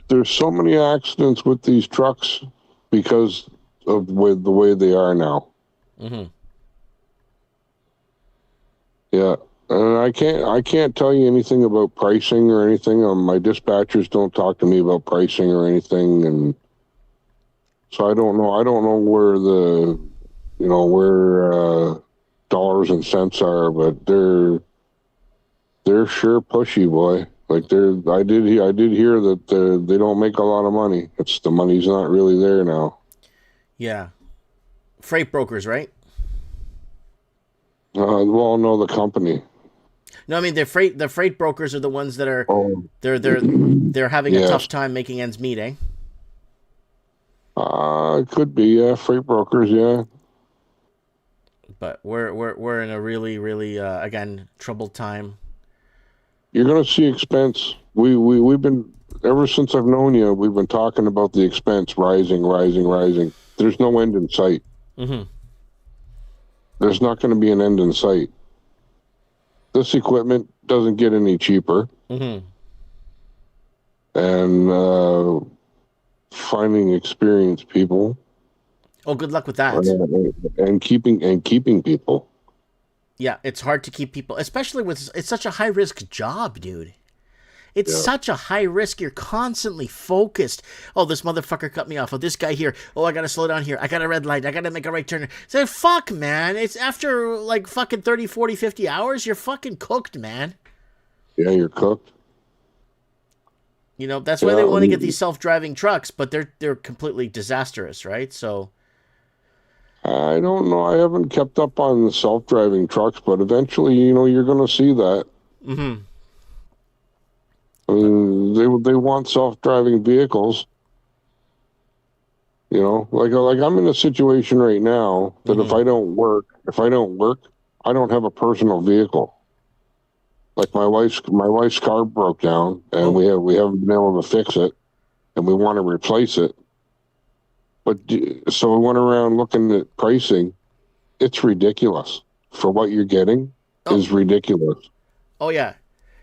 There's so many accidents with these trucks because of the way they are now. Mm-hmm. Yeah, and I can't tell you anything about pricing or anything. My dispatchers don't talk to me about pricing or anything, and so I don't know. I don't know where where dollars and cents are, but they're sure pushy, boy. Like I did hear that they don't make a lot of money. The money's not really there now. Yeah, freight brokers, right? Well, no, the company. No, I mean the freight brokers are the ones that are they're having a tough time making ends meet, eh? It could be, freight brokers, yeah. But we're in a really again troubled time. You're gonna see expense. We've been ever since I've known you. We've been talking about the expense rising. There's no end in sight. Mm-hmm. There's not going to be an end in sight. This equipment doesn't get any cheaper. Mm-hmm. And finding experienced people. Oh, good luck with that. And keeping people. Yeah, it's hard to keep people, especially it's such a high risk job, dude. It's such a high risk. You're constantly focused. Oh, this motherfucker cut me off. Oh, this guy here. Oh, I got to slow down here. I got a red light. I got to make a right turn. Say, fuck, man. It's after like fucking 30, 40, 50 hours. You're fucking cooked, man. Yeah, you're cooked. You know, that's why they want to get these self-driving trucks, but they're completely disastrous, right? So I don't know. I haven't kept up on the self-driving trucks, but eventually, you're going to see that. Mm-hmm. I mean, they want self-driving vehicles. Like I'm in a situation right now that if I don't work, I don't have a personal vehicle. Like my wife's car broke down, and we haven't been able to fix it, and we want to replace it. But so we went around looking at pricing. It's ridiculous for what you're getting. Is ridiculous. Oh yeah.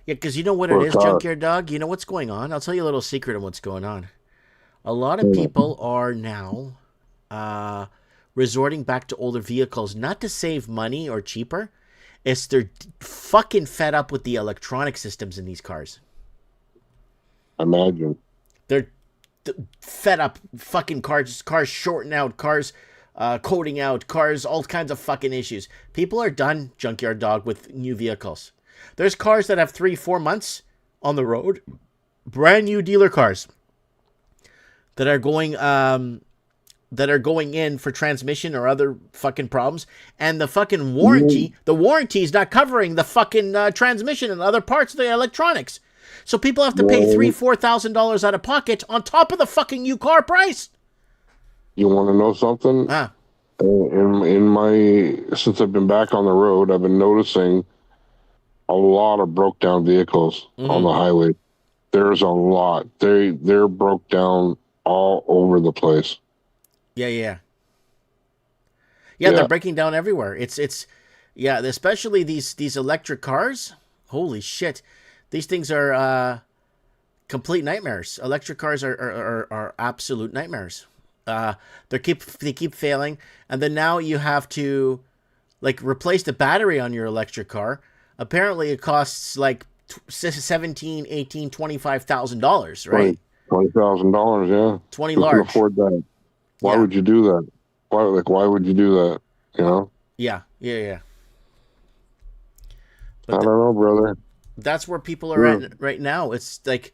Yeah, because you know what it is, Junkyard Dog? You know what's going on? I'll tell you a little secret on what's going on. A lot of people are now resorting back to older vehicles, not to save money or cheaper. It's they're fucking fed up with the electronic systems in these cars. Imagine. They're fed up. Fucking cars shorting out, cars coding out, cars, all kinds of fucking issues. People are done, Junkyard Dog, with new vehicles. There's cars that have 3-4 months on the road, brand new dealer cars that are going in for transmission or other fucking problems, and the fucking warranty is not covering the fucking transmission and other parts of the electronics. So people have to pay $3,000-$4,000 out of pocket on top of the fucking new car price. You want to know something? Since I've been back on the road, I've been noticing a lot of broke down vehicles on the highway. There's a lot. They're broke down all over the place. Yeah. They're breaking down everywhere. It's especially these electric cars. Holy shit. These things are complete nightmares. Electric cars are absolute nightmares. They keep failing, and then now you have to like replace the battery on your electric car. Apparently, it costs like $17,000, $18,000, $25,000, right? $20,000, yeah. 20 Who large. can afford that? Why Yeah. would you do that? Why would you do that? You know? Yeah. I don't know, brother. That's where people are at right now. It's like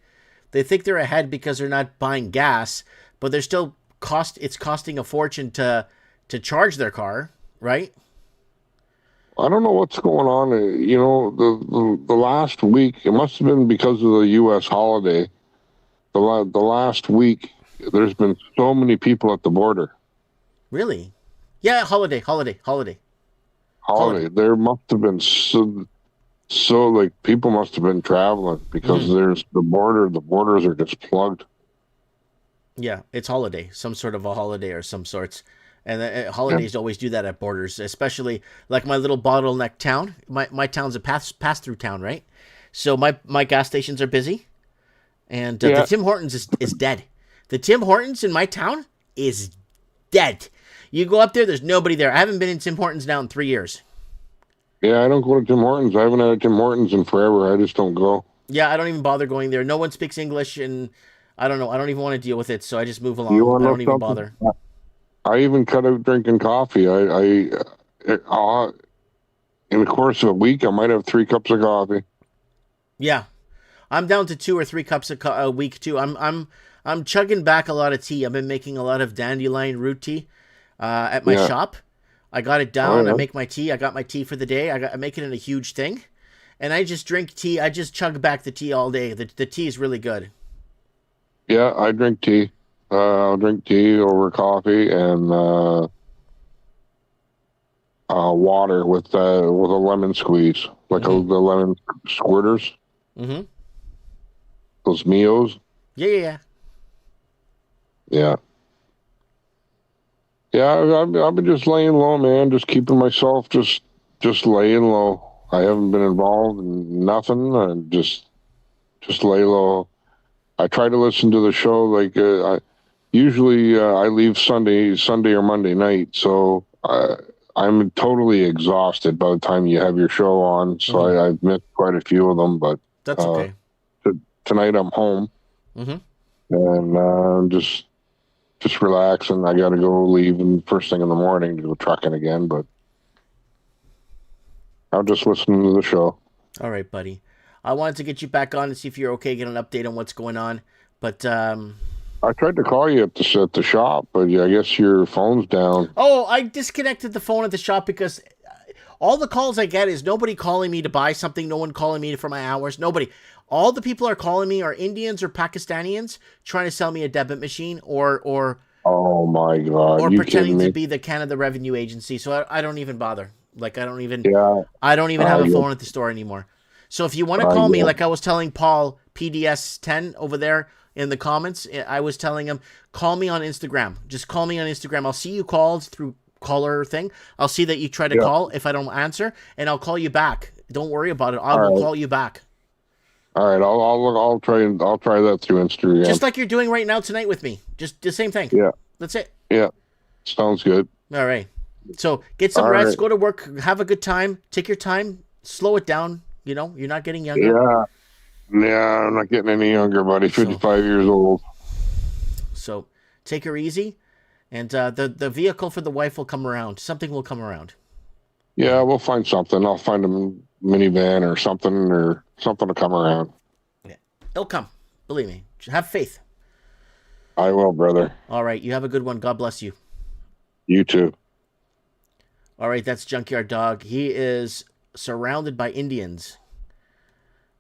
they think they're ahead because they're not buying gas, but they're still it's costing a fortune to charge their car, right? I don't know what's going on. You know, the last week, it must have been because of the U.S. holiday. The last week, there's been so many people at the border. Really? Yeah, holiday. There must have been so like people must have been traveling because there's the borders are just plugged. Yeah, it's holiday, some sort of a holiday or some sorts. And holidays always do that at borders, especially like my little bottleneck town. My town's a pass-through town, right? So my gas stations are busy. And the Tim Hortons is dead. The Tim Hortons in my town is dead. You go up there, there's nobody there. I haven't been in Tim Hortons now in 3 years. Yeah, I don't go to Tim Hortons. I haven't had a Tim Hortons in forever. I just don't go. Yeah, I don't even bother going there. No one speaks English, and I don't know. I don't even want to deal with it, so I just move along. I don't even bother. I even cut out drinking coffee. In the course of a week, I might have 3 cups of coffee. Yeah, I'm down to 2 or 3 cups a week too. I'm chugging back a lot of tea. I've been making a lot of dandelion root tea at my shop. I got it down. I make my tea. I got my tea for the day. I make it in a huge thing, and I just drink tea. I just chug back the tea all day. The tea is really good. Yeah, I drink tea. I'll drink tea over coffee and water with a lemon squeeze, like the lemon squirters. Mm-hmm. Those Mios. Yeah. Yeah, I've been just laying low, man. Just keeping myself just laying low. I haven't been involved in nothing. I just lay low. I try to listen to the show. Like I leave Sunday or Monday night, so I'm totally exhausted by the time you have your show on. So I've missed quite a few of them, but that's okay. Tonight I'm home, and just relaxing. I got to go leaving first thing in the morning to go trucking again, but I'll just listen to the show. All right, buddy. I wanted to get you back on to see if you're okay, get an update on what's going on. But I tried to call you at the shop, but I guess your phone's down. Oh, I disconnected the phone at the shop because all the calls I get is nobody calling me to buy something, no one calling me for my hours, nobody. All the people are calling me are Indians or Pakistanians trying to sell me a debit machine or oh my God, or pretending to be the Canada Revenue Agency. So I don't even bother. Like I don't even have a phone at the store anymore. So if you want to call me, like I was telling Paul PDS10 over there in the comments, I was telling him, call me on Instagram. Just call me on Instagram. I'll see you called through caller thing. I'll see that you try to call if I don't answer, and I'll call you back. Don't worry about it. I will call you back. All right, I'll try that through Instagram. Just like you're doing right now tonight with me. Just the same thing. Yeah. That's it. Yeah. Sounds good. All right. So get some rest, go to work, have a good time, take your time, slow it down. You know, you're not getting younger. Yeah, I'm not getting any younger, buddy. 55 years old. So take her easy, and the vehicle for the wife will come around. Something will come around. Yeah, we'll find something. I'll find a minivan or something to come around. Yeah, it'll come. Believe me. Have faith. I will, brother. All right, you have a good one. God bless you. You too. All right, that's Junkyard Dog. He is surrounded by Indians.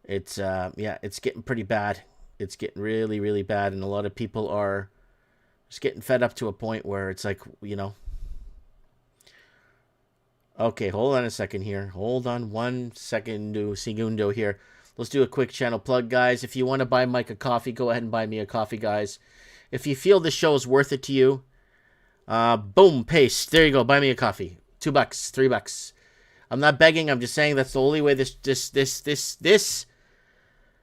It's it's getting pretty bad. It's getting really, really bad, and a lot of people are just getting fed up to a point where it's like, you know. Okay, hold on a second here. Hold on 1 segundo here. Let's do a quick channel plug, guys. If you want to buy Mike a coffee, go ahead and buy me a coffee, guys. If you feel the show is worth it to you, boom, paste. There you go. Buy me a coffee. $2, $3. I'm not begging. I'm just saying that's the only way this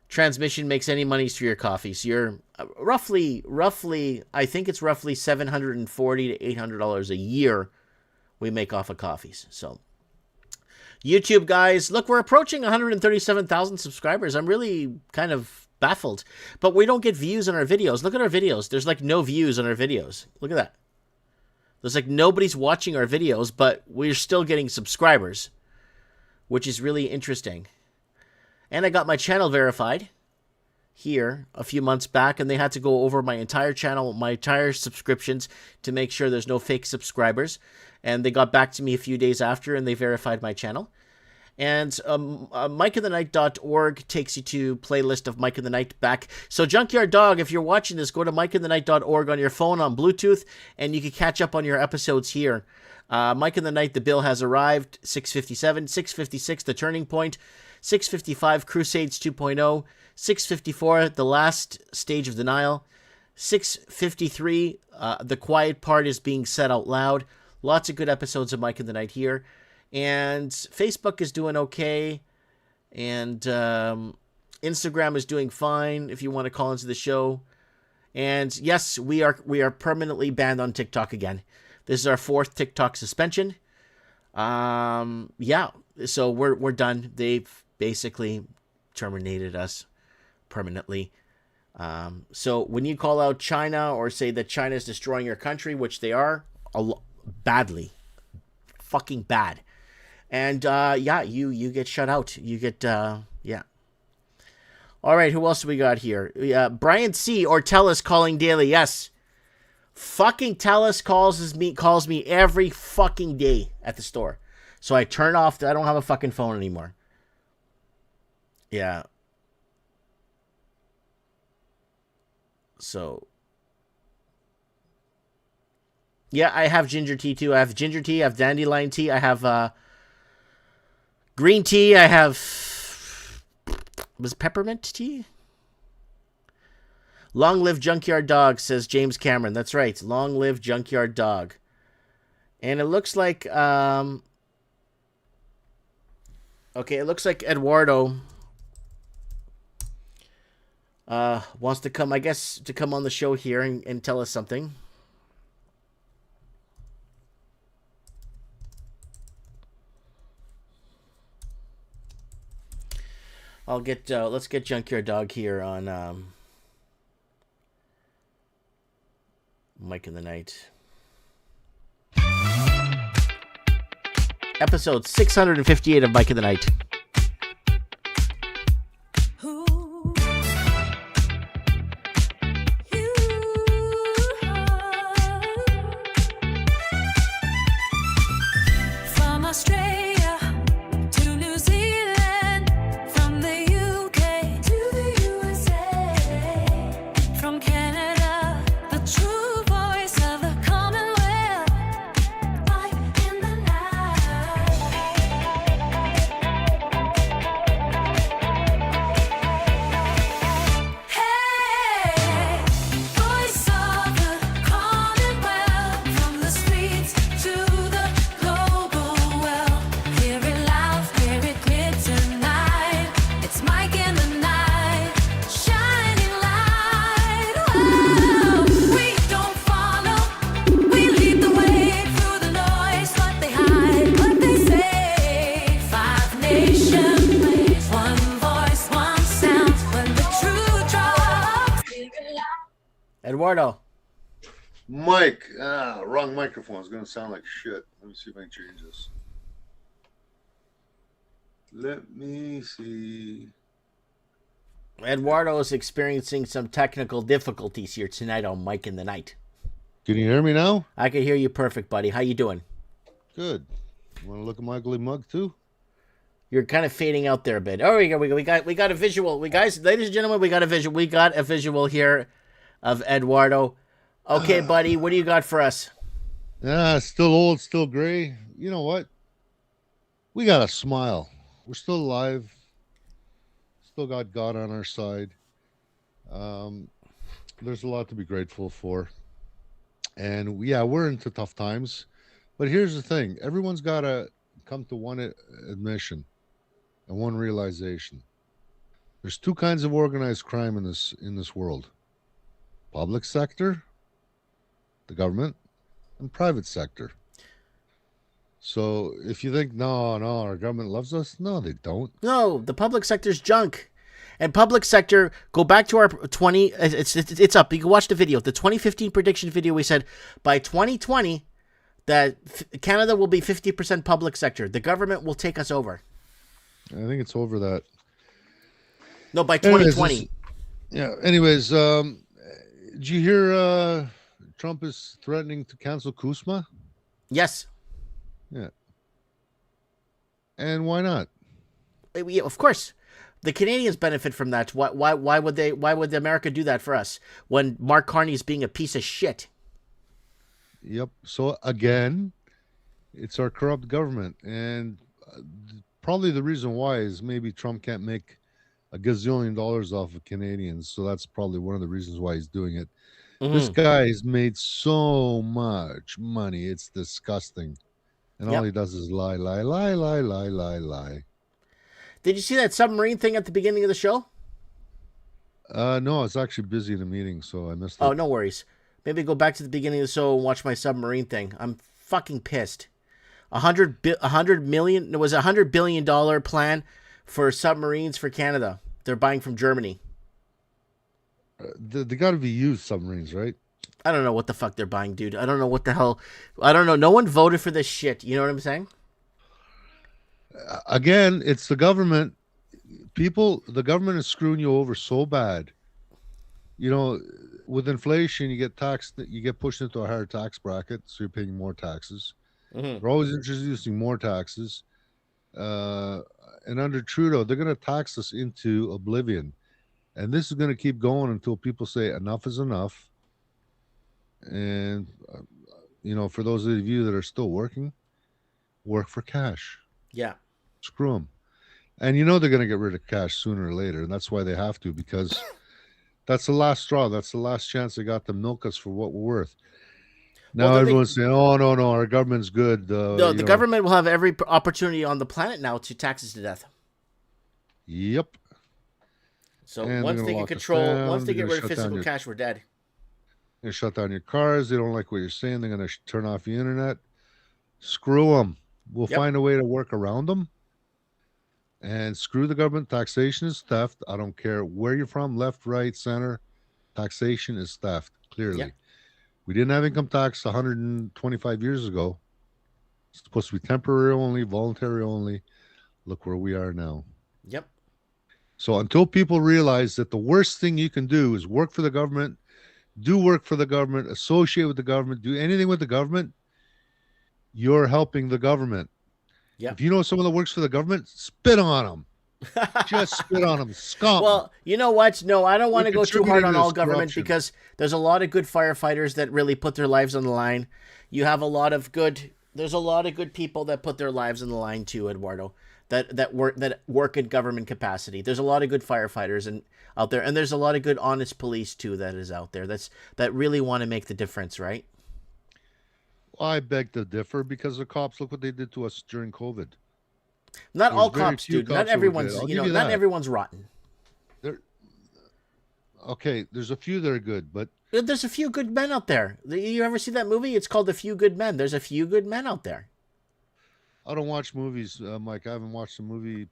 transmission makes any money through your coffees. You're roughly, I think it's roughly $740 to $800 a year we make off of coffees. So YouTube, guys, look, we're approaching 137,000 subscribers. I'm really kind of baffled. But we don't get views on our videos. Look at our videos. There's like no views on our videos. Look at that. There's like nobody's watching our videos, but we're still getting subscribers, which is really interesting. And I got my channel verified here a few months back, and they had to go over my entire channel, my entire subscriptions, to make sure there's no fake subscribers. And they got back to me a few days after, and they verified my channel. And mikeandthenight.org takes you to playlist of Mike and the Night back. So Junkyard Dog, if you're watching this, go to mikeandthenight.org on your phone on Bluetooth, and you can catch up on your episodes here. Mike and the Night, the bill has arrived. 657, 656, The Turning Point, 655, Crusades 2.0, 654, The Last Stage of Denial, 653, The Quiet Part is Being Said Out Loud. Lots of good episodes of Mike and the Night here. And Facebook is doing okay. And Instagram is doing fine if you want to call into the show. And yes, we are permanently banned on TikTok again. This is our 4th TikTok suspension. Yeah, so we're done. They've basically terminated us permanently. So when you call out China or say that China is destroying your country, which they are, badly, fucking bad. And yeah, you get shut out. You get yeah. All right, who else do we got here? Brian C. or Tellus calling daily. Yes, fucking Tellus calls me every fucking day at the store. So I turn off. I don't have a fucking phone anymore. Yeah. So. Yeah, I have ginger tea too. I have ginger tea. I have dandelion tea. I have green tea. I have peppermint tea. Long live Junkyard Dog, says James Cameron. That's right. Long live Junkyard Dog. And it looks like okay, it looks like Eduardo wants to come, I guess, to come on the show here and tell us something. Let's get Junkyard Dog here on Mike in the Night. Episode 658 of Mike in the Night. From Australia to New Zealand, from the UK to the USA, from Canada, the true voice of the Commonwealth, Mike in the Night. Hey, voice of the Commonwealth, from the streets to the global well. Hear it loud, hear it clear tonight. It's Mike in the Night, shining light. Whoa, we don't follow, we lead the way through the noise. What they hide, what they say. 5 nations, one voice, one sound. When the truth drops, hear it loud. Eduardo. Mike, wrong microphone. It's going to sound like shit. Let me see if I can change this. Let me see. Eduardo is experiencing some technical difficulties here tonight on Mike in the Night. Can you hear me now? I can hear you perfect, buddy. How you doing? Good. Want to look at my ugly mug too? You're kind of fading out there a bit. Oh, we got a visual. Ladies and gentlemen, we got a visual. We got a visual here of Eduardo. Okay, buddy, what do you got for us? Yeah, still old, still gray. You know what? We got a smile. We're still alive. Still got God on our side. There's a lot to be grateful for. And we're into tough times. But here's the thing. Everyone's got to come to one admission and one realization. There's 2 kinds of organized crime in this world. Public sector, the government, and private sector. So if you think, no, our government loves us, no, they don't. No, the public sector's junk. And public sector, go back to our 20, it's up. You can watch the video. The 2015 prediction video, we said by 2020 that Canada will be 50% public sector. The government will take us over. I think it's over that. No, by 2020. Anyways, did you hear Trump is threatening to cancel CUSMA? Yes. Yeah. And why not? Yeah, of course. The Canadians benefit from that. Why would America do that for us when Mark Carney is being a piece of shit? Yep. So again, it's our corrupt government, and probably the reason why is maybe Trump can't make a gazillion dollars off of Canadians. So that's probably one of the reasons why he's doing it. This guy has made so much money. It's disgusting. And all he does is lie, lie, lie, lie, lie, lie, lie. Did you see that submarine thing at the beginning of the show? No, I was actually busy in a meeting, so I missed it. Oh, no worries. Maybe go back to the beginning of the show and watch my submarine thing. I'm fucking pissed. $100 million. There was $100 billion plan for submarines for Canada. They're buying from Germany. They got to be used submarines, right? I don't know what the fuck they're buying, dude. I don't know what the hell. I don't know. No one voted for this shit. You know what I'm saying? Again, it's the government. The government is screwing you over so bad. You know, with inflation, you get taxed. You get pushed into a higher tax bracket, so you're paying more taxes. They're always introducing more taxes. And under Trudeau, they're going to tax us into oblivion. And this is going to keep going until people say enough is enough. And, you know, for those of you that are still working, work for cash. Yeah. Screw them. And you know they're going to get rid of cash sooner or later. And that's why they have to, because that's the last straw. That's the last chance they got to milk us for what we're worth. Now everyone's saying, oh, no, our government's good. No, the government will have every opportunity on the planet now to tax us to death. Yep. So once they can control, once they get rid of physical cash, we're dead. They shut down your cars. They don't like what you're saying. They're going to turn off the internet. Screw them. We'll find a way to work around them. And screw the government. Taxation is theft. I don't care where you're from, left, right, center. Taxation is theft, clearly. Yep. We didn't have income tax 125 years ago. It's supposed to be temporary only, voluntary only. Look where we are now. Yep. So until people realize that the worst thing you can do is work for the government, do work for the government, associate with the government, do anything with the government, you're helping the government. Yep. If you know someone that works for the government, spit on them. Just spit on them. Scum. Well, you know what? No, I don't want to go too hard on all government because there's a lot of good firefighters that really put their lives on the line. You have there's a lot of good people that put their lives on the line too, Eduardo, that work in government capacity. There's a lot of good firefighters out there, and there's a lot of good honest police too that is out there that really want to make the difference, right? Well, I beg to differ because the cops, look what they did to us during COVID. Not all cops, dude. Not everyone's, not everyone's rotten. Okay, there's a few that are good, but there's a few good men out there. You ever see that movie? It's called A Few Good Men. There's a few good men out there. I don't watch movies, Mike. I haven't watched a movie.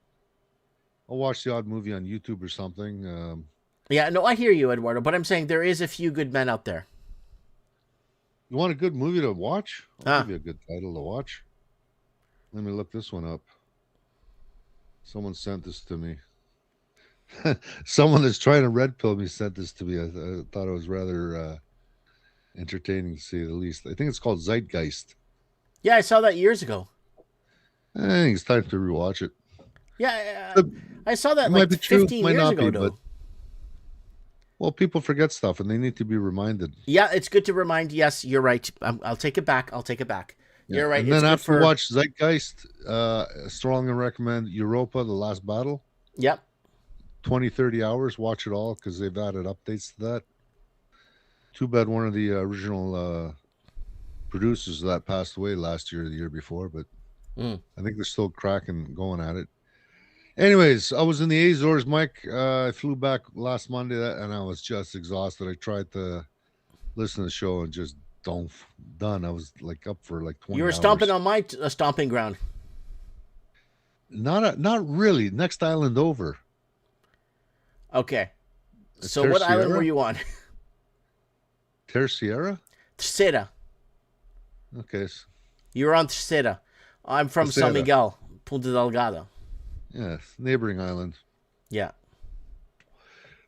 I'll watch the odd movie on YouTube or something. Yeah, no, I hear you, Eduardo, but I'm saying there is a few good men out there. You want a good movie to watch? I'll give you a good title to watch. Let me look this one up. Someone sent this to me. Someone that's trying to red pill me sent this to me. I thought it was rather entertaining, to say the least. I think it's called Zeitgeist. Yeah, I saw that years ago. I think it's time to rewatch it. Yeah, I saw that like 15 years ago, though. Well, people forget stuff, and they need to be reminded. Yeah, it's good to remind. Yes, you're right. I'll take it back. Yeah. You're right. And then after you watch Zeitgeist, strongly recommend Europa, The Last Battle. Yep. 20-30 hours. Watch it all because they've added updates to that. Too bad one of the original producers of that passed away last year or the year before, but I think they're still cracking, going at it. Anyways, I was in the Azores, Mike. I flew back last Monday, and I was just exhausted. I tried to listen to the show and just done. I was like up for like 20 You were hours. stomping on my stomping ground. Not really. Next island over. Okay. So what island were you on? Terceira? Terceira. Okay. You were on Terceira. I'm from San Miguel, Punta Delgado. Yes, neighboring island. Yeah.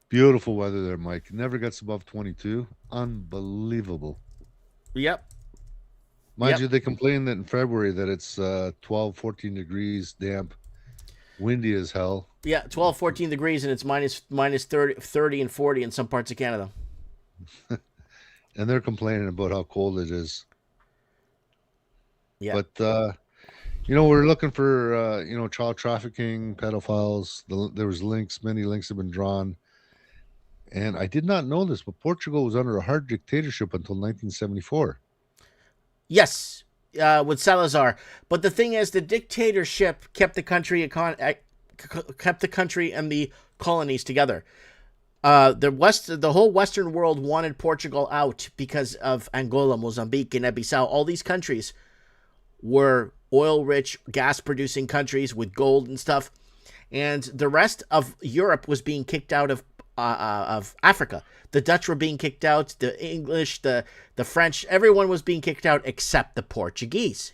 Beautiful weather there, Mike. Never gets above 22. Unbelievable. Yep. Mind you, they complain that in February that it's 12, 14 degrees, damp, windy as hell. Yeah, 12, 14 degrees, and it's minus 30 and 40 in some parts of Canada. And they're complaining about how cold it is. Yeah. But, we're looking for, child trafficking, pedophiles. There was many links have been drawn. And I did not know this, but Portugal was under a hard dictatorship until 1974. Yes, with Salazar. But the thing is, the dictatorship kept the country and the colonies together. The whole Western world wanted Portugal out because of Angola, Mozambique, Guinea-Bissau. All these countries were oil-rich, gas-producing countries with gold and stuff, and the rest of Europe was being kicked out of Africa. The Dutch were being kicked out, the English, the French, everyone was being kicked out except the Portuguese.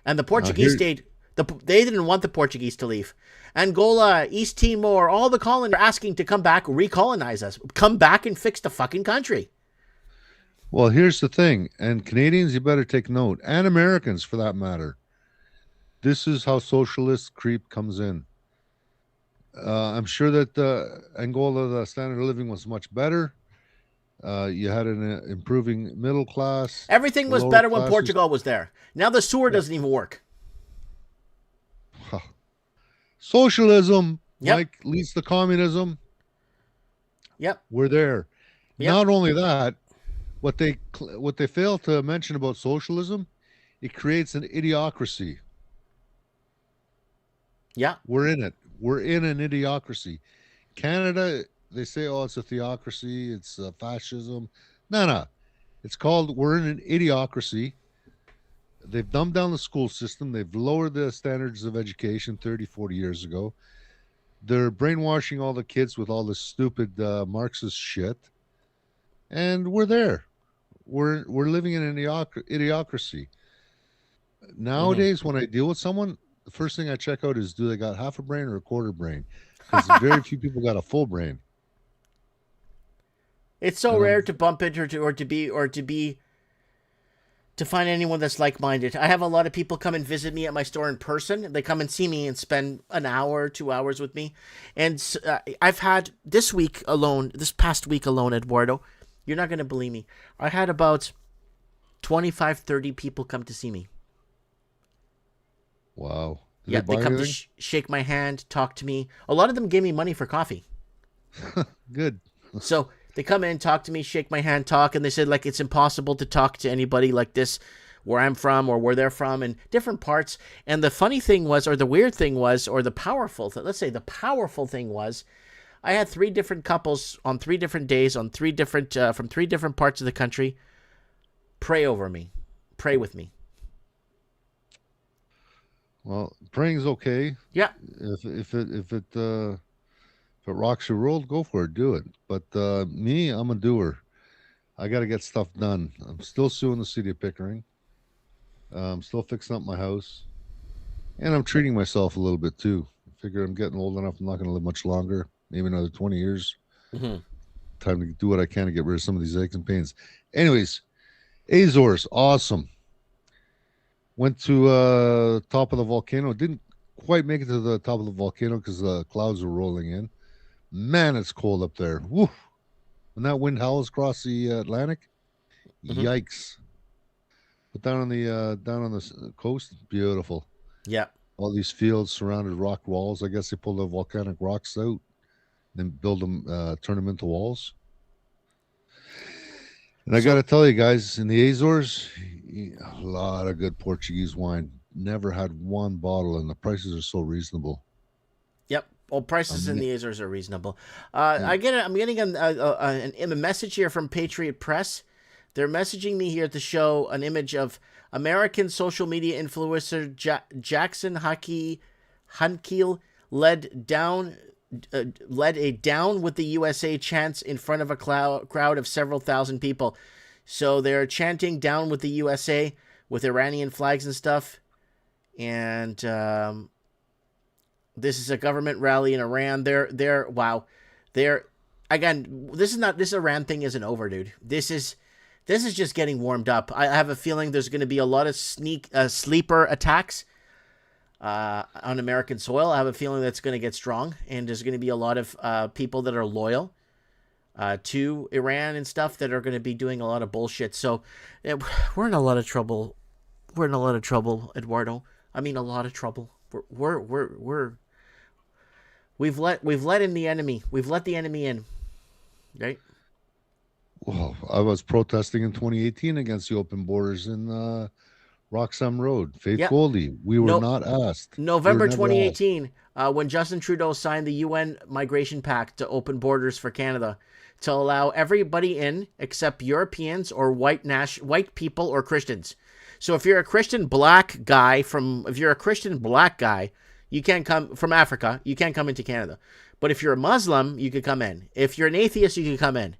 And the Portuguese stayed. They didn't want the Portuguese to leave. Angola, East Timor, all the colonies are asking to come back, recolonize us. Come back and fix the fucking country. Well, here's the thing, and Canadians, you better take note, and Americans for that matter. This is how socialist creep comes in. I'm sure that Angola, the standard of living was much better. You had an improving middle class. Everything was better when Portugal was there. Now the sewer doesn't even work. Socialism, Mike, leads to communism. Yep. We're there. Yep. Not only that, what they fail to mention about socialism, it creates an idiocracy. Yeah. We're in it. We're in an idiocracy. Canada, they say, oh, it's a theocracy, it's fascism. No. We're in an idiocracy. They've dumbed down the school system. They've lowered the standards of education 30, 40 years ago. They're brainwashing all the kids with all this stupid Marxist shit. And we're there. We're living in an idiocracy. Nowadays, when I deal with someone, the first thing I check out is, do they got half a brain or a quarter brain? Because very few people got a full brain. It's so rare to bump into to find anyone that's like-minded. I have a lot of people come and visit me at my store in person. They come and see me and spend an hour, 2 hours with me. And I've had this past week alone, Eduardo, you're not going to believe me. I had about 25, 30 people come to see me. Wow. Did they come to shake my hand, talk to me. A lot of them gave me money for coffee. Good. So they come in, talk to me, shake my hand, talk, and they said, like, it's impossible to talk to anybody like this where I'm from or where they're from in different parts. And the funny thing was, or the weird thing was, or the powerful thing, let's say the powerful thing was, I had 3 different couples on 3 different days on 3 different, from 3 different parts of the country pray over me, pray with me. Well, praying's okay. Yeah. If it rocks your world, go for it, do it. But me, I'm a doer. I got to get stuff done. I'm still suing the city of Pickering. I'm still fixing up my house, and I'm treating myself a little bit too. I figure I'm getting old enough. I'm not going to live much longer. Maybe another 20 years. Mm-hmm. Time to do what I can to get rid of some of these aches and pains. Anyways, Azores, awesome. Went to top of the volcano. Didn't quite make it to the top of the volcano because the clouds were rolling in. Man, it's cold up there. Woo! When that wind howls across the Atlantic, yikes! But down on the coast, beautiful. Yeah. All these fields surrounded rock walls. I guess they pull the volcanic rocks out, then build them, turn them into walls. And I got to tell you guys, in the Azores, a lot of good Portuguese wine. Never had one bottle, and the prices are so reasonable. Yep. Well, prices in the Azores are reasonable. I'm getting a message here from Patriot Press. They're messaging me here at the show an image of American social media influencer Jackson Hunkiel led down led a "Down with the USA" chants in front of a crowd of several thousand people. So they're chanting "Down with the USA" with Iranian flags and stuff. And this is a government rally in Iran. Again, this Iran thing isn't over, dude. This is just getting warmed up. I have a feeling there's going to be a lot of sleeper attacks on American soil. I have a feeling that's going to get strong, and there's going to be a lot of people that are loyal to Iran and stuff that are going to be doing a lot of bullshit. So we're in a lot of trouble. We're in a lot of trouble, Eduardo. I mean, a lot of trouble. We've let in the enemy. We've let the enemy in, right? Well, I was protesting in 2018 against the open borders in Roxham Road. Faith Goldie. We were not asked. November 2018, when Justin Trudeau signed the UN Migration Pact to open borders for Canada to allow everybody in except Europeans or white people or Christians. So if you're a Christian black guy, you can't come from Africa. You can't come into Canada. But if you're a Muslim, you could come in. If you're an atheist, you can come in.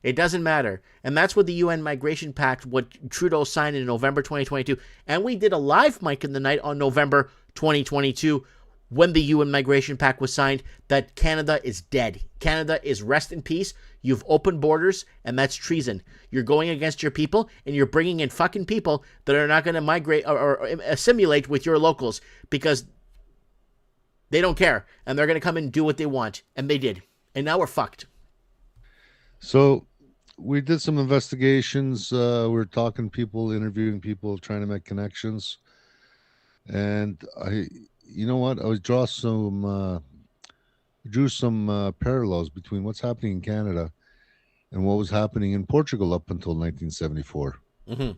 It doesn't matter. And that's what the UN Migration Pact, what Trudeau signed in November 2022. And we did a live mic in the night on November 2022 when the UN Migration Pact was signed that Canada is dead. Canada is rest in peace. You've opened borders, and that's treason. You're going against your people, and you're bringing in fucking people that are not going to migrate or assimilate with your locals because they don't care. And they're going to come and do what they want. And they did. And now we're fucked. So we did some investigations. We're talking to people, interviewing people, trying to make connections. And you know what? I drew some parallels between what's happening in Canada and what was happening in Portugal up until 1974. Mm-hmm.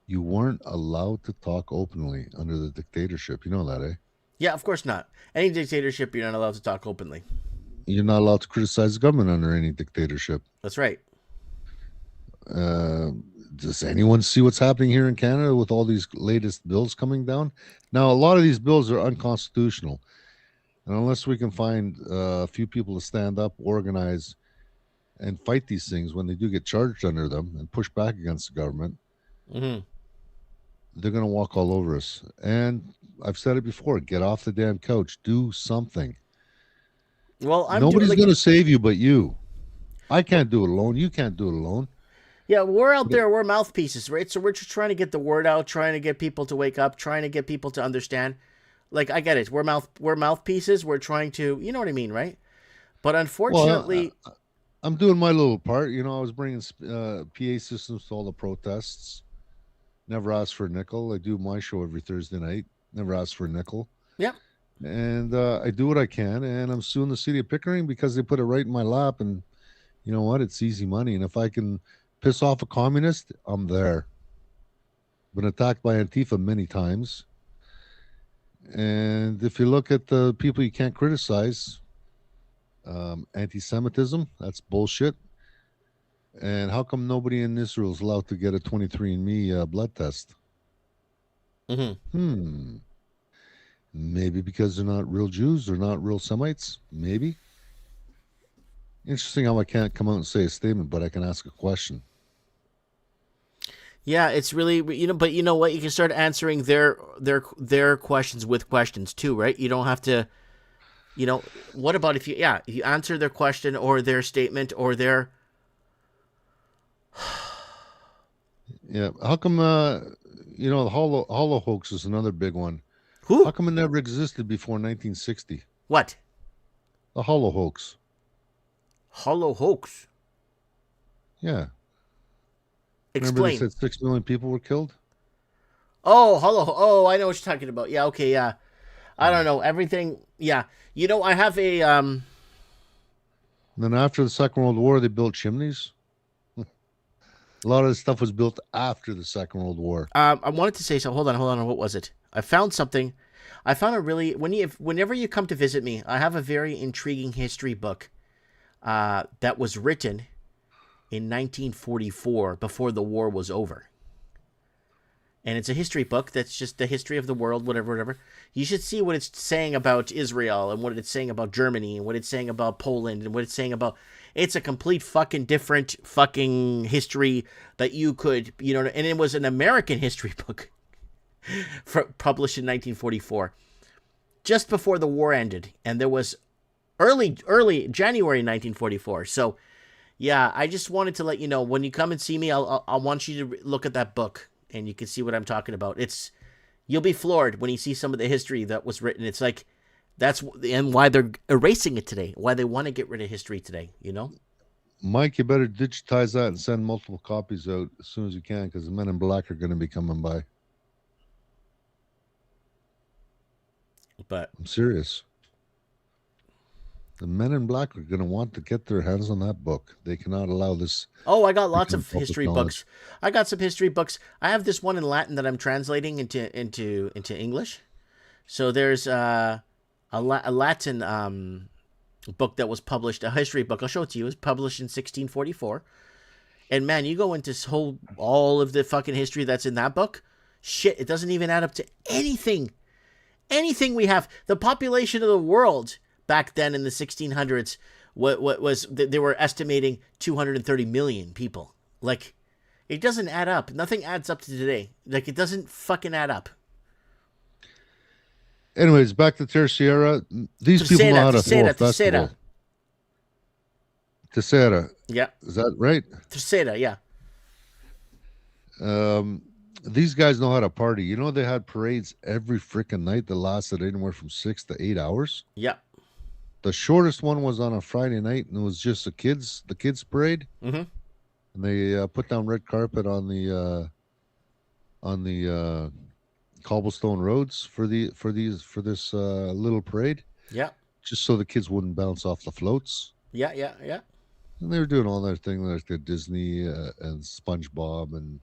You weren't allowed to talk openly under the dictatorship. You know that, eh? Yeah, of course not. Any dictatorship, you're not allowed to talk openly. You're not allowed to criticize the government under any dictatorship. That's right. Does anyone see what's happening here in Canada with all these latest bills coming down? Now, a lot of these bills are unconstitutional. And unless we can find a few people to stand up, organize, and fight these things when they do get charged under them and push back against the government, mm-hmm. they're going to walk all over us. And I've said it before, get off the damn couch. Do something. Well, nobody's going to save you but you. I can't do it alone. You can't do it alone. Yeah, we're out there. We're mouthpieces, right? So we're just trying to get the word out, trying to get people to wake up, trying to get people to understand. Like, I get it. We're mouthpieces. We're trying to, you know what I mean, right? But unfortunately, I'm doing my little part. You know, I was bringing PA systems to all the protests. Never asked for a nickel. I do my show every Thursday night. Never asked for a nickel. Yep. And I do what I can, and I'm suing the city of Pickering because they put it right in my lap. And you know what? It's easy money. And if I can piss off a communist, I'm there. Been attacked by Antifa many times. And if you look at the people you can't criticize, anti-Semitism, that's bullshit. And how come nobody in Israel is allowed to get a 23andMe blood test? Mm-hmm. Maybe because they're not real Jews, they're not real Semites. Maybe. Interesting how I can't come out and say a statement, but I can ask a question. Yeah, it's really, but you know what? You can start answering their questions with questions too, right? You don't have to, what about if you answer their question or their statement or their... Yeah, how come, the hollow hoax is another big one. Who? How come it never existed before 1960? What? The hollow hoax. Hollow hoax? Yeah. Explain. Remember they said 6 million people were killed? Oh, oh, I know what you're talking about. Yeah, okay, yeah. I don't know, everything, yeah. I have a... Then after the Second World War, they built chimneys. A lot of this stuff was built after the Second World War. I wanted to say so. Hold on. What was it? I found something. I found a really... Whenever you come to visit me, I have a very intriguing history book that was written in 1944, before the war was over. and it's a history book that's just the history of the world, whatever. You should see what it's saying about Israel and what it's saying about Germany and what it's saying about Poland and what it's saying about. It's a complete fucking different fucking history that you could, and it was an American history book published in 1944, just before the war ended, and there was early January 1944. So, yeah, I just wanted to let you know, when you come and see me, I want you to look at that book, and you can see what I'm talking about. You'll be floored when you see some of the history that was written. It's like, and why they're erasing it today, why they want to get rid of history today, Mike, you better digitize that and send multiple copies out as soon as you can, because the Men in Black are going to be coming by. But I'm serious. The Men in Black are going to want to get their hands on that book. They cannot allow this. Oh, I got lots of history books. I got some history books. I have this one in Latin that I'm translating into English. So there's a Latin book that was published, a history book. I'll show it to you. It was published in 1644. And man, you go into all of the fucking history that's in that book. Shit, it doesn't even add up to anything we have. The population of the world back then in the 1600s, what was they were estimating 230 million people. Like, it doesn't add up. Nothing adds up to today. Like, it doesn't fucking add up. Anyways, back to Terceira. These people know how to throw a festival. Terceira. Yeah. Is that right? Terceira, yeah. These guys know how to party. You know, they had parades every freaking night that lasted anywhere from 6 to 8 hours. Yeah. The shortest one was on a Friday night, and it was just the kids parade. Mm-hmm. And they put down red carpet on the cobblestone roads for this little parade. Yeah. Just so the kids wouldn't bounce off the floats. Yeah. And they were doing all their thing like the Disney and SpongeBob and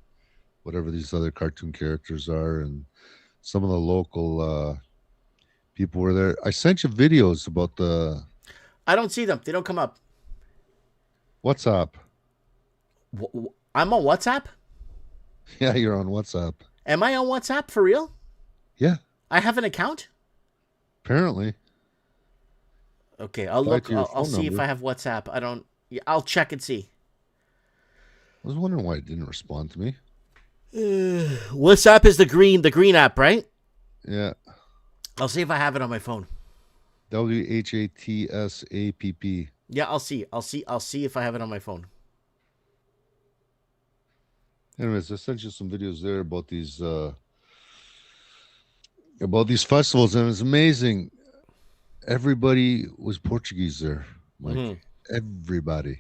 whatever these other cartoon characters are, and some of the local people were there. I sent you videos about the. I don't see them. They don't come up. WhatsApp. I'm on WhatsApp? Yeah, you're on WhatsApp. Am I on WhatsApp for real? Yeah. I have an account? Apparently. Okay, I'll look. I'll see if I have WhatsApp. I don't. Yeah, I'll check and see. I was wondering why it didn't respond to me. WhatsApp is the green app, right? Yeah. I'll see if I have it on my phone. WHATSAPP. Yeah, I'll see if I have it on my phone. Anyways, I sent you some videos there about these festivals, and it's amazing. Everybody was Portuguese there, Mike. Everybody.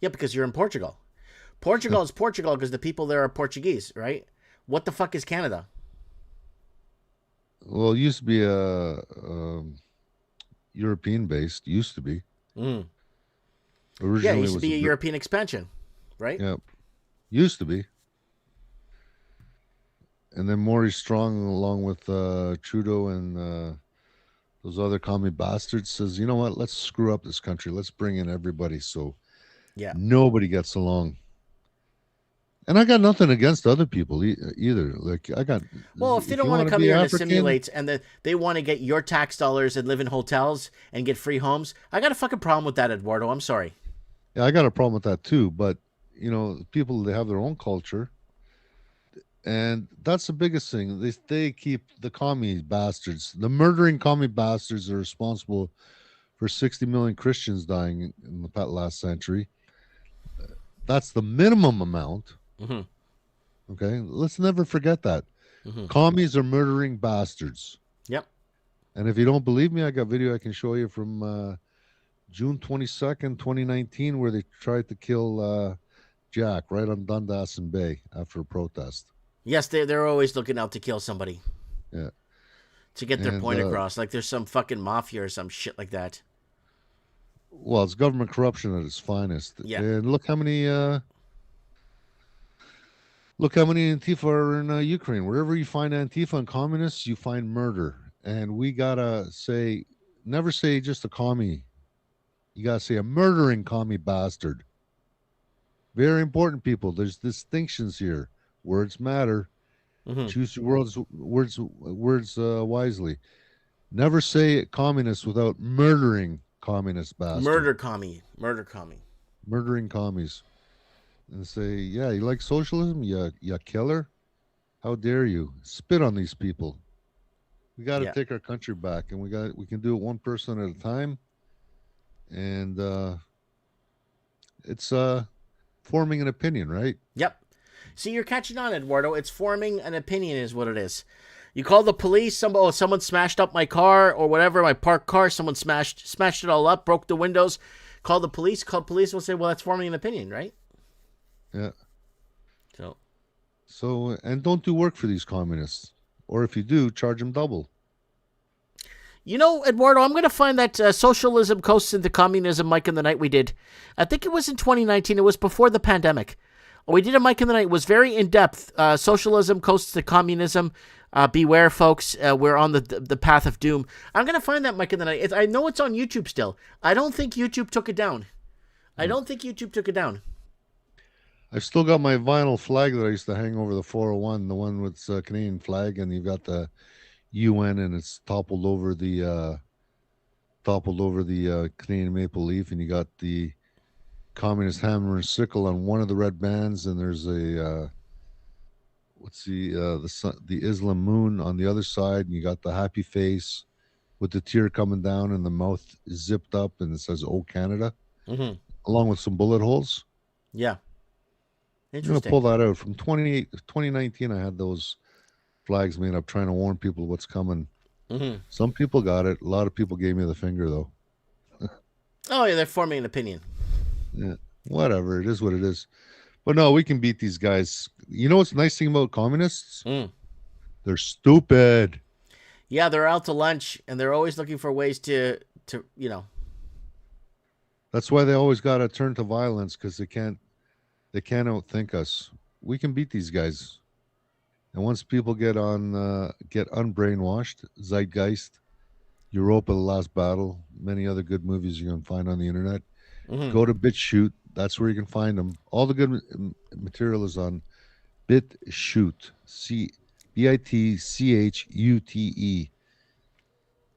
Yeah, because you're in Portugal. Portugal is Portugal because the people there are Portuguese, right? What the fuck is Canada? Well, it used to be European based. Used to be. Originally, yeah, it used to be a European expansion, right? Yeah, used to be. And then Maurice Strong, along with Trudeau and those other commie bastards, says, you know what? Let's screw up this country. Let's bring in everybody so nobody gets along. And I got nothing against other people either. Like, I got. Well, if they don't want to come here and assimilate, and they want to get your tax dollars and live in hotels and get free homes, I got a fucking problem with that, Eduardo. I'm sorry. Yeah, I got a problem with that too. But people, they have their own culture, and that's the biggest thing. They keep the commie bastards, the murdering commie bastards, are responsible for 60 million Christians dying in the last century. That's the minimum amount. Mm-hmm. Okay, let's never forget that. Commies are murdering bastards. Yep. And if you don't believe me, I got video I can show you from June 22nd, 2019, where they tried to kill Jack right on Dundassen Bay after a protest. Yes, they're always looking out to kill somebody. Yeah. To get their point across, like there's some fucking mafia or some shit like that. Well, it's government corruption at its finest. Yeah. And look how many Antifa are in Ukraine. Wherever you find Antifa and communists, you find murder. And we gotta never say just a commie. You gotta say a murdering commie bastard. Very important, people. There's distinctions here. Words matter. Choose your words wisely. Never say communist without murdering communist bastards. Murder commie. Murdering commies. And say, yeah, you like socialism? You killer? How dare you? Spit on these people. We got to take our country back, and we can do it one person at a time. And it's forming an opinion, right? Yep. See, you're catching on, Eduardo. It's forming an opinion is what it is. You call the police, someone smashed up my car or whatever, my parked car, someone smashed it all up, broke the windows. Call the police will say, well, that's forming an opinion, right? Yeah. So, and don't do work for these communists. Or if you do, charge them double. You know, Eduardo, I'm going to find that Socialism Coasts into Communism Mike in the Night we did. I think it was in 2019. It was before the pandemic. We did a Mike in the Night. It was very in-depth. Socialism Coasts to Communism. Beware, folks. We're on the path of doom. I'm going to find that Mike in the Night. I know it's on YouTube still. I don't think YouTube took it down. I've still got my vinyl flag that I used to hang over the 401, the one with Canadian flag, and you've got the UN, and it's toppled over the Canadian maple leaf, and you got the communist hammer and sickle on one of the red bands, and there's a the Islam moon on the other side, and you got the happy face with the tear coming down and the mouth zipped up, and it says "Oh Canada," along with some bullet holes. Yeah. I'm going to pull that out. From 2019, I had those flags made up trying to warn people what's coming. Some people got it. A lot of people gave me the finger, though. Oh, yeah, they're forming an opinion. Yeah, whatever. It is what it is. But no, we can beat these guys. You know what's the nice thing about communists? They're stupid. Yeah, they're out to lunch, and they're always looking for ways to. That's why they always got to turn to violence, because they can't outthink us. We can beat these guys. And once people get unbrainwashed, Zeitgeist, Europa, The Last Battle, many other good movies you can find on the internet. Go to BitChute. That's where you can find them. All the good material is on BitChute. BITCHUTE.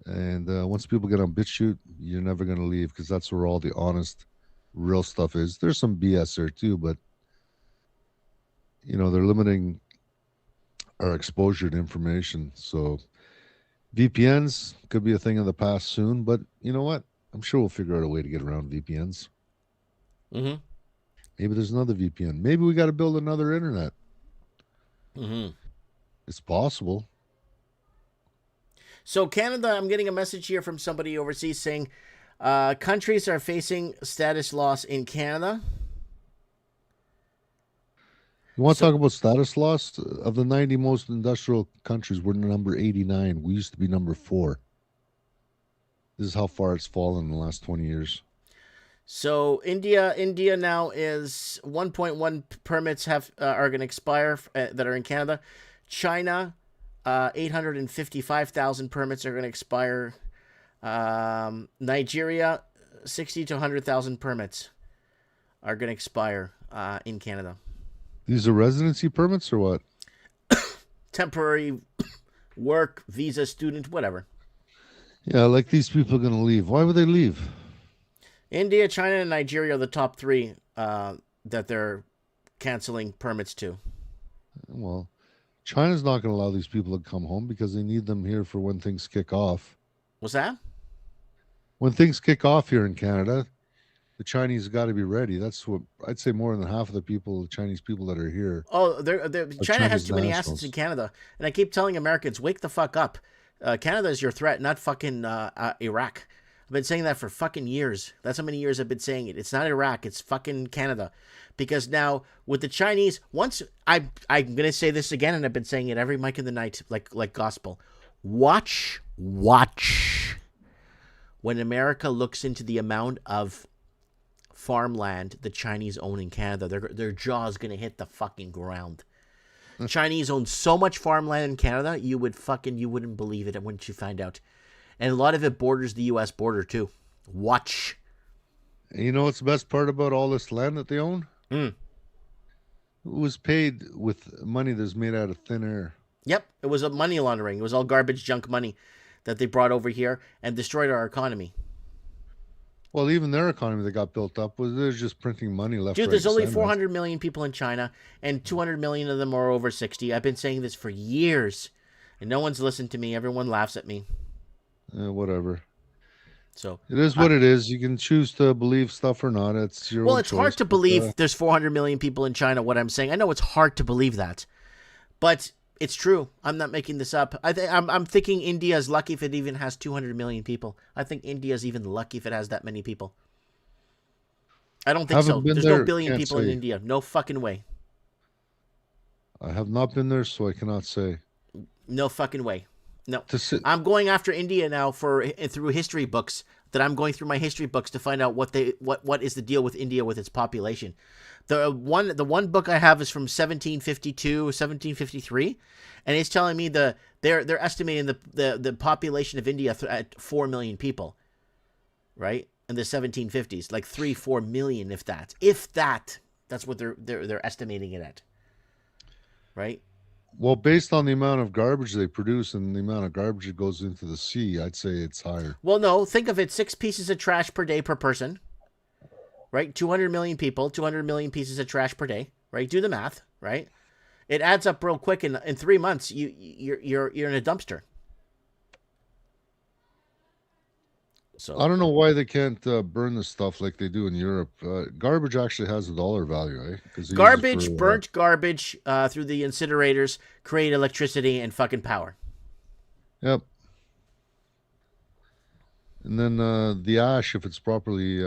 And once people get on BitChute, you're never going to leave, because that's where all the honest, real stuff is. There's some BS there too, but they're limiting our exposure to information. So VPNs could be a thing of the past soon, but you know what? I'm sure we'll figure out a way to get around VPNs. Maybe there's another VPN. Maybe we got to build another internet. It's possible. So Canada, I'm getting a message here from somebody overseas saying countries are facing status loss in Canada. You want to talk about status loss? Of the 90 most industrial countries, we're number 89. We used to be number 4. This is how far it's fallen in the last 20 years. So India now is 1.1 permits are going to expire that are in Canada. China, 855,000 permits are going to expire. Nigeria, 60 to 100,000 permits are going to expire in Canada. These are residency permits or what? Temporary work, visa, student, whatever. Yeah, like these people are going to leave. Why would they leave? India, China, and Nigeria are the top 3 that they're canceling permits to. Well, China's not going to allow these people to come home because they need them here for when things kick off. What's that? When things kick off here in Canada, the Chinese got to be ready. That's what I'd say. More than half of the Chinese people that are here. Oh, China has too many assets in Canada, and I keep telling Americans, wake the fuck up. Canada is your threat, not fucking Iraq. I've been saying that for fucking years. That's how many years I've been saying it. It's not Iraq. It's fucking Canada. Because now with the Chinese, once I'm gonna say this again, and I've been saying it every mic in the night, like gospel. Watch when America looks into the amount of farmland the Chinese own in Canada. Their jaw's gonna hit the fucking ground. The Chinese own so much farmland in Canada, you wouldn't believe it once you find out. And a lot of it borders the U.S. border too. Watch. And you know what's the best part about all this land that they own? was paid with money that's made out of thin air. Yep, it was a money laundering. It was all garbage, junk money that they brought over here and destroyed our economy. Well, even their economy that got built up was they're just printing money left. Dude, right, there's and only center. 400 million people in China, and 200 million of them are over 60. I've been saying this for years, and no one's listened to me. Everyone laughs at me. Whatever. So it is what it is. You can choose to believe stuff or not. It's your well, own it's choice, hard to but, believe there's 400 million people in China. What I'm saying, I know it's hard to believe that, but it's true. I'm not making this up. I'm thinking India's lucky if it even has 200 million people. I think India's even lucky if it has that many people. I don't think so. There's no billion people in India. No fucking way. I have not been there, so I cannot say. No fucking way. No. I'm going after India now through history books. That I'm going through my history books to find out what is the deal with India with its population. The one book I have is from 1752, 1753, and it's telling me they're estimating the population of India at 4 million people, right? In the 1750s, like 3-4 million, if that. That's what they're estimating it at, right? Well, based on the amount of garbage they produce and the amount of garbage that goes into the sea, I'd say it's higher. Well, no, think of it: 6 pieces of trash per day per person, right? 200 million people, 200 million pieces of trash per day, right? Do the math, right? It adds up real quick. In 3 months, you're in a dumpster. So I don't know why they can't burn the stuff like they do in Europe. Garbage actually has a dollar value, eh? Burnt garbage through the incinerators create electricity and fucking power. Yep. And then the ash, if it's properly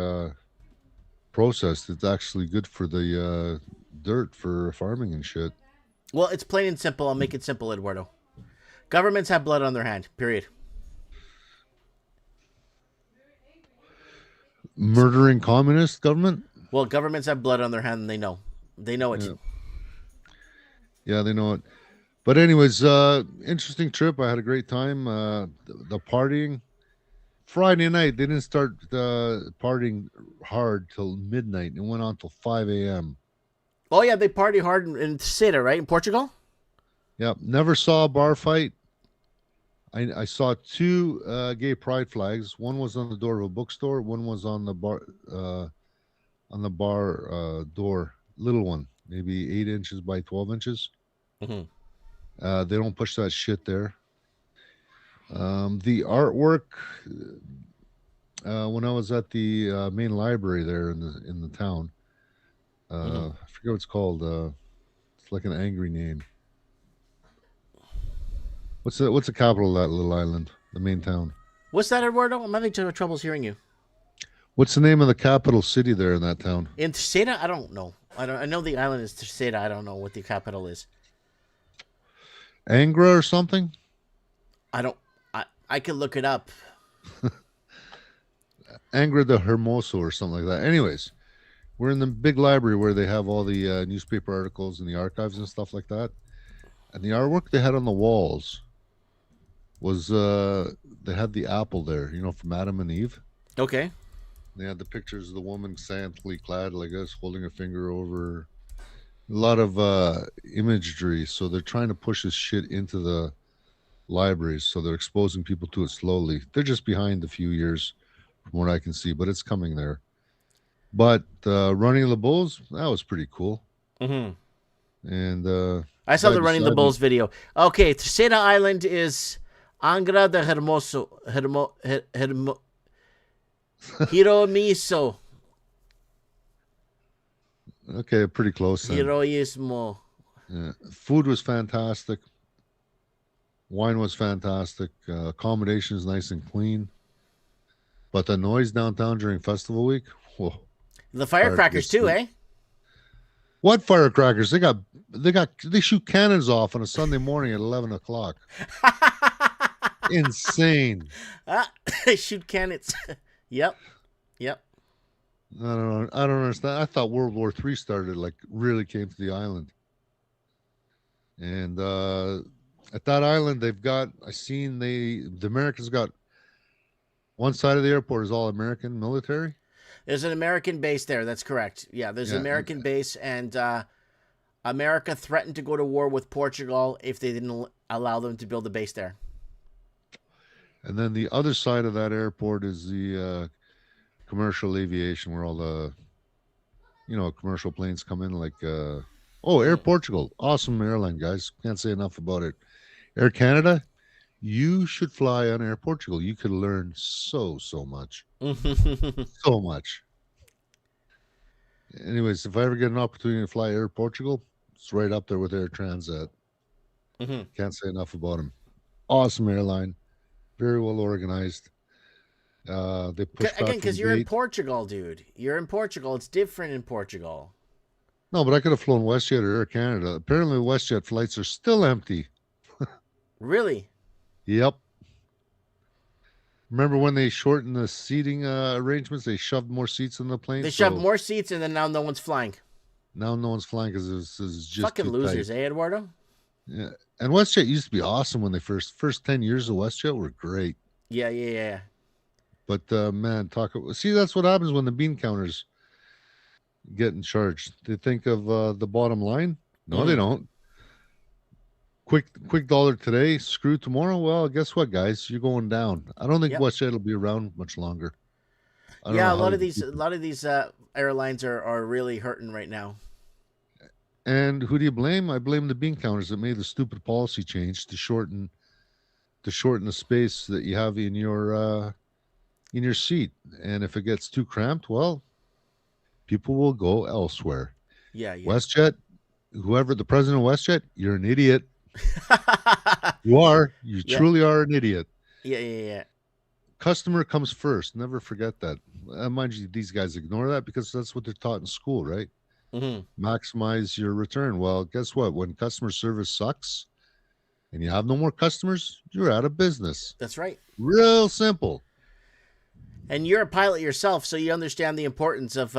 processed, it's actually good for the dirt for farming and shit. Well, it's plain and simple. I'll make it simple, Eduardo. Governments have blood on their hand, period. Murdering communist government? Well, governments have blood on their hand and they know. They know it. Yeah, they know it. But anyways, interesting trip. I had a great time. The partying. Friday night, they didn't start partying hard till midnight. It went on till 5 a.m. Oh, yeah, they party hard in Ceuta, right? In Portugal? Yep. Never saw a bar fight. I saw 2 gay pride flags. One was on the door of a bookstore. One was on the bar door. Little one, maybe 8 inches by 12 inches. Mm-hmm. They don't push that shit there. The artwork. When I was at the main library there in the town, I forget what it's called. It's like an angry name. What's the capital of that little island? The main town. What's that, Eduardo? I'm having troubles hearing you. What's the name of the capital city there in that town? In Ceuta, I don't know. I know the island is Ceuta. I don't know what the capital is. Angra or something? I could look it up. Angra de Hermoso or something like that. Anyways, we're in the big library where they have all the newspaper articles and the archives and stuff like that. And the artwork they had on the walls was they had the apple there, from Adam and Eve. Okay. They had the pictures of the woman scantily clad like this, holding a finger over. A lot of imagery. So they're trying to push this shit into the libraries. So they're exposing people to it slowly. They're just behind a few years from what I can see, but it's coming there. But Running of the Bulls, that was pretty cool. Mm-hmm. And I saw the Running the Bulls video. Okay, Ceuta Island is Angra de Hermoso. Hiromiso. Okay, pretty close then. Heroismo. Yeah. Food was fantastic. Wine was fantastic. Accommodation is nice and clean. But the noise downtown during festival week, whoa. The firecrackers too, eh? What firecrackers? They shoot cannons off on a Sunday morning at 11 o'clock. Insane. They shoot cannons. Yep. I don't understand. I thought World War III started, really came to the island. And at that island, the Americans got one side of the airport is all American military. There's an American base there. That's correct. Yeah, there's an American base, and America threatened to go to war with Portugal if they didn't allow them to build a base there. And then the other side of that airport is the commercial aviation, where all the, commercial planes come in. Like, Air Portugal, awesome airline, guys. Can't say enough about it. Air Canada, you should fly on Air Portugal. You could learn so much, so much. Anyways, if I ever get an opportunity to fly Air Portugal, it's right up there with Air Transat. Can't say enough about them. Awesome airline, very well organized. They push again because you're in Portugal, dude. You're in Portugal. It's different in Portugal. No, but I could have flown WestJet or Air Canada. Apparently, WestJet flights are still empty. Really? Yep. Remember when they shortened the seating arrangements? They shoved more seats in the plane. They shoved more seats, and then now no one's flying. Now no one's flying because this is just fucking losers, eh, Eduardo? Yeah, and WestJet used to be awesome when they first 10 years of WestJet were great. Yeah. But man, see, that's what happens when the bean counters get in charge. They think of the bottom line. No, they don't. Quick dollar today, screw tomorrow. Well, guess what, guys? You're going down. I don't think WestJet will be around much longer. Yeah, a lot of these airlines are really hurting right now. And who do you blame? I blame the bean counters that made the stupid policy change to shorten the space that you have in your seat. And if it gets too cramped, well, people will go elsewhere. Yeah. WestJet, whoever the president of WestJet, you're an idiot. You truly are an idiot. Yeah. Customer comes first. Never forget that. Mind you, these guys ignore that because that's what they're taught in school, right? Maximize your return. Well, guess what? When customer service sucks and you have no more customers, you're out of business. That's right. Real simple. And you're a pilot yourself, so you understand the importance of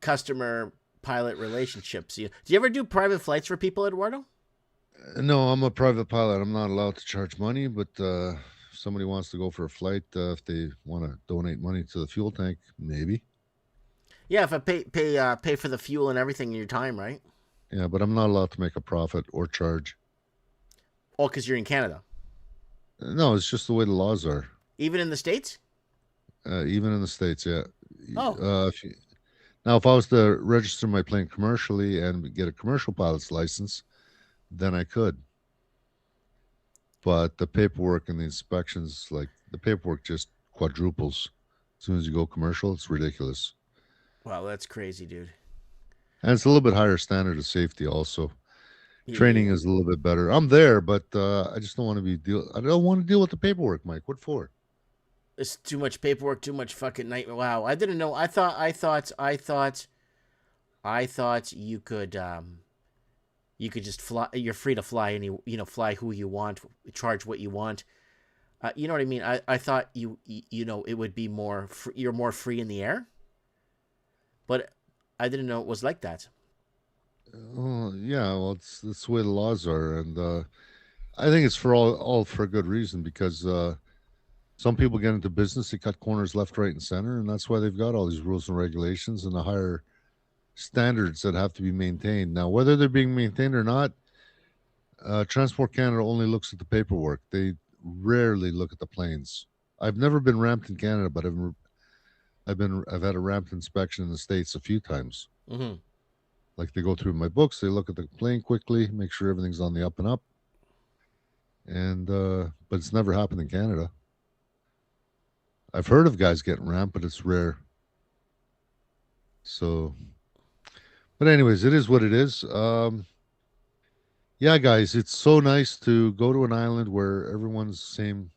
customer pilot relationships. Do you ever do private flights for people, Eduardo? No, I'm a private pilot. I'm not allowed to charge money, but if somebody wants to go for a flight, if they want to donate money to the fuel tank, maybe. Yeah, if I pay for the fuel and everything in your time, right? Yeah, but I'm not allowed to make a profit or charge. Oh, because you're in Canada. No, it's just the way the laws are. Even in the States? Even in the States, yeah. Oh. Now, if I was to register my plane commercially and get a commercial pilot's license, then I could. But the paperwork and the inspections, the paperwork just quadruples. As soon as you go commercial, it's ridiculous. Wow, that's crazy, dude. And it's a little bit higher standard of safety also. Training is a little bit better. I'm there, but I just don't want to I don't want to deal with the paperwork, Mike. What for? It's too much paperwork, too much fucking nightmare. Wow, I didn't know. I thought you could just fly. You're free to fly fly who you want, charge what you want. You know what I mean? I thought it would be more. You're more free in the air, but I didn't know it was like that. Oh yeah, well, that's the way the laws are, and I think it's for all for a good reason because. Some people get into business, they cut corners left, right, and center, and that's why they've got all these rules and regulations and the higher standards that have to be maintained. Now, whether they're being maintained or not, Transport Canada only looks at the paperwork. They rarely look at the planes. I've never been ramped in Canada, but I've had a ramped inspection in the States a few times. Like they go through my books, they look at the plane quickly, make sure everything's on the up and up, and but it's never happened in Canada. I've heard of guys getting ramped, but it's rare. So, but anyways, it is what it is. Yeah, guys, it's so nice to go to an island where everyone's the same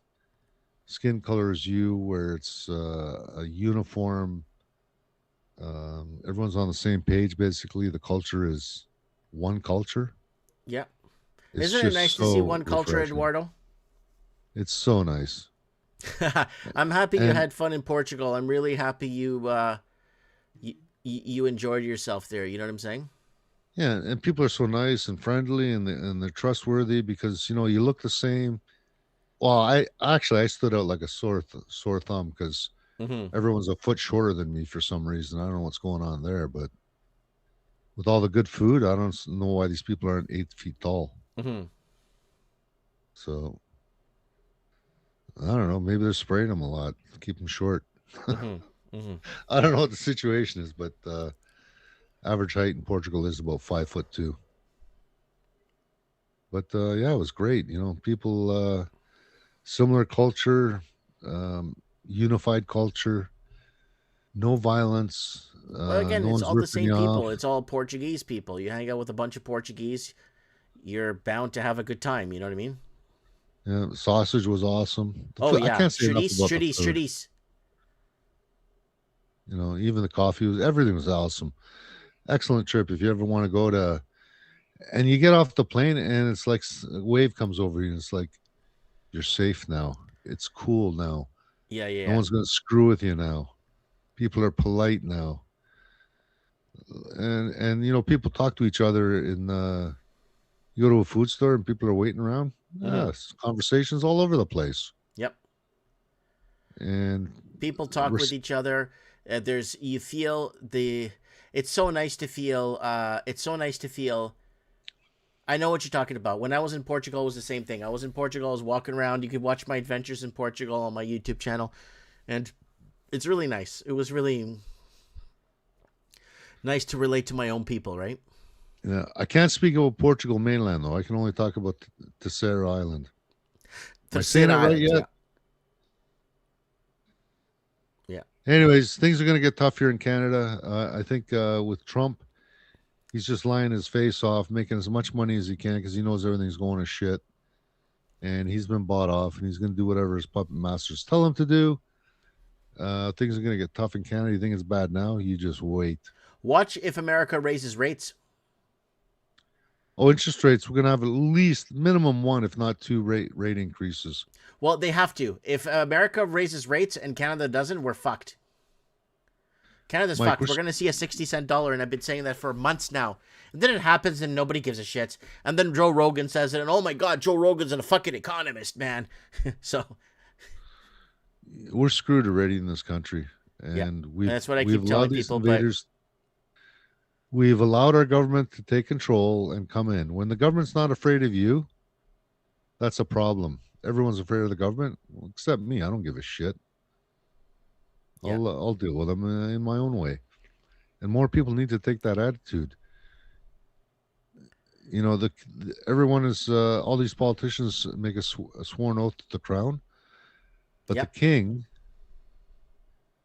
skin color as you, where it's a uniform. Everyone's on the same page, basically. The culture is one culture. Yeah. Isn't it nice to see one culture, refreshing. Eduardo? It's so nice. I'm happy you had fun in Portugal. I'm really happy you enjoyed yourself there. You know what I'm saying? Yeah, and people are so nice and friendly, and they're trustworthy because you look the same. Well, I stood out like a sore thumb because Everyone's a foot shorter than me for some reason. I don't know what's going on there, but with all the good food, I don't know why these people aren't 8 feet tall. So I don't know. Maybe they're spraying them a lot to keep them short. I don't know what the situation is, but average height in Portugal is about 5'2". But yeah, it was great. You know, people, similar culture, unified culture, no violence. Well, again, no it's one's all the ripping same you people. off. It's all Portuguese people. You hang out with a bunch of Portuguese, you're bound to have a good time. You know what I mean? Yeah, the sausage was awesome. Oh I yeah, can't say enough about the food. chudis. You know, even the coffee was everything was awesome. Excellent trip. If you ever want to go to, and you get off the plane and it's like a wave comes over you and it's like you're safe now. It's cool now. Yeah, yeah. No one's gonna screw with you now. People are polite now. And you know, people talk to each other in you go to a food store and people are waiting around. Yes, conversations all over the place. Yep. And people talk with each other. You feel it's so nice to feel. It's so nice to feel. I know what you're talking about. When I was in Portugal, it was the same thing. I was in Portugal. I was walking around. You could watch my adventures in Portugal on my YouTube channel, and it's really nice. It was really nice to relate to my own people, right? Yeah, I can't speak about Portugal mainland though. I can only talk about Terceira Island. Am I saying it right yet? Yeah. Anyways, things are going to get tough here in Canada. I think with Trump, he's just lying his face off, making as much money as he can because he knows everything's going to shit. And he's been bought off, and he's going to do whatever his puppet masters tell him to do. Things are going to get tough in Canada. You think it's bad now? You just wait. Watch if America raises rates. Oh, interest rates. We're going to have at least minimum one, if not two rate increases. Well, they have to. If America raises rates and Canada doesn't, we're fucked. Canada's Mike, fucked. We're going to see a 60-cent dollar, and I've been saying that for months now. And then it happens, and nobody gives a shit. And then Joe Rogan says it, and oh my God, Joe Rogan's a fucking economist, man. So we're screwed already in this country, and that's what I keep telling people. We've allowed our government to take control and come in. When the government's not afraid of you, that's a problem. Everyone's afraid of the government, except me. I don't give a shit. I'll deal with them in my own way. And more people need to take that attitude. You know, everyone is all these politicians make a sworn oath to the crown, but the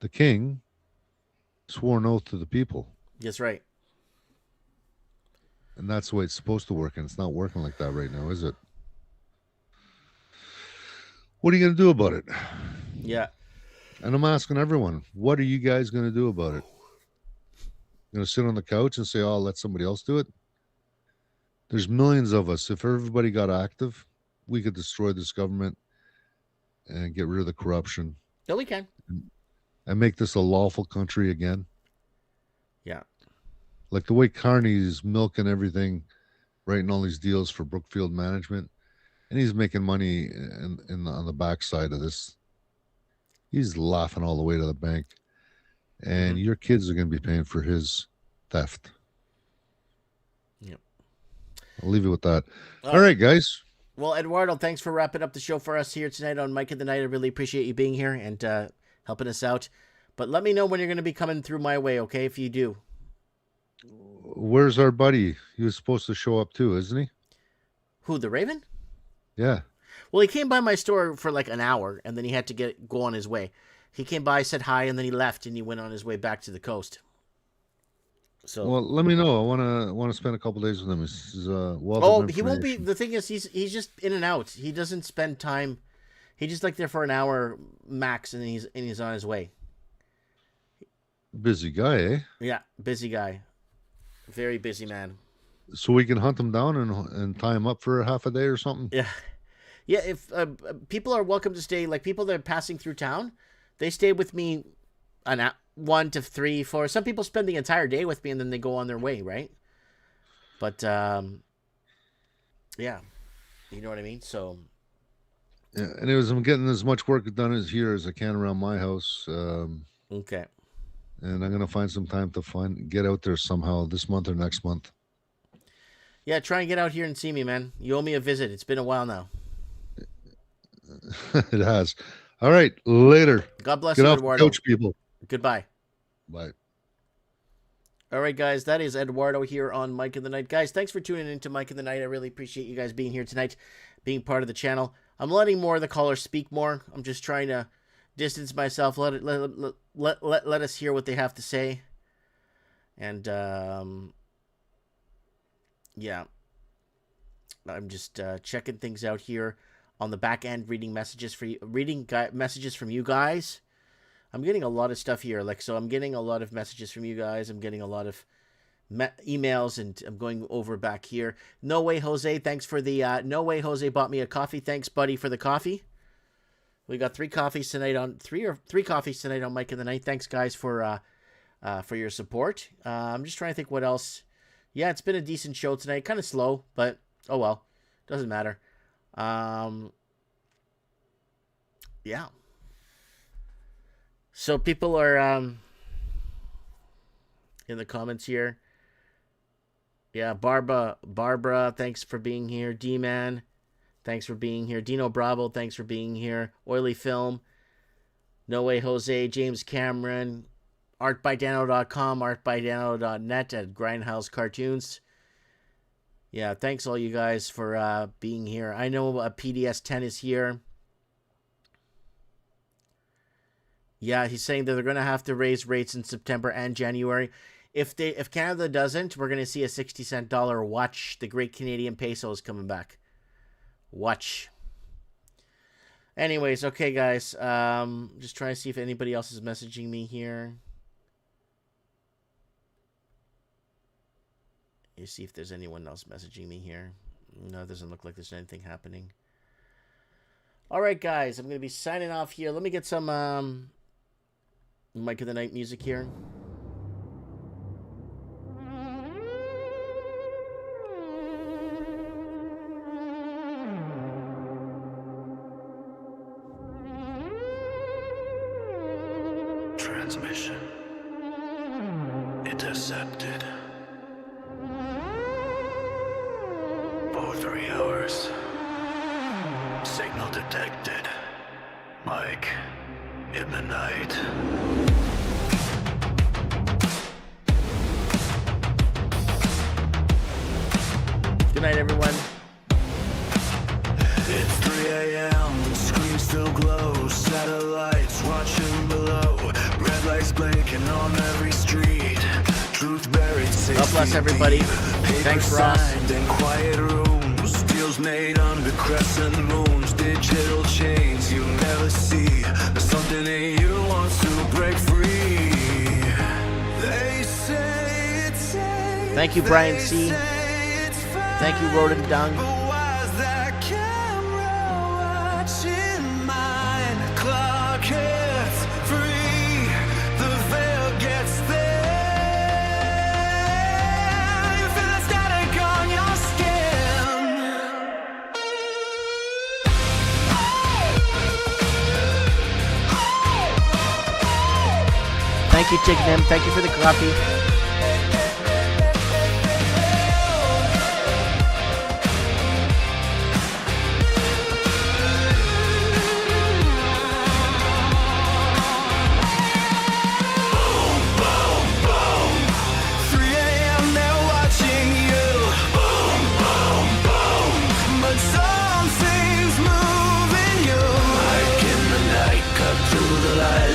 king swore an oath to the people. That's right. And that's the way it's supposed to work, and it's not working like that right now, is it? What are you going to do about it? Yeah. And I'm asking everyone, what are you guys going to do about it? Going to sit on the couch and say, oh, let somebody else do it? There's millions of us. If everybody got active, we could destroy this government and get rid of the corruption. Yeah, we can. And make this a lawful country again. Yeah. Like the way Carney's milking everything, writing all these deals for Brookfield Management, and he's making money on the backside of this. He's laughing all the way to the bank. And your kids are going to be paying for his theft. Yep. I'll leave you with that. All right, guys. Well, Eduardo, thanks for wrapping up the show for us here tonight on Mike of the Night. I really appreciate you being here and helping us out. But let me know when you're going to be coming through my way, okay, if you do. Where's our buddy? He was supposed to show up too, isn't he? Who, the Raven? Yeah. Well, he came by my store for like an hour, and then he had to go on his way. He came by, said hi, and then he left, and he went on his way back to the coast. So, well, let me know. I want to spend a couple days with him. He's he won't be. The thing is, he's just in and out. He doesn't spend time. He's just like there for an hour max, and he's on his way. Busy guy, eh? Yeah, busy guy. Very busy man. So we can hunt him down and tie him up for a half a day or something? Yeah. Yeah, if people are welcome to stay, like people that are passing through town, they stay with me 1 to 3, 4. Some people spend the entire day with me and then they go on their way, right? But, yeah. You know what I mean? So, Yeah, anyways, I'm getting as much work done as here as I can around my house. Okay. And I'm gonna find some time to get out there somehow this month or next month. Yeah, try and get out here and see me, man. You owe me a visit. It's been a while now. It has. All right, later. God bless Get you, off Eduardo. the couch, people. Goodbye. Bye. All right, guys, that is Eduardo here on Mike in the Night. Guys, thanks for tuning in to Mike in the Night. I really appreciate you guys being here tonight, being part of the channel. I'm letting more of the callers speak more. I'm just trying to distance myself, let us hear what they have to say. And, yeah. I'm just checking things out here on the back end, reading messages for you, messages from you guys. I'm getting a lot of stuff here. So I'm getting a lot of messages from you guys. I'm getting a lot of emails, and I'm going over back here. No Way Jose, thanks for the No Way Jose bought me a coffee. Thanks, buddy, for the coffee. We got three coffees tonight on Mike in the Night. Thanks, guys, for your support. I'm just trying to think what else. Yeah, it's been a decent show tonight. Kind of slow, but oh well, doesn't matter. Yeah. So people are in the comments here. Yeah, Barbara, thanks for being here. D-Man, thanks for being here. Dino Bravo, thanks for being here. Oily Film, No Way Jose, James Cameron, artbydano.com, artbydano.net, at Grindhouse Cartoons. Yeah, thanks all you guys for being here. I know PDS10 is here. Yeah, he's saying that they're going to have to raise rates in September and January. If Canada doesn't, we're going to see a 60-cent dollar. Watch. The great Canadian peso is coming back. Watch. Anyways, okay, guys. Just trying to see if anybody else is messaging me here. You see if there's anyone else messaging me here. No, it doesn't look like there's anything happening. All right, guys. I'm going to be signing off here. Let me get some Mike of the Night music here. Transmission intercepted. For 3 hours. Signal detected. Mike in the Night. Good night, everyone. It's 3 a.m. Screens still glow. Satellites watching below. Red lights blinking on every street. Truth buried 6 God bless everybody. Thanks, Ross. In quiet rooms. Deals made under crescent moons. Digital chains you never see. There's something in you wants to break free. They say it's safe. Thank you, Brian C. Thank you, Rodent Dung. Thank you, Tignim. Thank you for the coffee.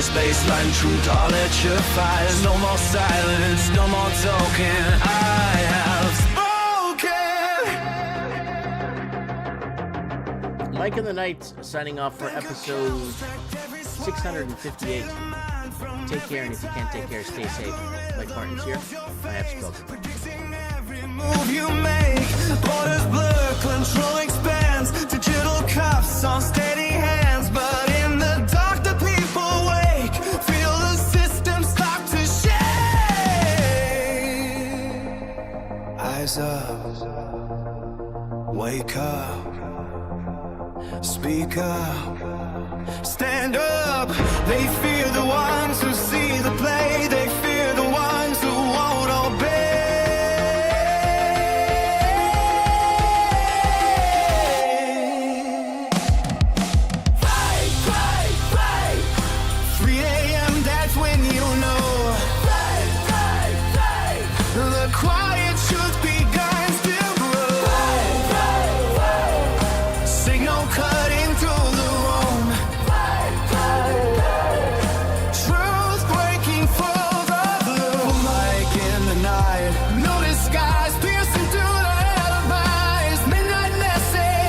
Baseline truth, all at your fires. No more silence, no more talking. I have spoken. Mike in the Night signing off for episode 658. Take care, and if you can't take care, stay safe. Mike Martin's here. I have spoken. Move you make, borders blur, control expands. Digital cuffs on steady hands, but in the dark the people wake. Feel the system start to shake. Eyes up, wake up. Speak up, stand up. They fear the ones who see the play.